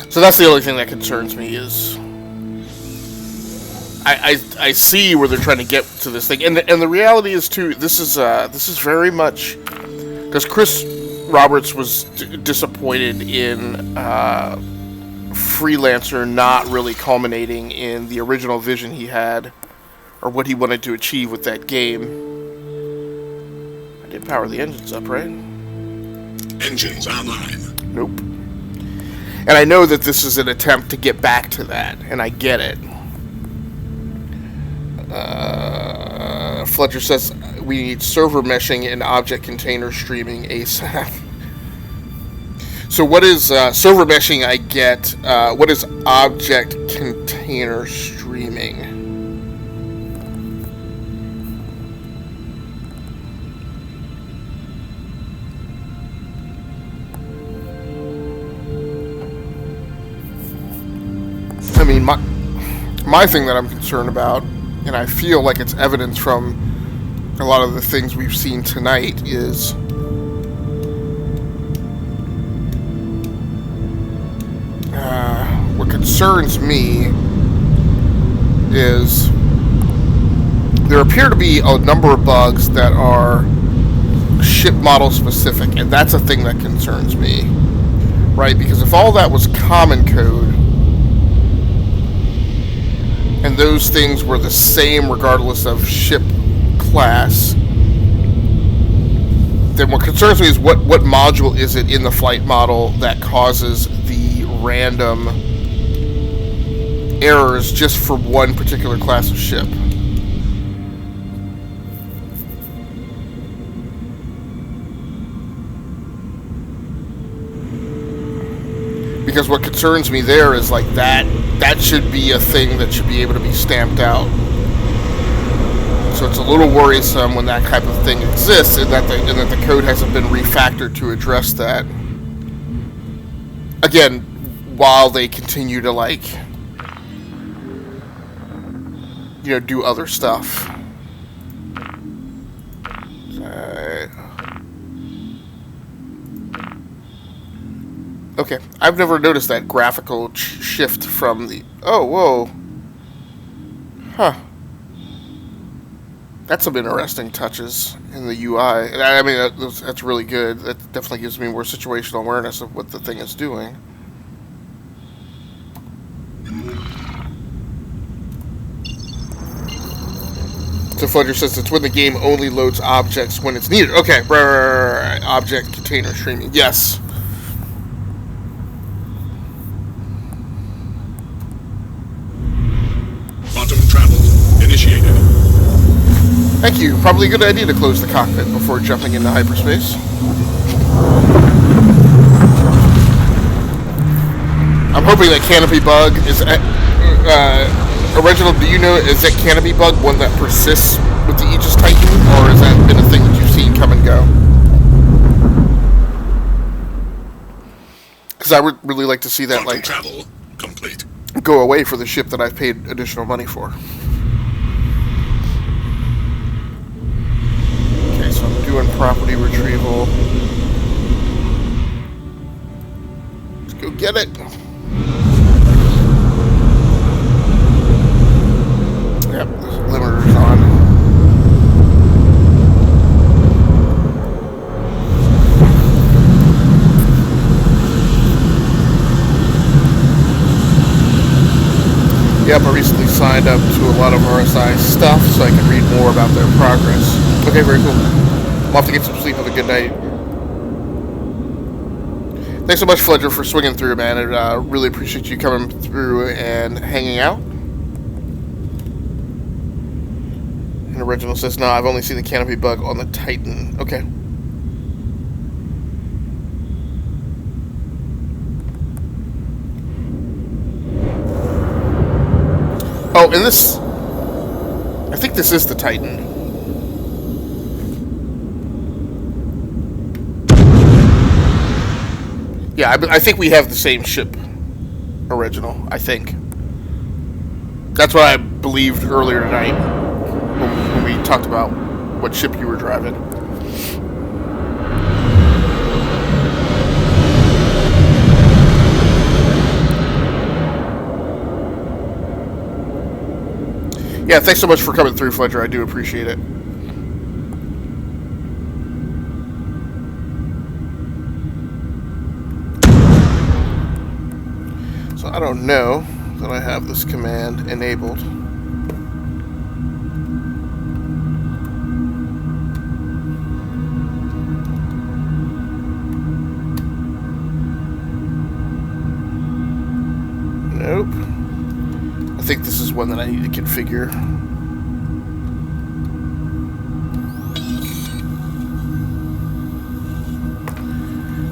So that's the only thing that concerns me is I see where they're trying to get to this thing, and the reality is too. This is very much because Chris Roberts was disappointed in Freelancer not really culminating in the original vision he had, or what he wanted to achieve with that game. I did power the engines up, right? Engines online. Nope. And I know that this is an attempt to get back to that, and I get it. Fletcher says we need server meshing and object container streaming ASAP. So what is server meshing? I get. What is object container streaming? I mean, my thing that I'm concerned about, and I feel like it's evidence from a lot of the things we've seen tonight, is what concerns me is there appear to be a number of bugs that are ship model specific, and that's a thing that concerns me, right? Because if all that was common code, and those things were the same regardless of ship class, then what concerns me is what module is it in the flight model that causes the random errors just for one particular class of ship. Because what concerns me there is like that should be a thing that should be able to be stamped out. So it's a little worrisome when that type of thing exists, and that the code hasn't been refactored to address that. Again, while they continue to do other stuff. Okay, I've never noticed that graphical shift from the... Oh, whoa. Huh. That's some interesting touches in the UI. I mean, that's really good. That definitely gives me more situational awareness of what the thing is doing. So Fudger says it's when the game only loads objects when it's needed. Okay, right. Object container streaming. Yes. Quantum travel initiated. Thank you. Probably a good idea to close the cockpit before jumping into hyperspace. I'm hoping that canopy bug is... Original, do you know, is that canopy bug one that persists with the Aegis Titan, or has that been a thing that you've seen come and go? Because I would really like to see that, Quantum travel complete. Go away for the ship that I've paid additional money for. Okay, so I'm doing property retrieval. Let's go get it. Yep, limiter's on. Yep, I recently signed up to a lot of RSI stuff so I can read more about their progress. Okay, very cool. I'll have to get some sleep. Have a good night. Thanks so much, Fledger, for swinging through, man. I really appreciate you coming through and hanging out. And Original says, no, I've only seen the canopy bug on the Titan. Okay. Oh, and this... I think this is the Titan. Yeah, I think we have the same ship. original, I think. That's what I believed earlier tonight when we talked about what ship you were driving. Yeah, thanks so much for coming through, Fletcher. I do appreciate it. So I don't know that I have this command enabled. Nope. I think this is one that I need to configure.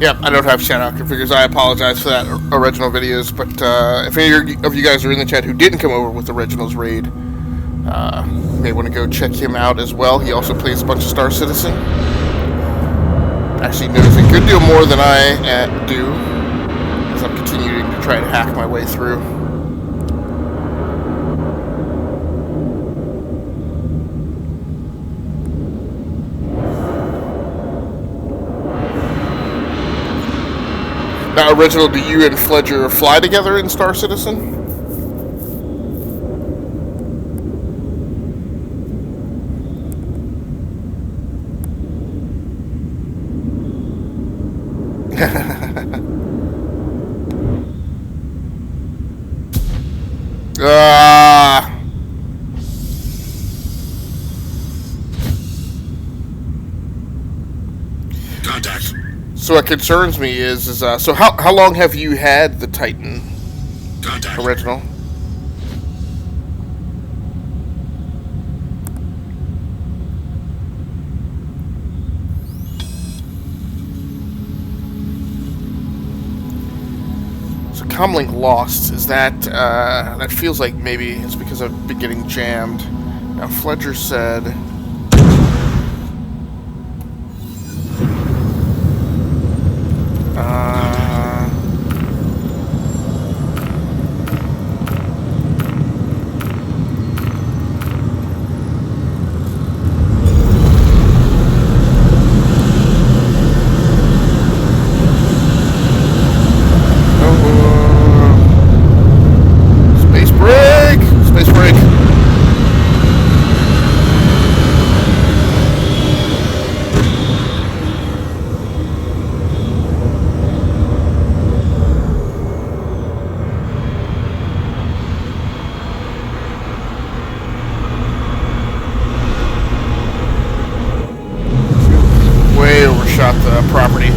Yep, I don't have shout-out configures. I apologize for that, original videos, but if any of you guys are in the chat who didn't come over with Originals Raid, you may want to go check him out as well. He also plays a bunch of Star Citizen. Actually knows a good deal more than I do, as I'm continuing to try and hack my way through. Now, Original, do you and Fledger fly together in Star Citizen? Contact. So what concerns me is so how long have you had the Titan Contact. Original? So comlink lost. Is that that feels like maybe it's because I've been getting jammed. Now Fledger said. The property.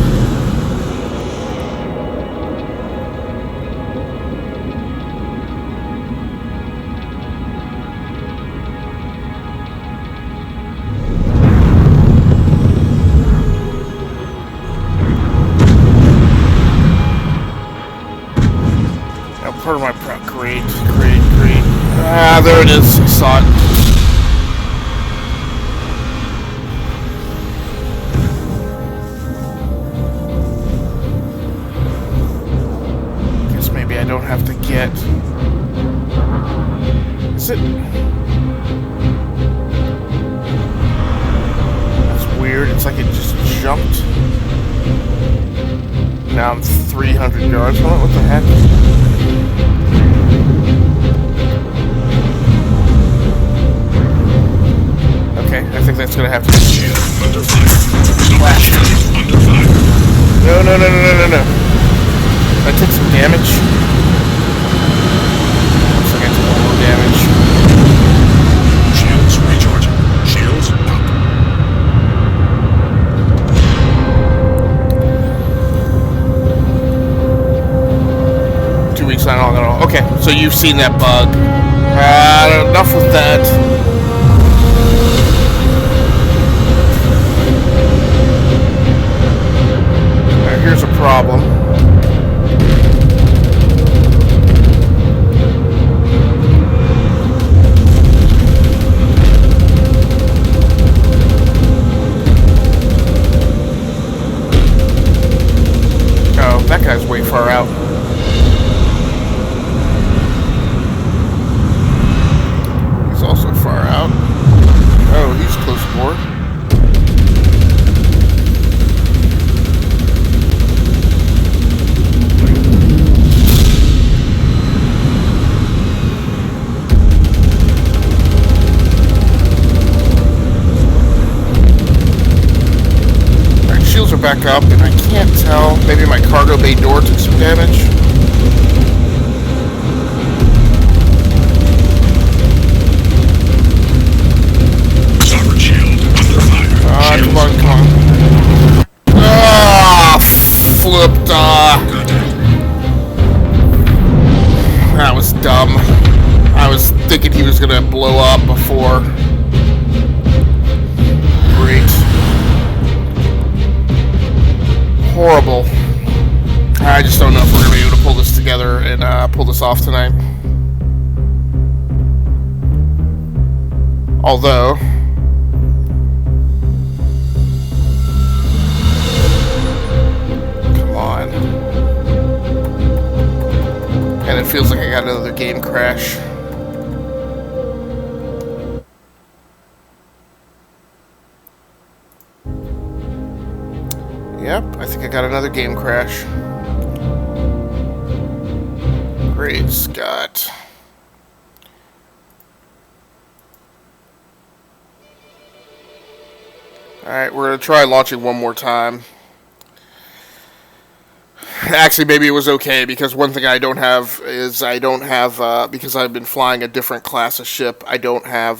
Now part of my prep. Great. Ah, there it is. Saw it. I don't have to get. Is it? That's weird. It's like it just jumped. Now I'm 300 yards from it. What the heck? Okay, I think that's gonna have to be Under fire. flash. Under fire. No. I took some damage. Looks like I took a little damage. Shields recharging. Shields up. 2 weeks not long at all. Okay, so you've seen that bug. Enough with that. Alright, here's a problem. That guy's way far out. shields are back up, and I can't tell. Maybe my cargo bay door took some damage. Starboard shield under fire. Come on, come on. Ah, flipped. Contact. That was dumb. I was thinking he was gonna blow up before. Great. Horrible. I just don't know if we're gonna be able to pull this together and pull this off tonight. Although, come on. And it feels like I got another game crash. Yep, I think I got another game crash. Great Scott. Alright, we're going to try launching one more time. Actually, maybe it was okay, because one thing I don't have is because I've been flying a different class of ship, I don't have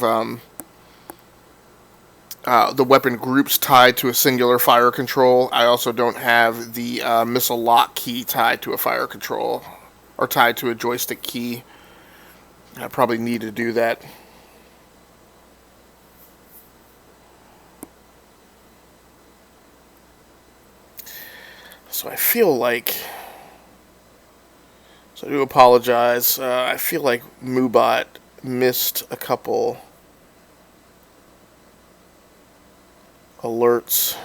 the weapon groups tied to a singular fire control. I also don't have the missile lock key tied to a fire control, or tied to a joystick key. I probably need to do that. So I feel like, so I do apologize, I feel like Moobot missed a couple alerts.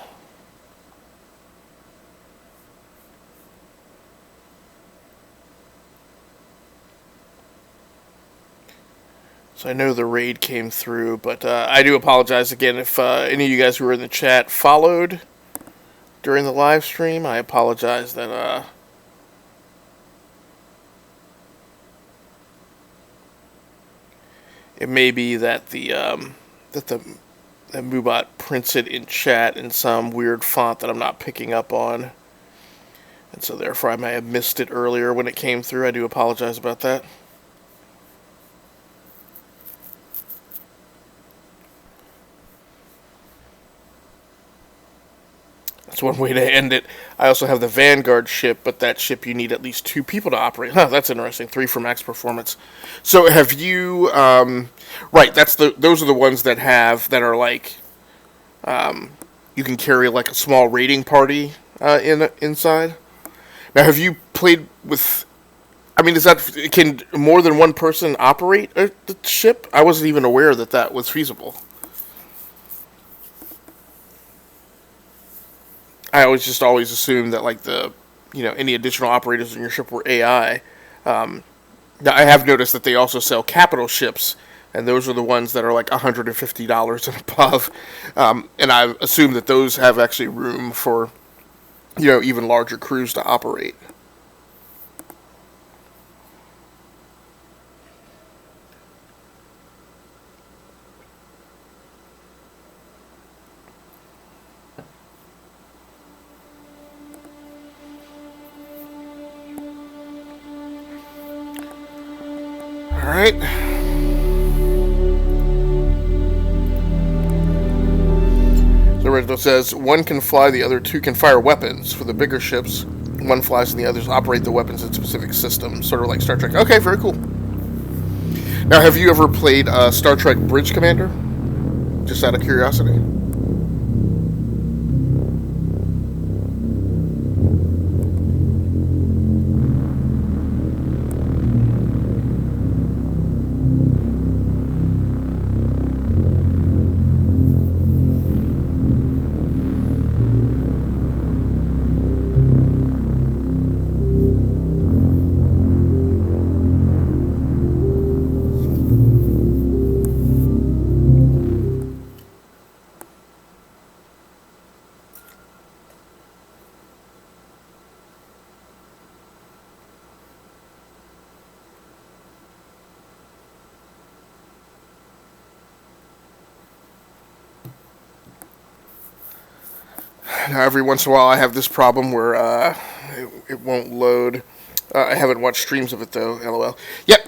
So I know the raid came through, but I do apologize again if any of you guys who were in the chat followed during the live stream. I apologize that it may be that the Moobot prints it in chat in some weird font that I'm not picking up on, and so therefore I may have missed it earlier when it came through. I do apologize about that. That's one way to end it. I also have the Vanguard ship, but that ship you need at least 2 people to operate. Huh, that's interesting. 3 for max performance. So have you? Right, those are the ones that are like, you can carry like a small raiding party inside. Now, have you played with? I mean, can more than one person operate the ship? I wasn't even aware that was feasible. I always assumed that like any additional operators in your ship were AI. Now I have noticed that they also sell capital ships, and those are the ones that are like $150 and above. And I assume that those have actually room for even larger crews to operate. Alright. So Reginald says, 1 can fly, the other 2 can fire weapons. For the bigger ships, 1 flies and the others operate the weapons in specific systems. Sort of like Star Trek. Okay, very cool. Now, have you ever played Star Trek Bridge Commander? Just out of curiosity. Now, every once in a while, I have this problem where it won't load. I haven't watched streams of it though. LOL. Yep.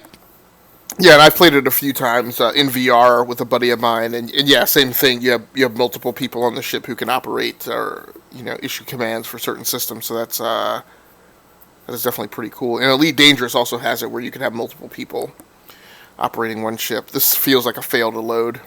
Yeah, and I've played it a few times in VR with a buddy of mine, and yeah, same thing. You have multiple people on the ship who can operate or issue commands for certain systems. So that is definitely pretty cool. And Elite Dangerous also has it where you can have multiple people operating one ship. This feels like a fail to load.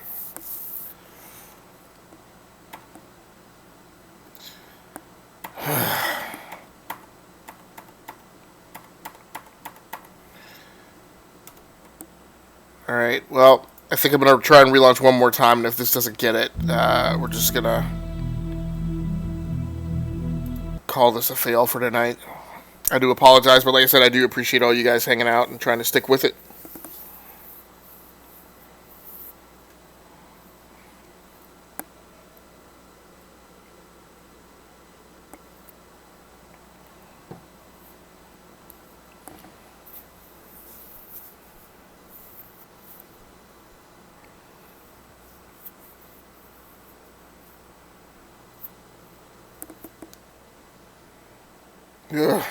Alright, well, I think I'm going to try and relaunch one more time, and if this doesn't get it, we're just going to call this a fail for tonight. I do apologize, but like I said, I do appreciate all you guys hanging out and trying to stick with it. Ugh.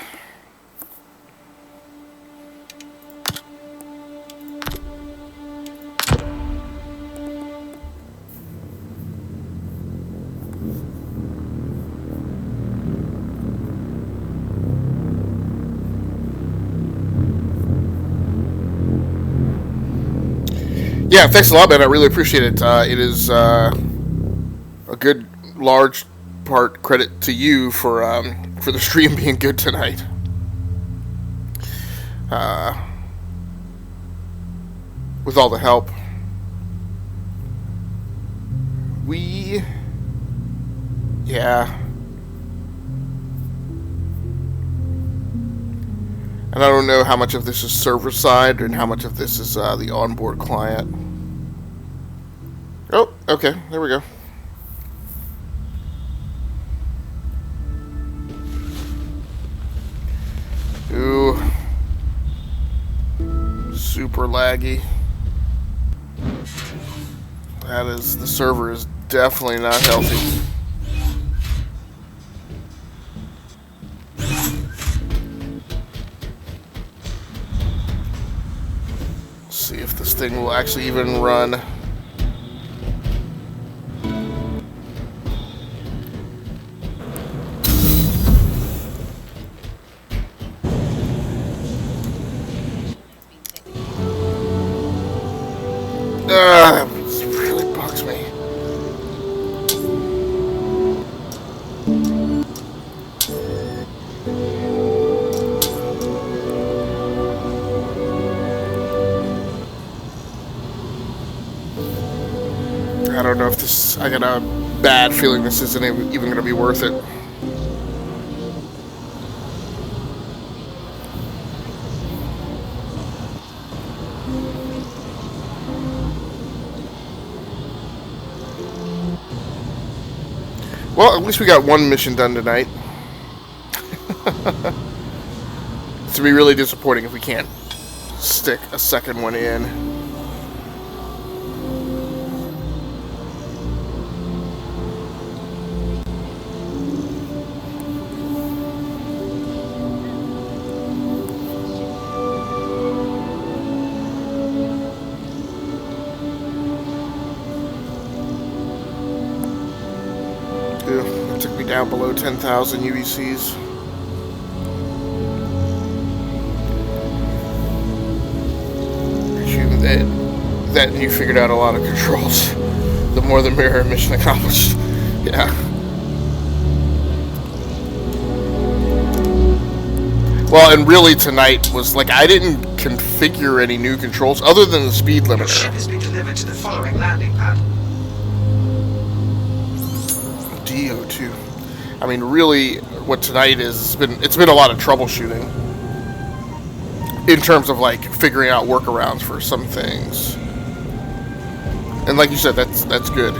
Yeah, thanks a lot, man. I really appreciate it. It is a good, large part credit to you for the stream being good tonight. With all the help. Yeah. And I don't know how much of this is server side and how much of this is the onboard client. Oh, okay, there we go. Ooh. Super laggy. The server is definitely not healthy. Let's see if this thing will actually even run. It really bugs me. I don't know if this... I got a bad feeling this isn't even going to be worth it. Well, at least we got one mission done tonight. It's to be really disappointing if we can't stick a second one in. It took me down below 10,000 UECs. That you figured out a lot of controls. The more the mirror, mission accomplished. Yeah. Well, and really tonight was like I didn't configure any new controls other than the speed limiter. Your ship has been delivered to the following landing pad. DO2. I mean, really, what tonight is, it's been a lot of troubleshooting in terms of like figuring out workarounds for some things. And like you said, that's good.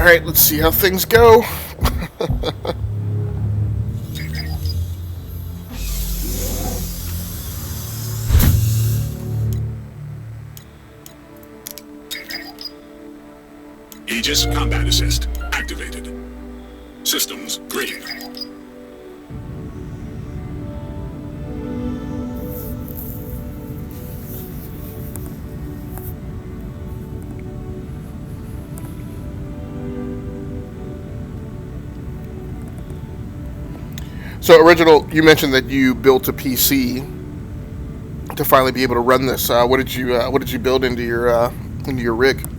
Alright, let's see how things go. Aegis Combat Assist activated. Systems green. So, Original, you mentioned that you built a PC to finally be able to run this. What did you build into your rig?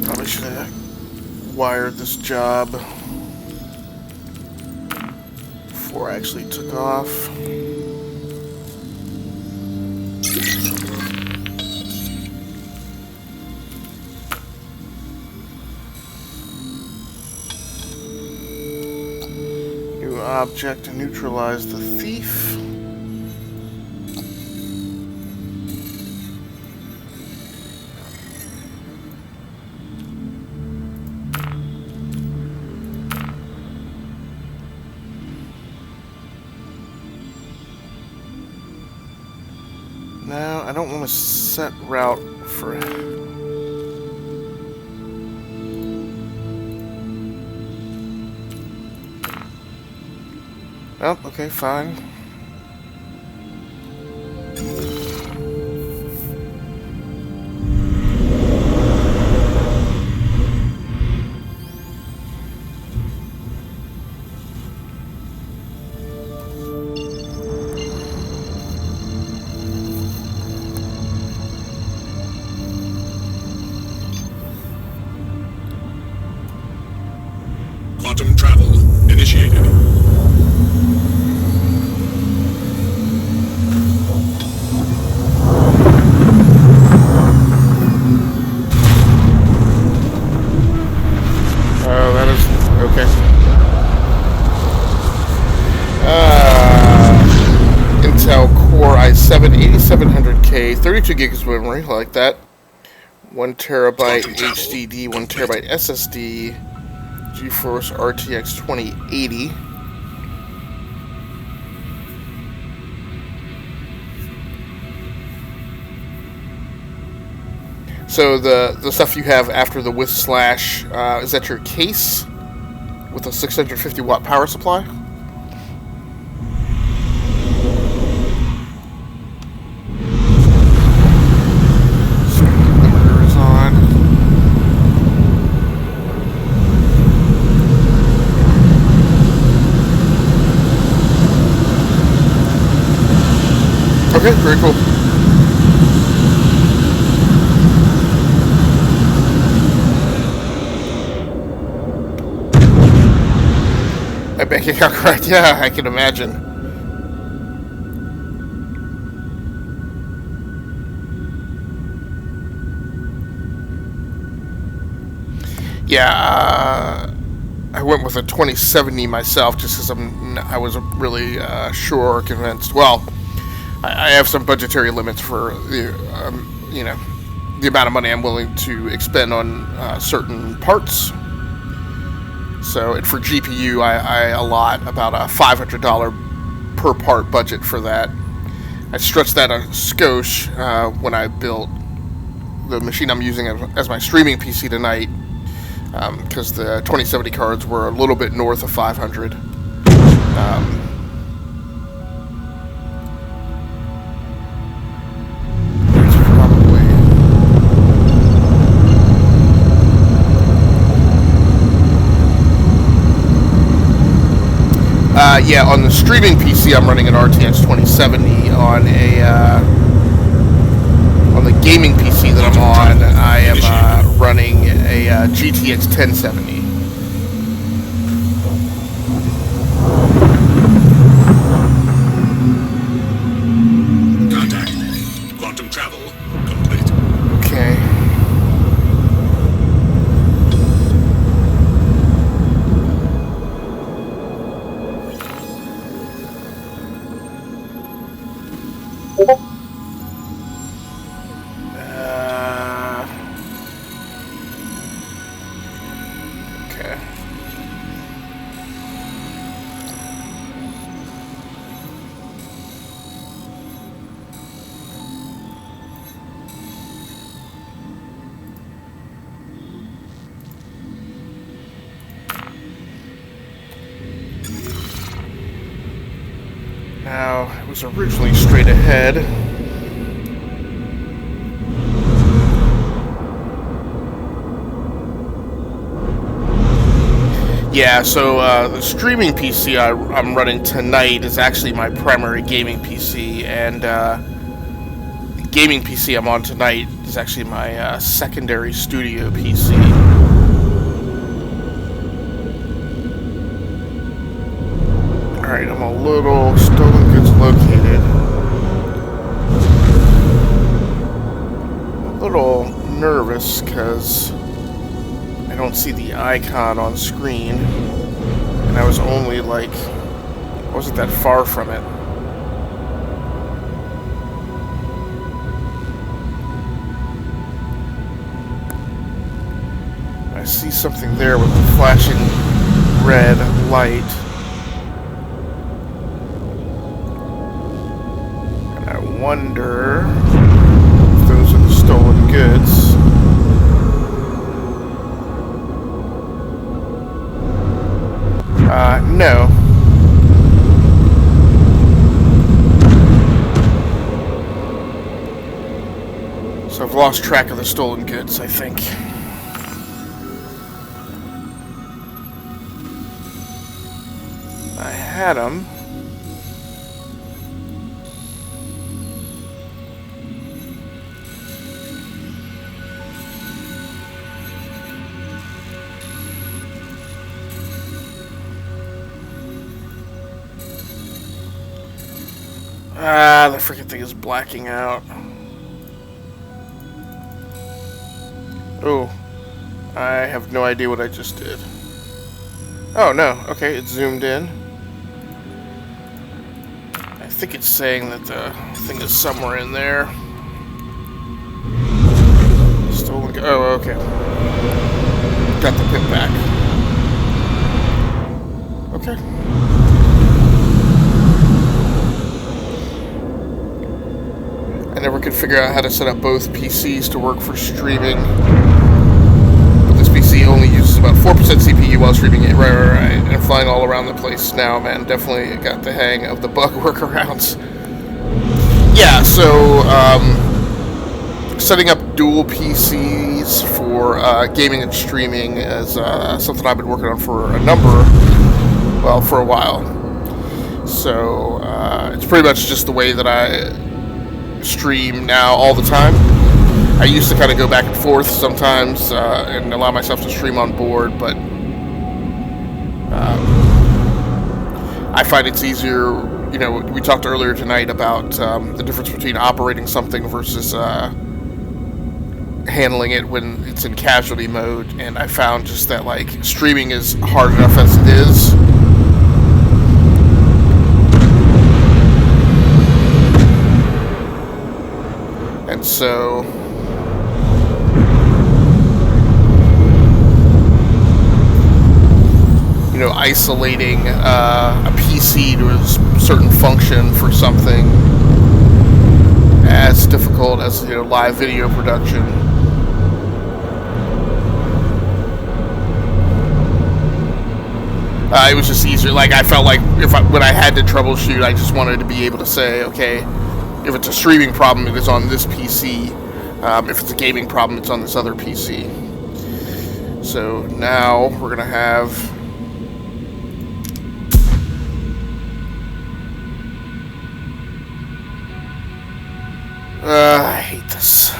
Probably should have wired this job before I actually took off. New object to neutralize the thief. No, I don't want to set route for it. Oh, okay, fine. Quantum travel initiated. Oh, that is okay. Intel Core i7-8700K, 32 gigs of memory, I like that. 1 terabyte HDD, 1 terabyte SSD. GeForce RTX 2080. So the stuff you have after the with slash, is that your case with a 650 watt power supply? Inverter is on. Okay, very cool. My bank account correct? Yeah, I can imagine. Yeah, I went with a 2070 myself just because I wasn't really sure or convinced. Well, I have some budgetary limits for the the amount of money I'm willing to expend on certain parts. So, and for GPU, I allot about a $500 per part budget for that. I stretched that a skosh when I built the machine I'm using as my streaming PC tonight, because the 2070 cards were a little bit north of 500. Yeah, on the streaming PC, I'm running an RTX 2070. On the gaming PC that I'm on, I am running a GTX 1070. Contact. Quantum travel complete. Okay. Okay. Now, it was originally straight ahead. Yeah, so the streaming PC I'm running tonight is actually my primary gaming PC, and the gaming PC I'm on tonight is actually my secondary studio PC. Alright, I'm a little stolen goods located. A little nervous because I don't see the icon on screen, and I was only I wasn't that far from it. I see something there with a flashing red light, and I wonder if those are the stolen goods. No. So I've lost track of the stolen goods, I think. I had them. The freaking thing is blacking out. Oh, I have no idea what I just did. Oh no, okay, it zoomed in. I think it's saying that the thing is somewhere in there. Stolen. Oh, okay. Got the pin back. Okay. I never could figure out how to set up both PCs to work for streaming. But this PC only uses about 4% CPU while streaming it. Right. And flying all around the place now, man. Definitely got the hang of the bug workarounds. Yeah, so setting up dual PCs for gaming and streaming is something I've been working on for for a while. So it's pretty much just the way that I stream now all the time. I used to kind of go back and forth sometimes and allow myself to stream on board, but I find it's easier. You know, we talked earlier tonight about the difference between operating something versus handling it when it's in casualty mode, and I found just that streaming is hard enough as it is. And so isolating a PC to a certain function for something as difficult as live video production. It was just easier. Like, I felt like when I had to troubleshoot, I just wanted to be able to say, okay, if it's a streaming problem, it is on this PC. If it's a gaming problem, it's on this other PC. So now we're gonna have I hate this.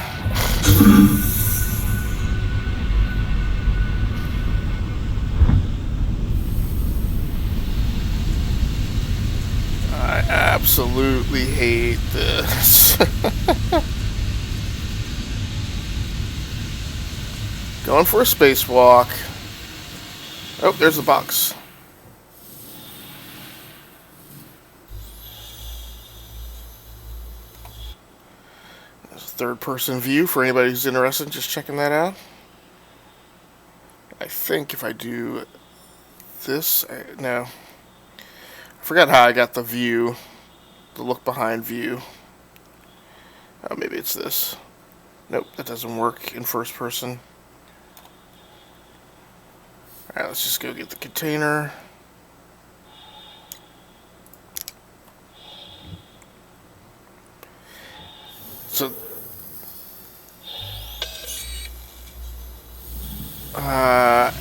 I absolutely hate this. Going for a spacewalk. Oh, there's the box. There's a third-person view for anybody who's interested in just checking that out. I think if I do this, no. I forgot how I got the view, the look behind view. Oh, maybe it's this. Nope, that doesn't work in first person. Alright, let's just go get the container. So,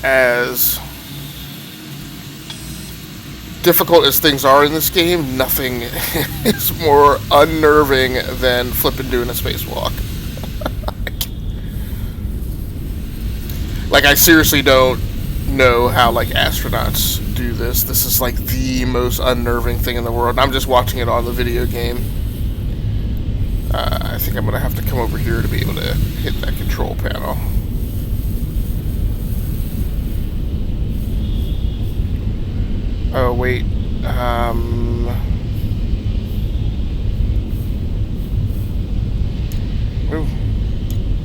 as difficult as things are in this game, nothing is more unnerving than flipping doing a spacewalk. Like, I seriously don't know how astronauts do this. This is the most unnerving thing in the world. I'm just watching it on the video game. I think I'm gonna have to come over here to be able to hit that control panel. Oh wait, ooh.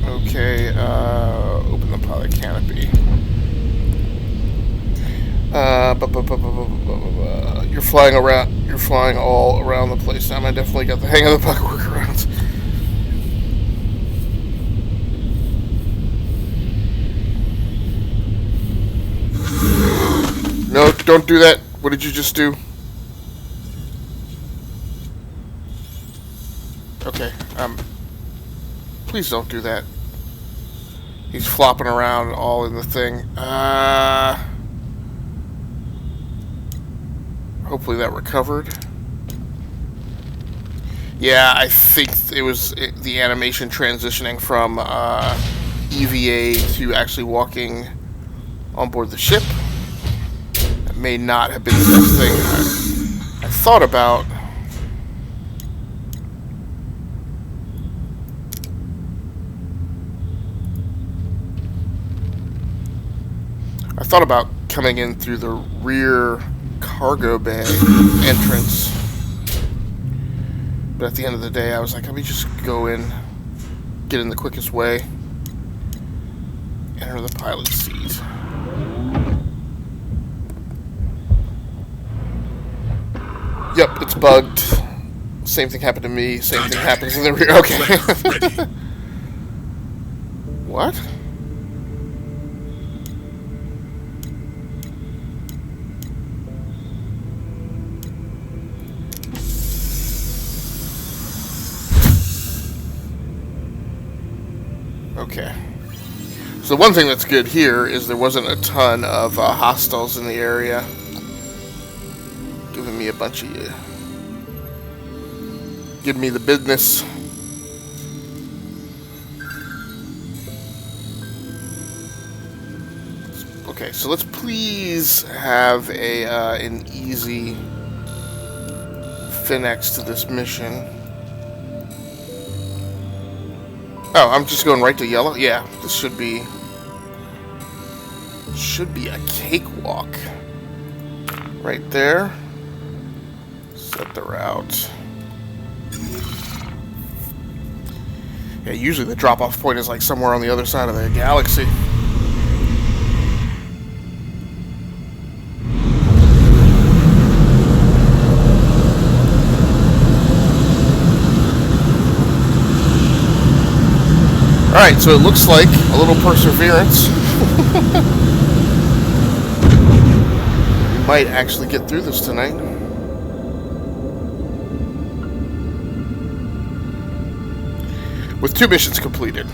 Okay, open the pilot canopy. You're flying around. You're flying all around the place now. I definitely got the hang of the bug workarounds. No, don't do that. What did you just do? Okay, please don't do that. He's flopping around all in the thing. Hopefully that recovered. Yeah, I think it was the animation transitioning from EVA to actually walking on board the ship. That may not have been the best thing I thought about. I thought about coming in through the rear cargo bay entrance, but at the end of the day I was like, let me just go in, get in the quickest way, enter the pilot seat. Yep, it's bugged. Same thing happened to me, same thing happens in the rear. Okay. What? Okay. So one thing that's good here is there wasn't a ton of hostiles in the area. Giving me a bunch of you. Giving me the business. Okay, so let's please have an easy finish to this mission. Oh, I'm just going right to yellow? Yeah, this should be a cakewalk. Right there. Set the route. Yeah, usually the drop-off point is somewhere on the other side of the galaxy. Alright, so it looks like a little perseverance. We might actually get through this tonight. With 2 missions completed.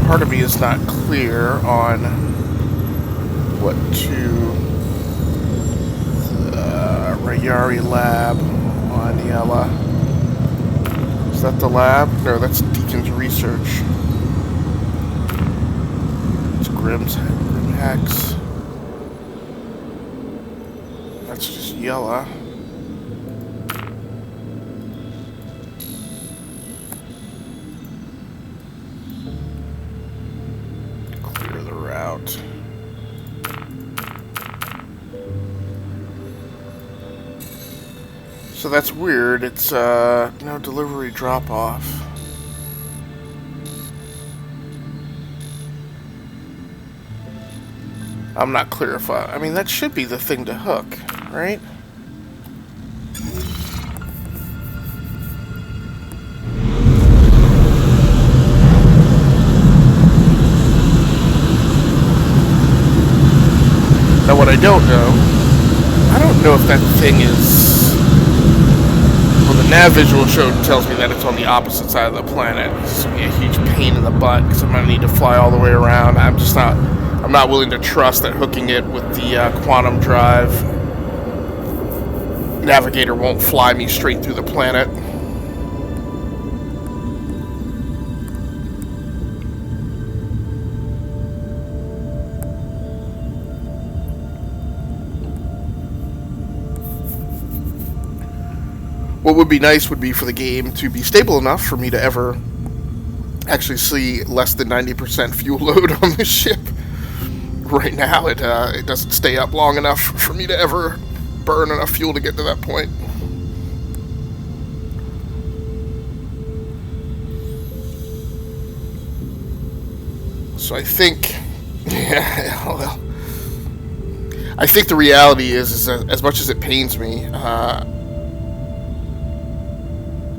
Part of me is not clear on what to the Rayari lab on Yella. Is that the lab? No, that's Deacon's research. It's Grim Hex. That's just Yella. Out. So that's weird. It's no delivery drop off. I'm not clear if I mean that should be the thing to hook, right? Now what I don't know if that thing is... Well, the nav visual tells me that it's on the opposite side of the planet. It's going to be a huge pain in the butt because I'm going to need to fly all the way around. I'm not willing to trust that hooking it with the quantum drive navigator won't fly me straight through the planet. What would be nice would be for the game to be stable enough for me to ever actually see less than 90% fuel load on the ship. Right now, it doesn't stay up long enough for me to ever burn enough fuel to get to that point. So I think, yeah, well, I think the reality is that as much as it pains me,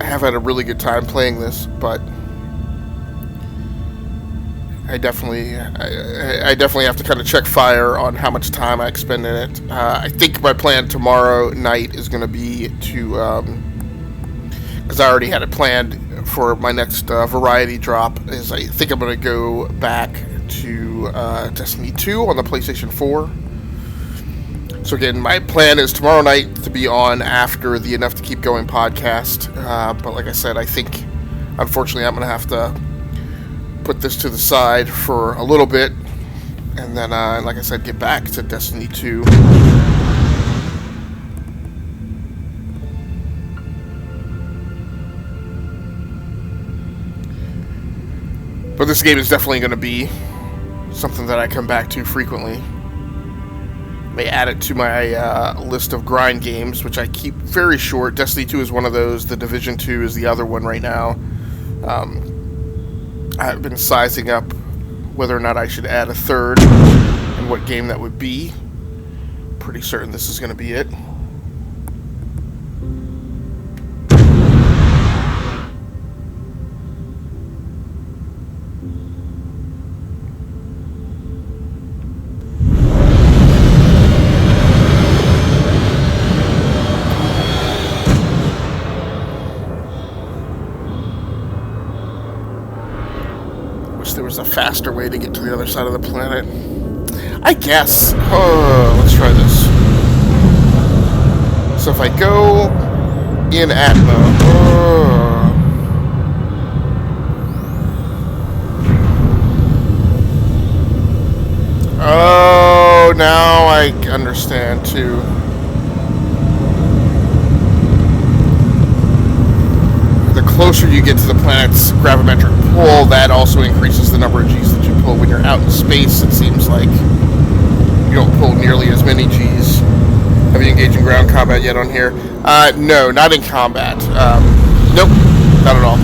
I have had a really good time playing this, but I definitely have to kind of check fire on how much time I expend in it. I think my plan tomorrow night is going to be to, because I already had it planned for my next variety drop, is I think I'm going to go back to Destiny 2 on the PlayStation 4. So again, my plan is tomorrow night to be on after the Enough to Keep Going podcast. But like I said, I think, unfortunately, I'm going to have to put this to the side for a little bit. And then, like I said, get back to Destiny 2. But this game is definitely going to be something that I come back to frequently. May add it to my list of grind games, which I keep very short. Destiny 2 is one of those. The Division 2 is the other one right now. I've been sizing up whether or not I should add a third and what game that would be. Pretty certain this is going to be it. There was a faster way to get to the other side of the planet. I guess. Oh, let's try this. So if I go in Atmo. Oh, now I understand too. closer you get to the planet's gravimetric pull, that also increases the number of G's that you pull. When you're out in space, it seems like you don't pull nearly as many G's. Have you engaged in ground combat yet on here? No, not in combat. Nope, not at all.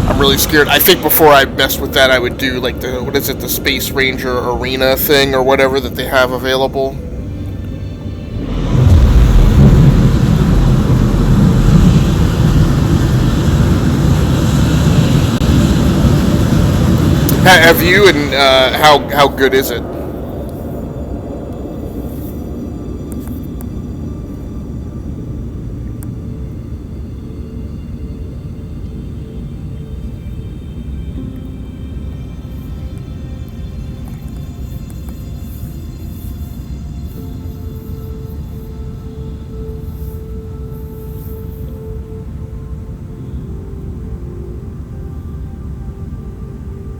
I'm really scared. I think before I messed with that, I would do like the Space Ranger Arena thing or whatever that they have available. Have you, and how good is it?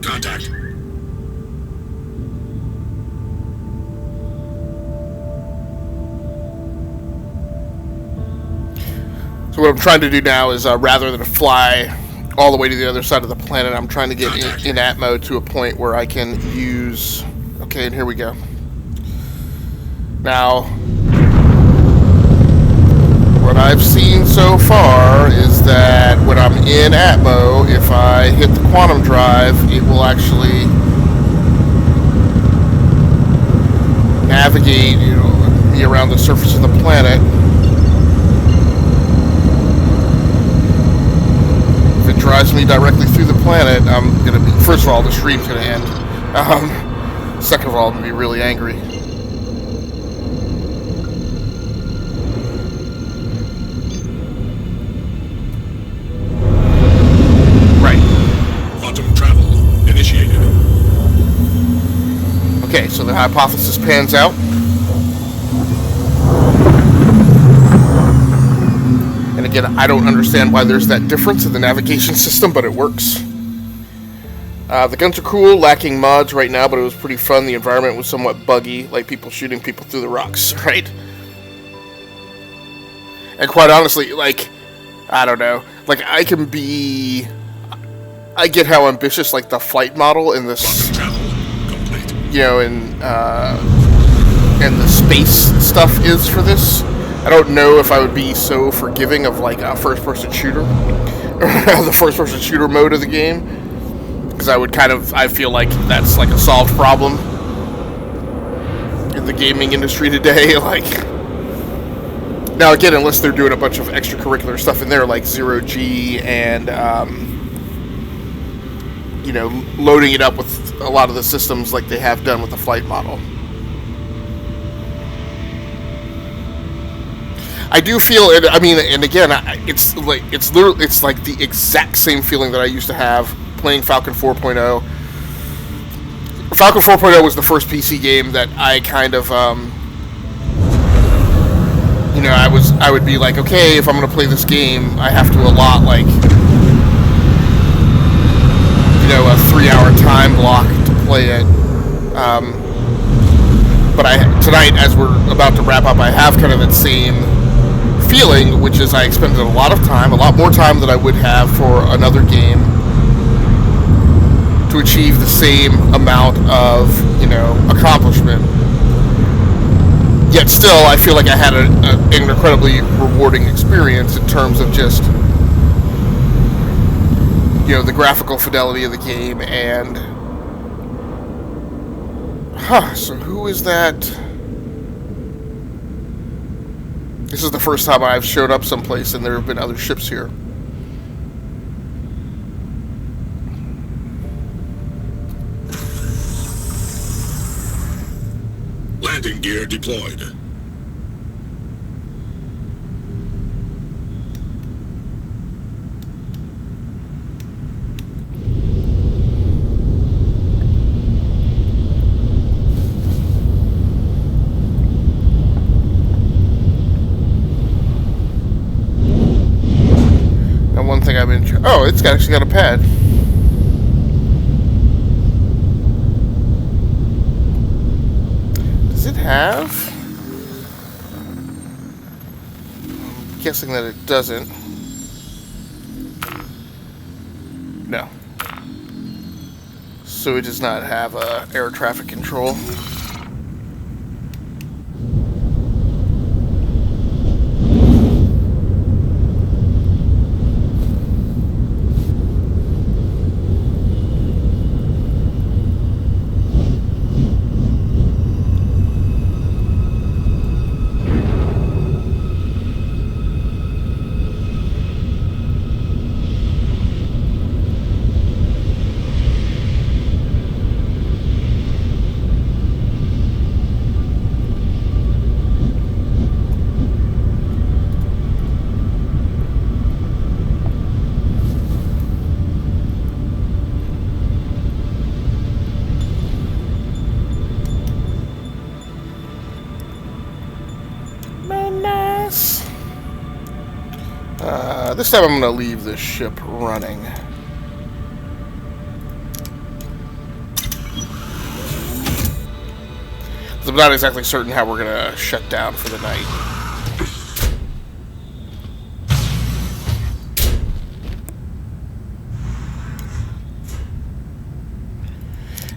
Contact. So what I'm trying to do now is rather than fly all the way to the other side of the planet, I'm trying to get in Atmo to a point where I can use... Okay, and here we go. Now, what I've seen so far is that when I'm in Atmo, if I hit the quantum drive, it will actually navigate, me around the surface of the planet. If it drives me directly through the planet, I'm gonna be... First of all, the stream's gonna end. Second of all, I'm gonna be really angry. Okay, so the hypothesis pans out. And again, I don't understand why there's that difference in the navigation system, but it works. The guns are cool, lacking mods right now, but it was pretty fun. The environment was somewhat buggy, like people shooting people through the rocks, right? And quite honestly, like, I don't know. Like, I get how ambitious, like, the flight model in this... and the space stuff is for this. I don't know if I would be so forgiving of like a first-person shooter, the first-person shooter mode of the game, because I feel like that's like a solved problem in the gaming industry today. Like, now again, unless they're doing a bunch of extracurricular stuff in there, like zero G and loading it up with a lot of the systems like they have done with the flight model. I do feel it. I mean, and again, it's like the exact same feeling that I used to have playing Falcon 4.0. Falcon 4.0 was the first PC game that I kind of, I would be like, okay, if I'm going to play this game, I have to allot like, a 3-hour time block to play it. But tonight, as we're about to wrap up, I have kind of that same feeling, which is I expended a lot more time than I would have for another game to achieve the same amount of, accomplishment. Yet still, I feel like I had an incredibly rewarding experience in terms of just, the graphical fidelity of the game and... so who is that? This is the first time I've showed up someplace and there have been other ships here. Landing gear deployed. Oh, it's actually got a pad. Does it have? I'm guessing that it doesn't. No. So it does not have air traffic control. This time I'm going to leave this ship running. I'm not exactly certain how we're going to shut down for the night.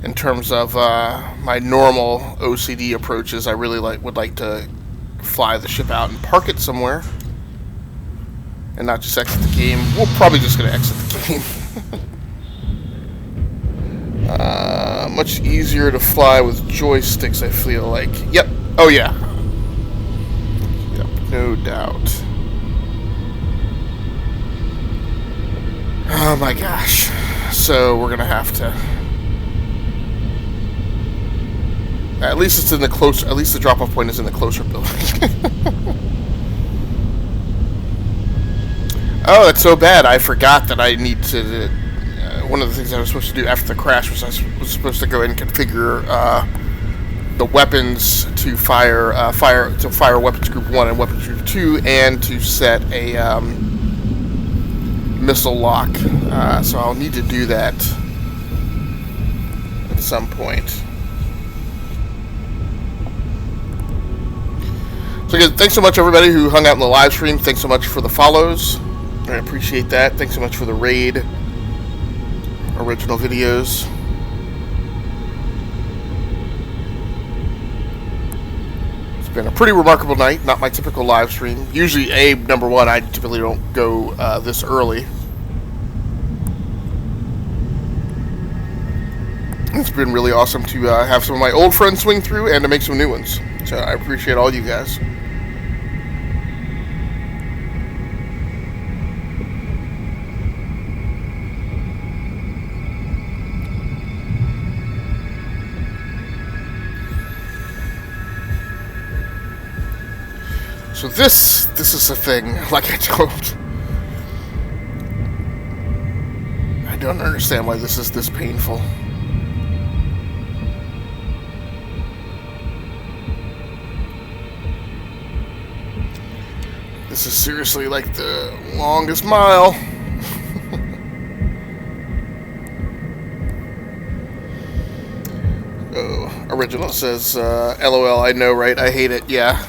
In terms of my normal OCD approaches, I really would like to fly the ship out and park it somewhere. And not just exit the game. We're probably just going to exit the game. Much easier to fly with joysticks, I feel like. Yep. Oh, yeah. Yep, no doubt. Oh, my gosh. So, we're going to have to... At least it's in the closer... At least the drop-off point is in the closer building. Oh, that's so bad. I forgot that I need to... one of the things I was supposed to do after the crash was I was supposed to go ahead and configure the weapons to fire weapons group 1 and weapons group 2, and to set a missile lock. So I'll need to do that at some point. So again, thanks so much everybody who hung out in the live stream. Thanks so much for the follows. I appreciate that. Thanks so much for the raid. Original videos. It's been a pretty remarkable night. Not my typical live stream. Usually, number one, I typically don't go this early. It's been really awesome to have some of my old friends swing through and to make some new ones. So I appreciate all you guys. So this is the thing, like I don't understand why this is this painful. This is seriously like the longest mile. Oh, original says, LOL, I know, right? I hate it, yeah.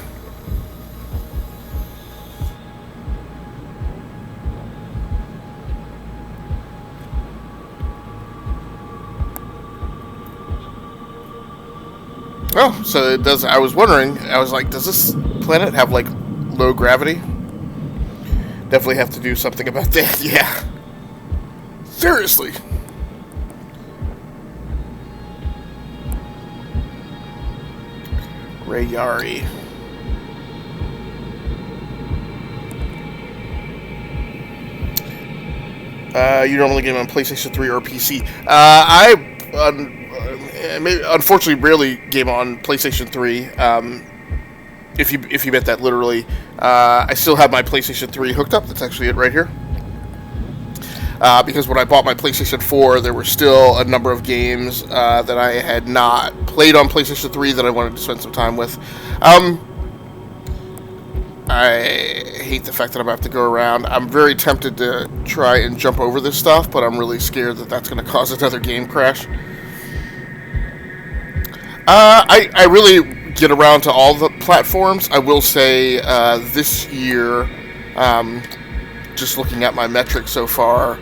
Oh, so it does. I was wondering, I was like, does this planet have like low gravity? Definitely have to do something about that, yeah. Seriously. Ray Yari. You normally get them on PlayStation 3 or PC. Unfortunately, rarely game on PlayStation 3. If you meant that literally, I still have my PlayStation 3 hooked up. That's actually it right here. Because when I bought my PlayStation 4, there were still a number of games that I had not played on PlayStation 3 that I wanted to spend some time with. I hate the fact that I'm going to have to go around. I'm very tempted to try and jump over this stuff, but I'm really scared that that's going to cause another game crash. I really get around to all the platforms. I will say this year, just looking at my metrics so far,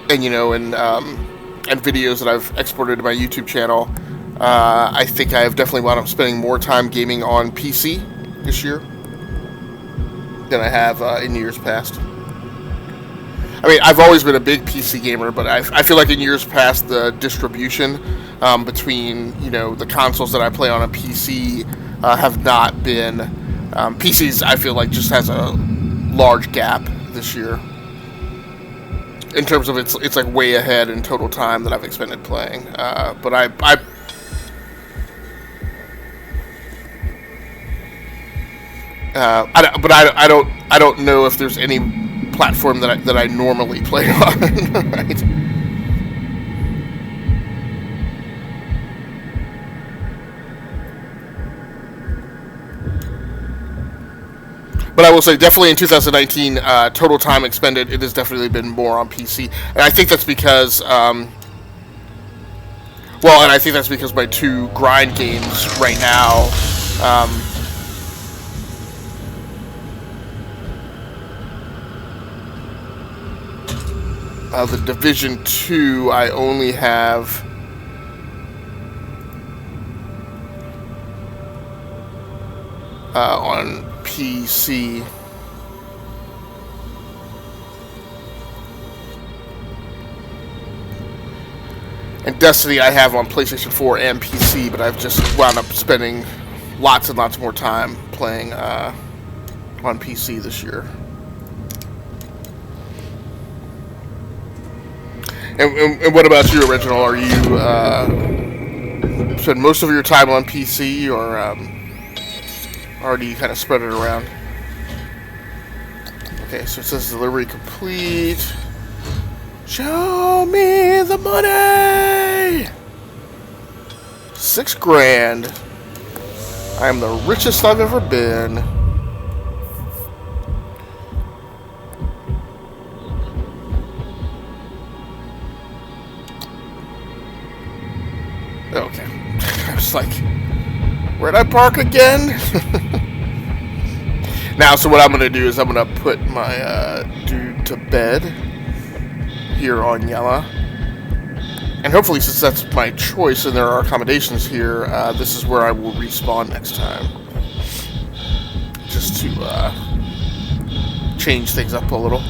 and videos that I've exported to my YouTube channel, I think I have definitely wound up spending more time gaming on PC this year than I have in years past. I mean, I've always been a big PC gamer, but I feel like in years past the distribution between the consoles that I play on a PC have not been PCs. I feel like just has a large gap this year in terms of it's like way ahead in total time that I've expended playing. But I don't know if there's any platform that I normally play on. Right? But I will say, definitely in 2019, total time expended, it has definitely been more on PC, and I think that's because, my two grind games right now. The Division 2, I only have on PC. And Destiny I have on PlayStation 4 and PC, but I've just wound up spending lots and lots more time playing on PC this year. And what about you, Original? Are you spend most of your time on PC, or do you kind of spread it around? Okay, so it says delivery complete. Show me the money! $6,000. I am the richest I've ever been. Okay. I was like, where'd I park again? Now, so what I'm going to do is I'm going to put my dude to bed here on Yella. And hopefully, since that's my choice and there are accommodations here, this is where I will respawn next time. Just to change things up a little.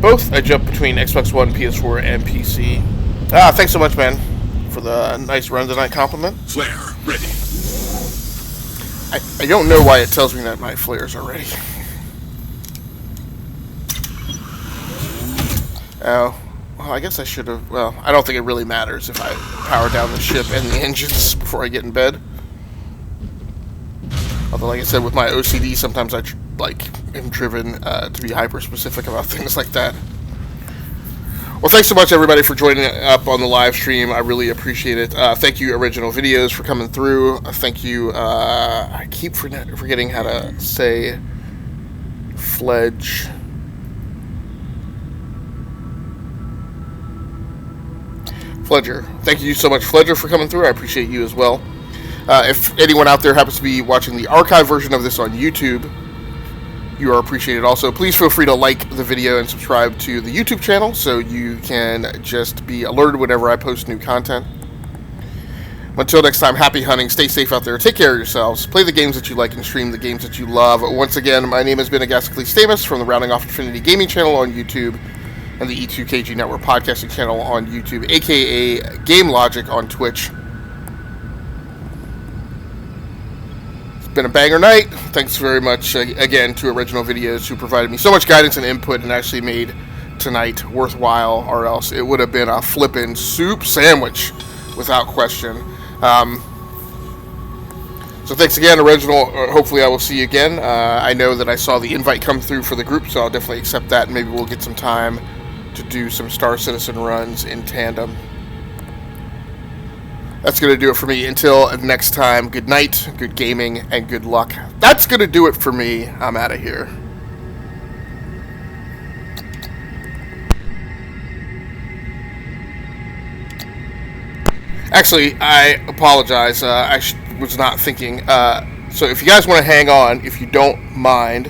Both I jump between Xbox One, PS4, and PC. Thanks so much, man, for the nice run tonight compliment. Flare ready. I don't know why it tells me that my flares are ready. Oh, well, I guess I should have. Well, I don't think it really matters if I power down the ship and the engines before I get in bed. Although, like I said, with my OCD, sometimes I am driven to be hyper-specific about things like that. Well, thanks so much, everybody, for joining up on the live stream. I really appreciate it. Thank you, Original Videos, for coming through. Thank you. I keep forgetting how to say Fledge. Fledger. Thank you so much, Fledger, for coming through. I appreciate you as well. If anyone out there happens to be watching the archive version of this on YouTube, you are appreciated also. Please feel free to like the video and subscribe to the YouTube channel so you can just be alerted whenever I post new content. Until next time, happy hunting, stay safe out there, take care of yourselves, play the games that you like and stream the games that you love. Once again, my name has been Agasically Stamus from the Rounding Off Infinity Gaming channel on YouTube and the E2KG Network podcasting channel on YouTube, aka Game Logic on Twitch. Been a banger night. Thanks very much again to Original Videos, who provided me so much guidance and input and actually made tonight worthwhile, or else it would have been a flippin' soup sandwich without question. So thanks again, Original. Hopefully I will see you again. I know that I saw the invite come through for the group, so I'll definitely accept that, and maybe we'll get some time to do some Star Citizen runs in tandem. That's going to do it for me. Until next time, good night, good gaming, and good luck. That's going to do it for me. I'm out of here. Actually, I apologize. I was not thinking. So if you guys want to hang on, if you don't mind,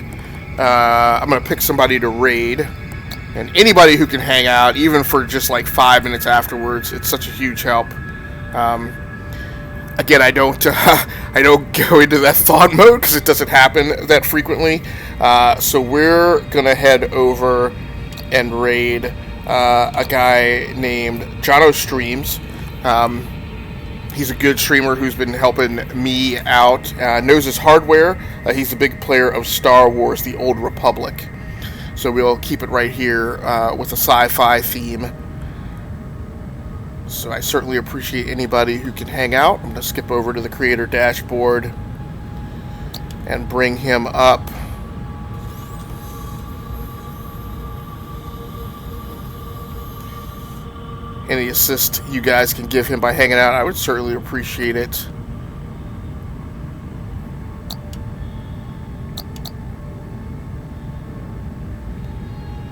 I'm going to pick somebody to raid. And anybody who can hang out, even for just like 5 minutes afterwards, it's such a huge help. Again, I don't go into that thought mode because it doesn't happen that frequently. So we're going to head over and raid a guy named Jono Streams. He's a good streamer who's been helping me out. Knows his hardware. He's a big player of Star Wars: The Old Republic. So we'll keep it right here with a sci-fi theme. So I certainly appreciate anybody who can hang out. I'm going to skip over to the creator dashboard and bring him up. Any assist you guys can give him by hanging out, I would certainly appreciate it.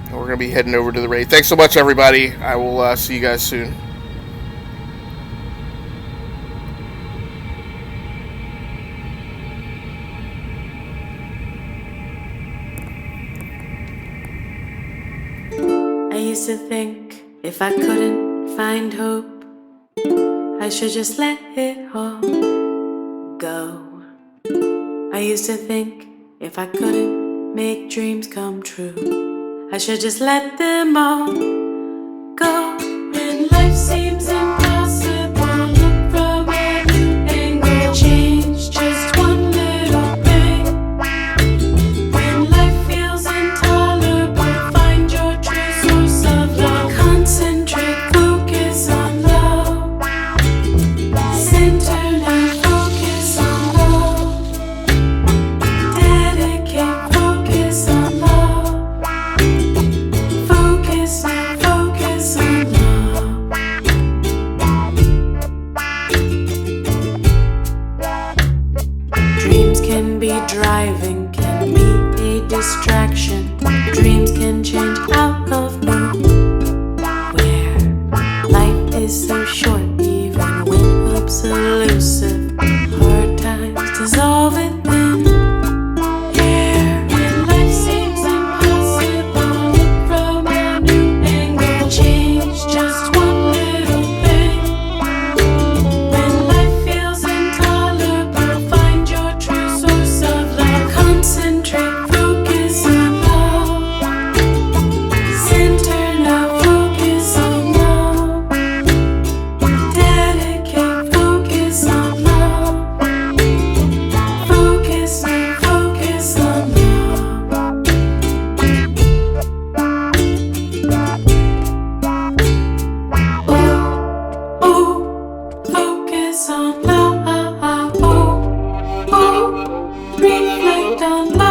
And we're going to be heading over to the raid. Thanks so much, everybody. I will see you guys soon. I used to think if I couldn't find hope, I should just let it all go. I used to think if I couldn't make dreams come true, I should just let them all go. When life seems impossible, look from a new angle. Change just one little thing. When life feels intolerable, find your true source of love. Concentrate, focus on love. Center now, focus on love. Dedicate, focus on love. Focus now, focus on love. Dreams can be driving, can be a distraction. Dreams can change out of nowhere. Life is so short, even when hope's elusive. Hard times dissolve in thin air. When life seems impossible, look from a new angle. Change just one little thing. When life feels intolerable, find your true source of love. Concentrate, focus on love. Center now, focus on love. Dedicate, focus on love. Focus now, focus on love. Oh, focus on love. Oh, reflect on love.